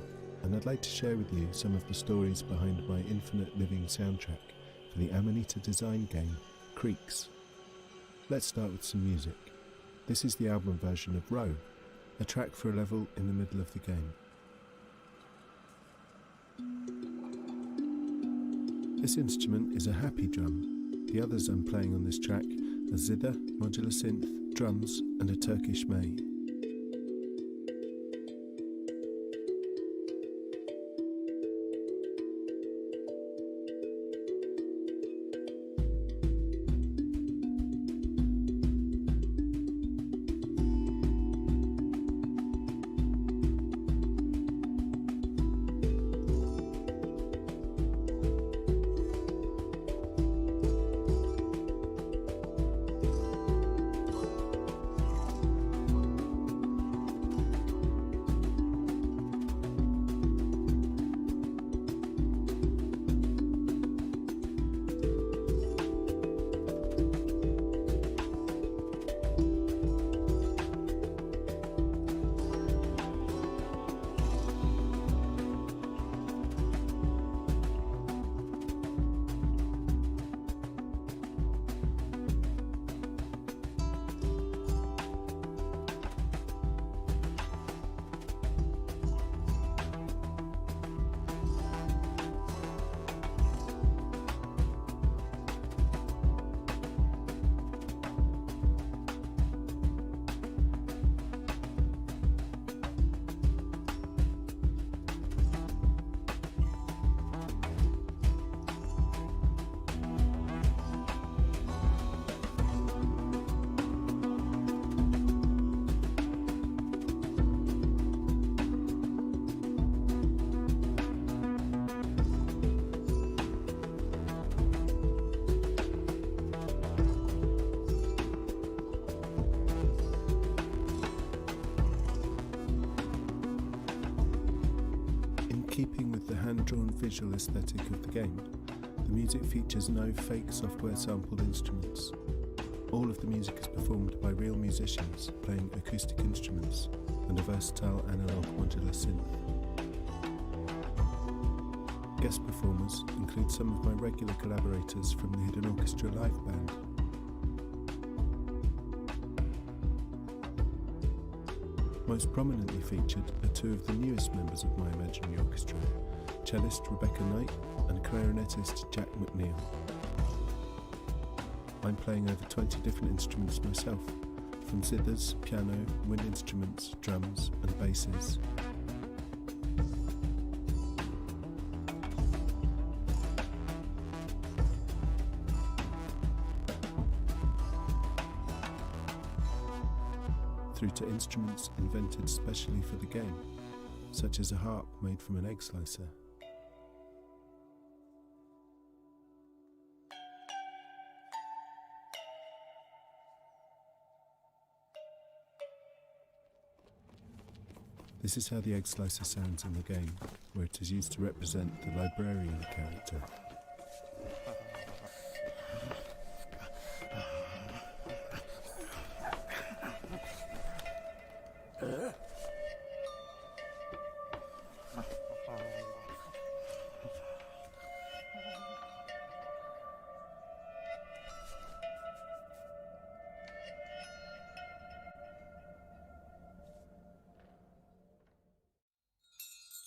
and I'd like to share with you some of the stories behind my Infinite Living soundtrack for the Amanita Design game, Creaks. Let's start with some music. This is the album version of Row, a track for a level in the middle of the game. This instrument is a happy drum. The others I'm playing on this track are zither, modular synth, drums, and a Turkish may. keeping with the hand-drawn visual aesthetic of the game, the music features no fake software-sampled instruments. All of the music is performed by real musicians playing acoustic instruments and a versatile analog modular synth. Guest performers include some of my regular collaborators from the Hidden Orchestra live band. Most prominently featured are two of the newest members of my imaginary orchestra, cellist Rebecca Knight and clarinetist Jack McNeil. I'm playing over 20 different instruments myself, from zithers, piano, wind instruments, drums and basses. Through to instruments invented specially for the game, such as a harp made from an egg slicer. This is how the egg slicer sounds in the game, where it is used to represent the librarian character.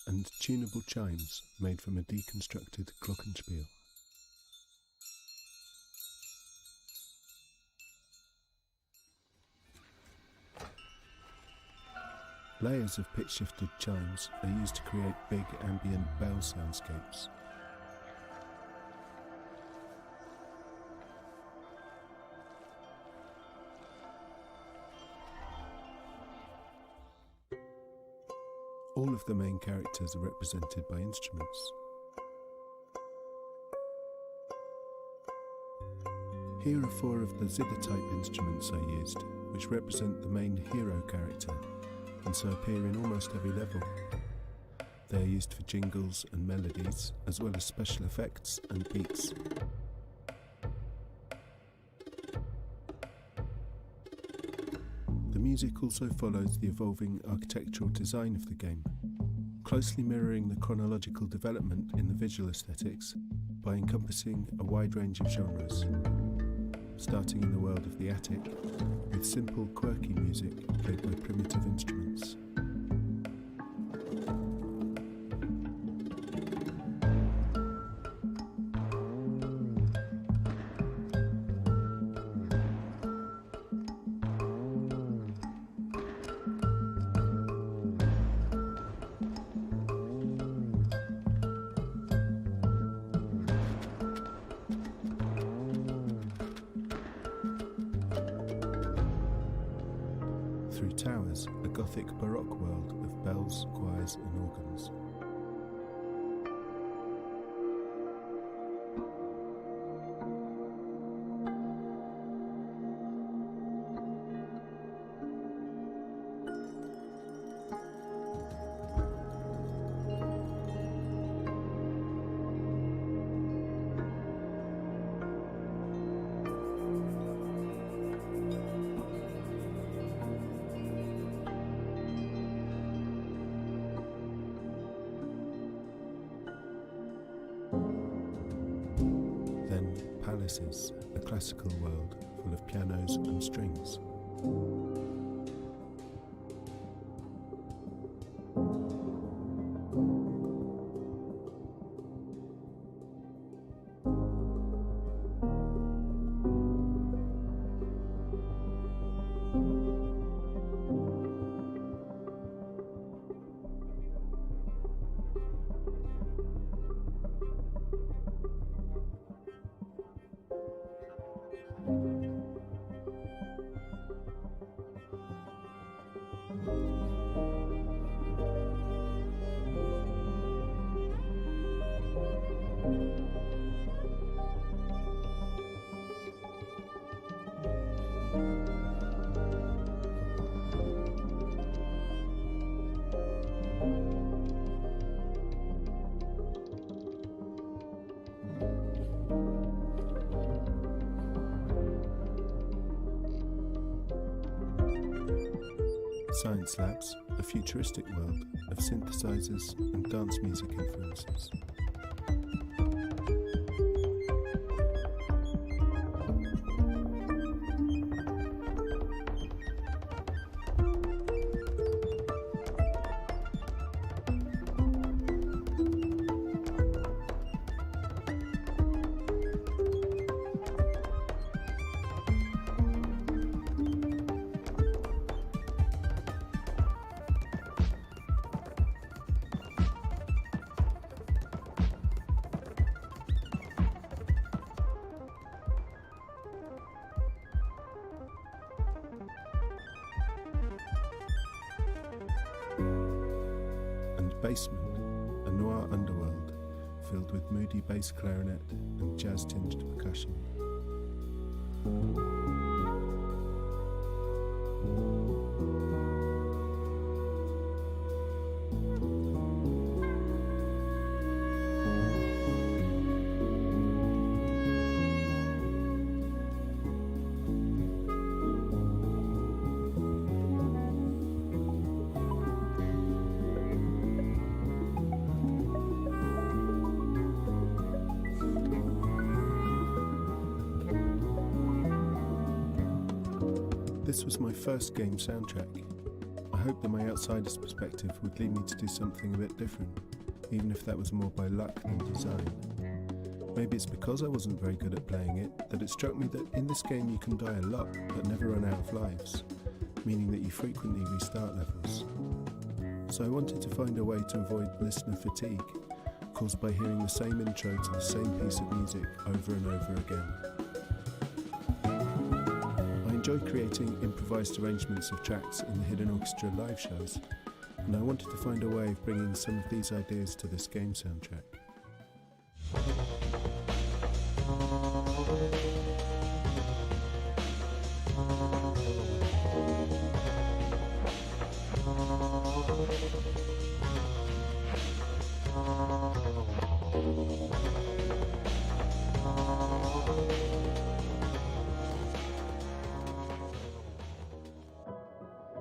And tunable chimes made from a deconstructed glockenspiel. Layers of pitch-shifted chimes are used to create big ambient bell soundscapes. All of the main characters are represented by instruments. Here are 4 of the zither-type instruments I used, which represent the main hero character, and so appear in almost every level. They are used for jingles and melodies, as well as special effects and beats. The music also follows the evolving architectural design of the game, closely mirroring the chronological development in the visual aesthetics by encompassing a wide range of genres, starting in the world of the attic with simple, quirky music played by primitive instruments. Through towers, a Gothic Baroque world of bells, choirs and organs. Palaces, a classical world full of pianos and strings. science labs, a futuristic world of synthesizers and dance music influences. Basement, a noir underworld filled with moody bass clarinet and jazz-tinged percussion. This was my first game soundtrack. I hoped that my outsider's perspective would lead me to do something a bit different, even if that was more by luck than design. Maybe it's because I wasn't very good at playing it that it struck me that in this game you can die a lot but never run out of lives, meaning that you frequently restart levels. So I wanted to find a way to avoid listener fatigue, caused by hearing the same intro to the same piece of music over and over again. I enjoy creating improvised arrangements of tracks in the Hidden Orchestra live shows, and I wanted to find a way of bringing some of these ideas to this game soundtrack.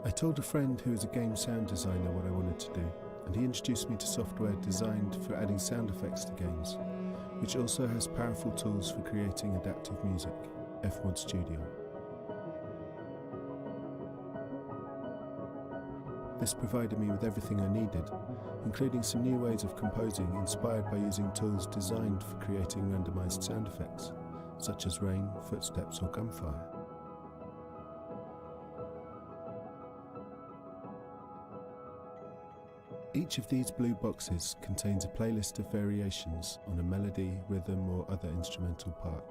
I told a friend who is a game sound designer what I wanted to do, and he introduced me to software designed for adding sound effects to games, which also has powerful tools for creating adaptive music, Fmod Studio. This provided me with everything I needed, including some new ways of composing inspired by using tools designed for creating randomized sound effects, such as rain, footsteps, or gunfire. Each of these blue boxes contains a playlist of variations on a melody, rhythm, or other instrumental part.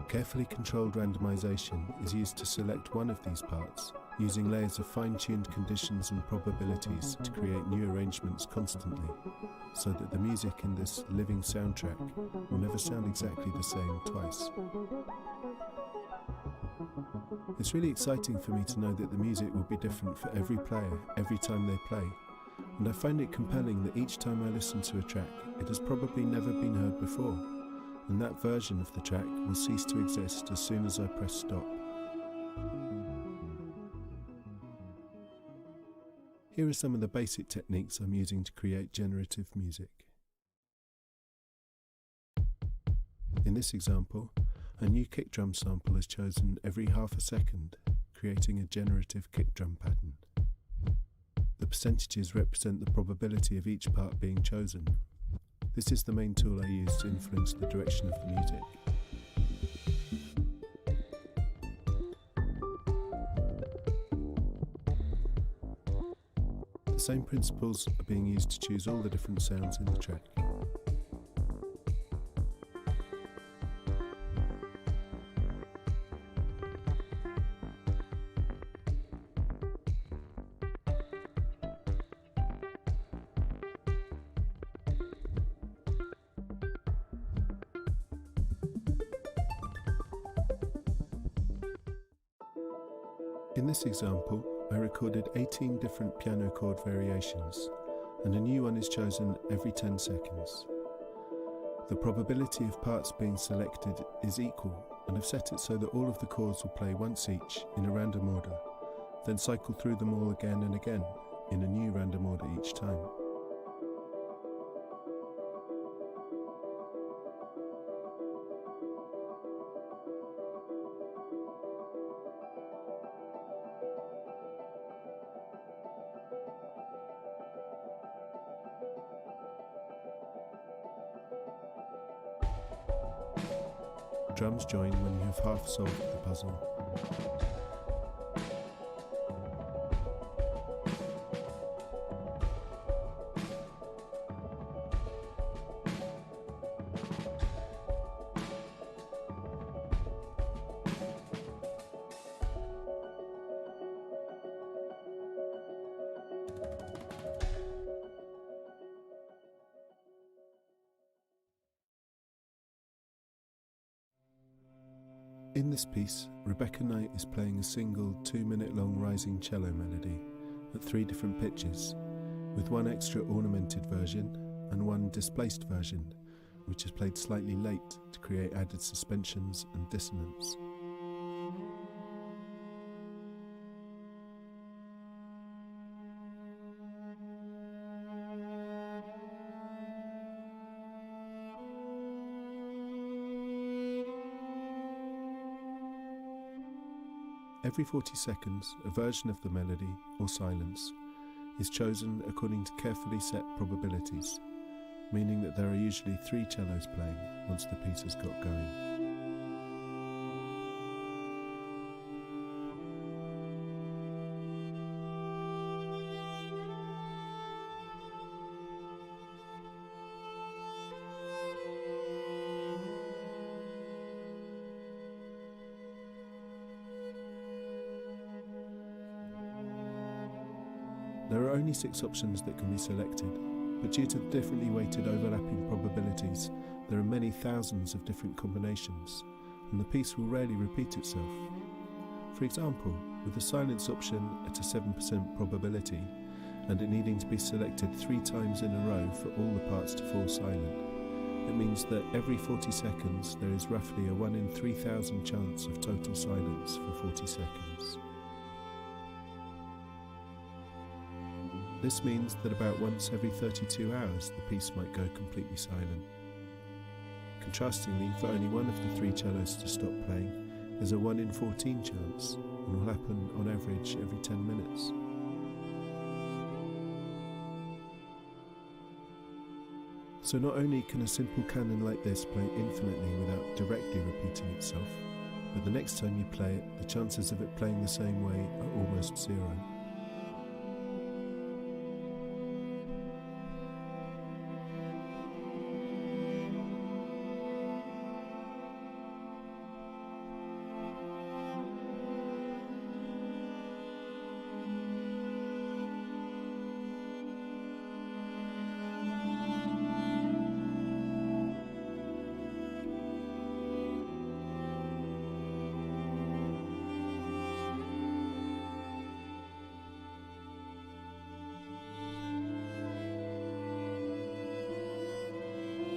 Carefully controlled randomization is used to select one of these parts, using layers of fine-tuned conditions and probabilities to create new arrangements constantly, so that the music in this living soundtrack will never sound exactly the same twice. It's really exciting for me to know that the music will be different for every player, every time they play, and I find it compelling that each time I listen to a track, it has probably never been heard before, and that version of the track will cease to exist as soon as I press stop. Here are some of the basic techniques I'm using to create generative music. In this example, a new kick drum sample is chosen every half a second, creating a generative kick drum pattern. The percentages represent the probability of each part being chosen. This is the main tool I use to influence the direction of the music. The same principles are being used to choose all the different sounds in the track. In this example, I recorded 18 different piano chord variations, and a new one is chosen every 10 seconds. The probability of parts being selected is equal, and I've set it so that all of the chords will play once each in a random order, then cycle through them all again and again in a new random order each time. Drums join when you have half solved the puzzle. In this piece, Rebecca Knight is playing a single 2-minute-long rising cello melody at 3 different pitches, with one extra ornamented version and one displaced version, which is played slightly late to create added suspensions and dissonance. Every 40 seconds, a version of the melody, or silence, is chosen according to carefully set probabilities, meaning that there are usually 3 cellos playing once the piece has got going. There are only 6 options that can be selected, but due to the differently weighted overlapping probabilities, there are many thousands of different combinations, and the piece will rarely repeat itself. For example, with the silence option at a 7% probability, and it needing to be selected 3 times in a row for all the parts to fall silent, it means that every 40 seconds there is roughly a 1 in 3,000 chance of total silence for 40 seconds. This means that about once every 32 hours the piece might go completely silent. Contrastingly, for only one of the 3 cellos to stop playing, there's a 1 in 14 chance, and will happen on average every 10 minutes. So not only can a simple canon like this play infinitely without directly repeating itself, but the next time you play it, the chances of it playing the same way are almost 0.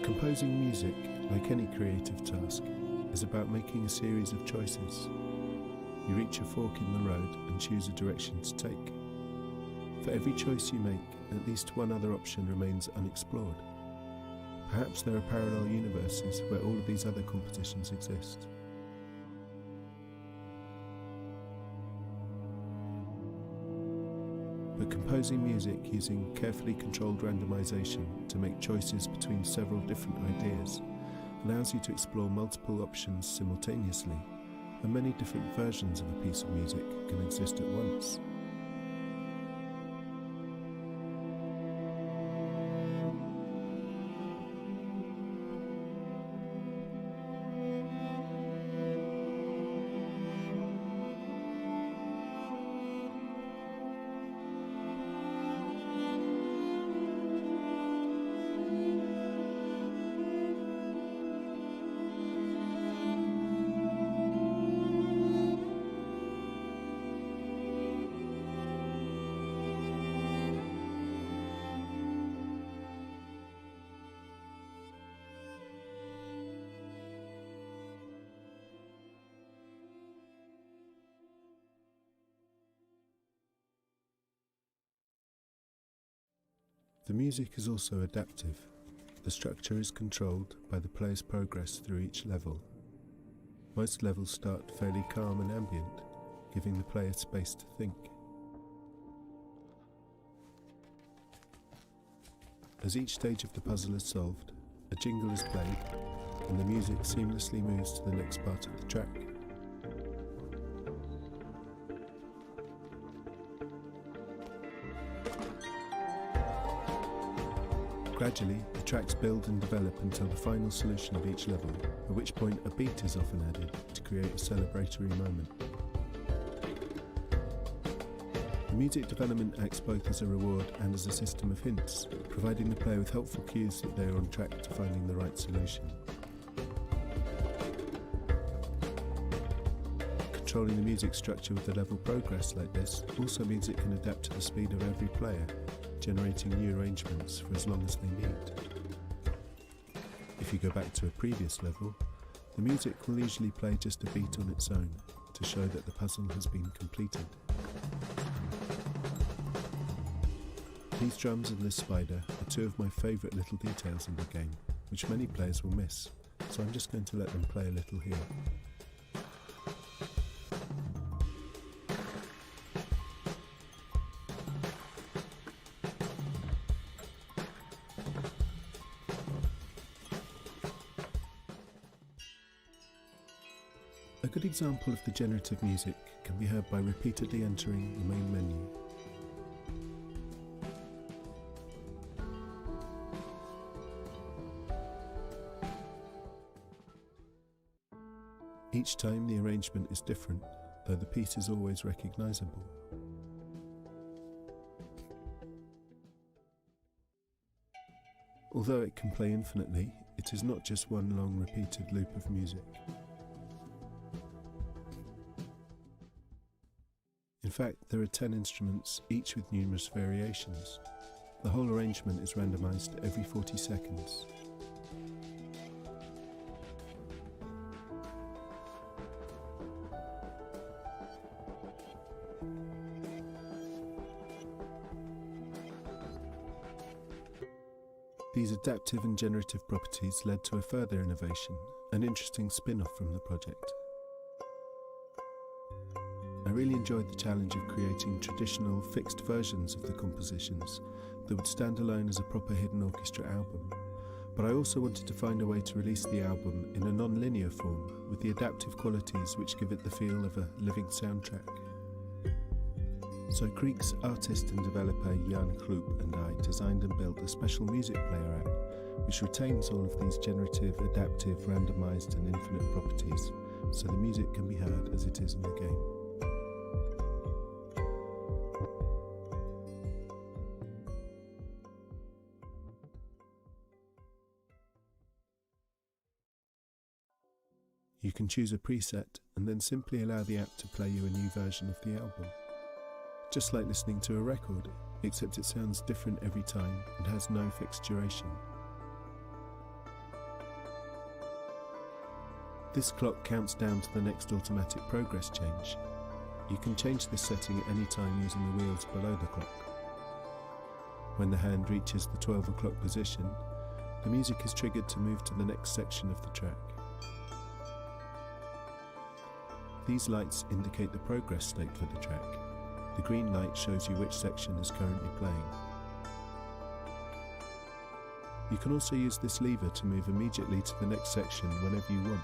Composing music, like any creative task, is about making a series of choices. You reach a fork in the road and choose a direction to take. For every choice you make, at least one other option remains unexplored. Perhaps there are parallel universes where all of these other compositions exist. But composing music using carefully controlled randomization to make choices between several different ideas allows you to explore multiple options simultaneously, and many different versions of a piece of music can exist at once. The music is also adaptive. The structure is controlled by the player's progress through each level. Most levels start fairly calm and ambient, giving the player space to think. As each stage of the puzzle is solved, a jingle is played, and the music seamlessly moves to the next part of the track. Gradually, the tracks build and develop until the final solution of each level, at which point a beat is often added to create a celebratory moment. The music development acts both as a reward and as a system of hints, providing the player with helpful cues that they are on track to finding the right solution. Controlling the music structure with the level progress like this also means it can adapt to the speed of every player, generating new arrangements for as long as they need. If you go back to a previous level, the music will usually play just a beat on its own to show that the puzzle has been completed. These drums and this spider are two of my favourite little details in the game, which many players will miss, so I'm just going to let them play a little here. A good example of the generative music can be heard by repeatedly entering the main menu. Each time the arrangement is different, though the piece is always recognisable. Although it can play infinitely, it is not just one long repeated loop of music. In fact, there are 10 instruments, each with numerous variations. The whole arrangement is randomised every 40 seconds. These adaptive and generative properties led to a further innovation, an interesting spin-off from the project. I really enjoyed the challenge of creating traditional, fixed versions of the compositions that would stand alone as a proper hidden orchestra album, but I also wanted to find a way to release the album in a non-linear form with the adaptive qualities which give it the feel of a living soundtrack. So Creek's artist and developer Jan Kloop and I designed and built a special music player app which retains all of these generative, adaptive, randomised and infinite properties, so the music can be heard as it is in the game. You can choose a preset and then simply allow the app to play you a new version of the album. Just like listening to a record, except it sounds different every time and has no fixed duration. This clock counts down to the next automatic progress change. You can change this setting at any time using the wheels below the clock. When the hand reaches the 12 o'clock position, the music is triggered to move to the next section of the track. These lights indicate the progress state for the track. The green light shows you which section is currently playing. You can also use this lever to move immediately to the next section whenever you want.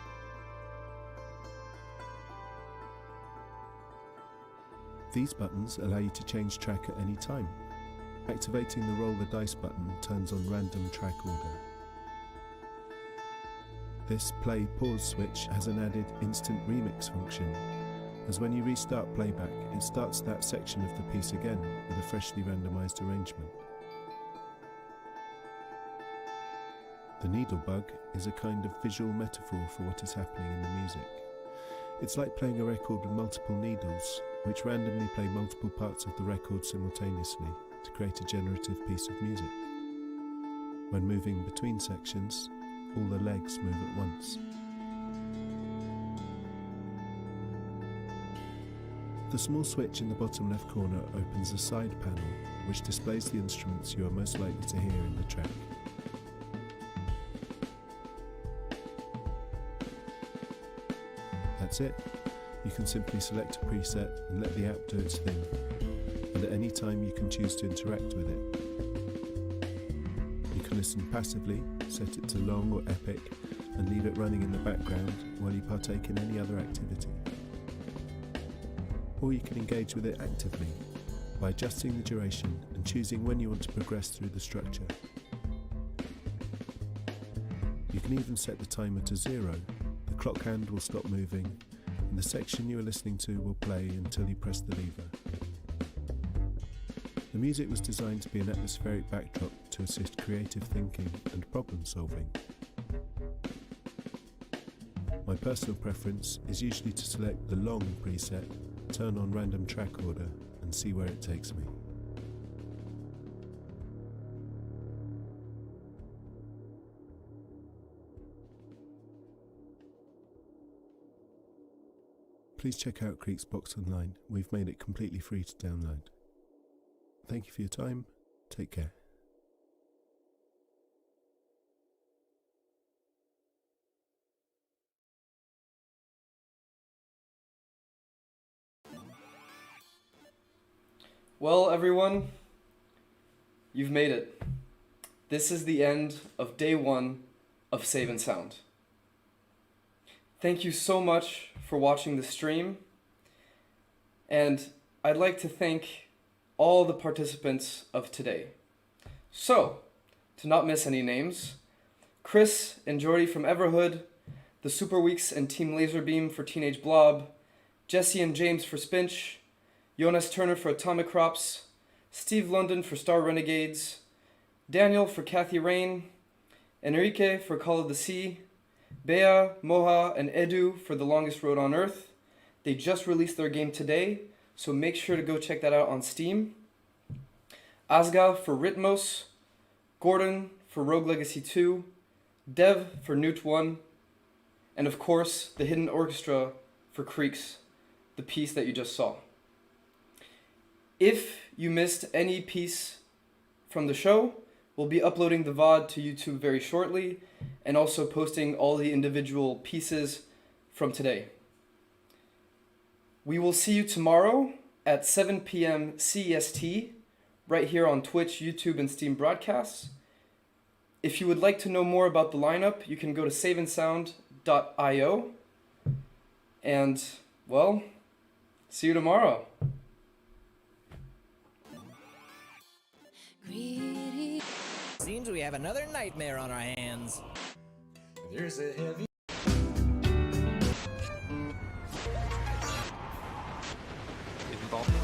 These buttons allow you to change track at any time. Activating the roll the dice button turns on random track order. This play-pause switch has an added instant remix function, as when you restart playback, it starts that section of the piece again with a freshly randomised arrangement. The needle bug is a kind of visual metaphor for what is happening in the music. It's like playing a record with multiple needles, which randomly play multiple parts of the record simultaneously to create a generative piece of music. When moving between sections, all the legs move at once. The small switch in the bottom left corner opens a side panel which displays the instruments you are most likely to hear in the track. That's it. You can simply select a preset and let the app do its thing, and at any time you can choose to interact with it. You can listen passively, set it to long or epic, and leave it running in the background while you partake in any other activity. Or you can engage with it actively by adjusting the duration and choosing when you want to progress through the structure. You can even set the timer to 0. The clock hand will stop moving, and the section you are listening to will play until you press the lever. The music was designed to be an atmospheric backdrop to assist creative thinking and problem solving. My personal preference is usually to select the long preset, turn on random track order, and see where it takes me. Please check out Creaksbox online. We've made it completely free to download. Thank you for your time. Take care. Well, everyone, you've made it. This is the end of day 1 of Save and Sound. Thank you so much for watching the stream, and I'd like to thank all the participants of today. So, to not miss any names, Chris and Jordy from Everhood, the Super Weeks and Team Laserbeam for Teenage Blob, Jesse and James for Spinch, Jonas Turner for Atomic Crops, Steve London for Star Renegades, Daniel for Kathy Rain, Enrique for Call of the Sea, Bea, Moha, and Edu for The Longest Road on Earth. They just released their game today, so make sure to go check that out on Steam. Asgal for Ritmos, Gordon for Rogue Legacy 2, Dev for Newt 1, and of course, the Hidden Orchestra for Creaks, the piece that you just saw. If you missed any piece from the show, we'll be uploading the VOD to YouTube very shortly, and also posting all the individual pieces from today. We will see you tomorrow at 7 p.m. CEST, right here on Twitch, YouTube, and Steam broadcasts. If you would like to know more about the lineup, you can go to saveandsound.io. And, well, see you tomorrow. Seems we have another nightmare on our hands. There's a heavy Involvement.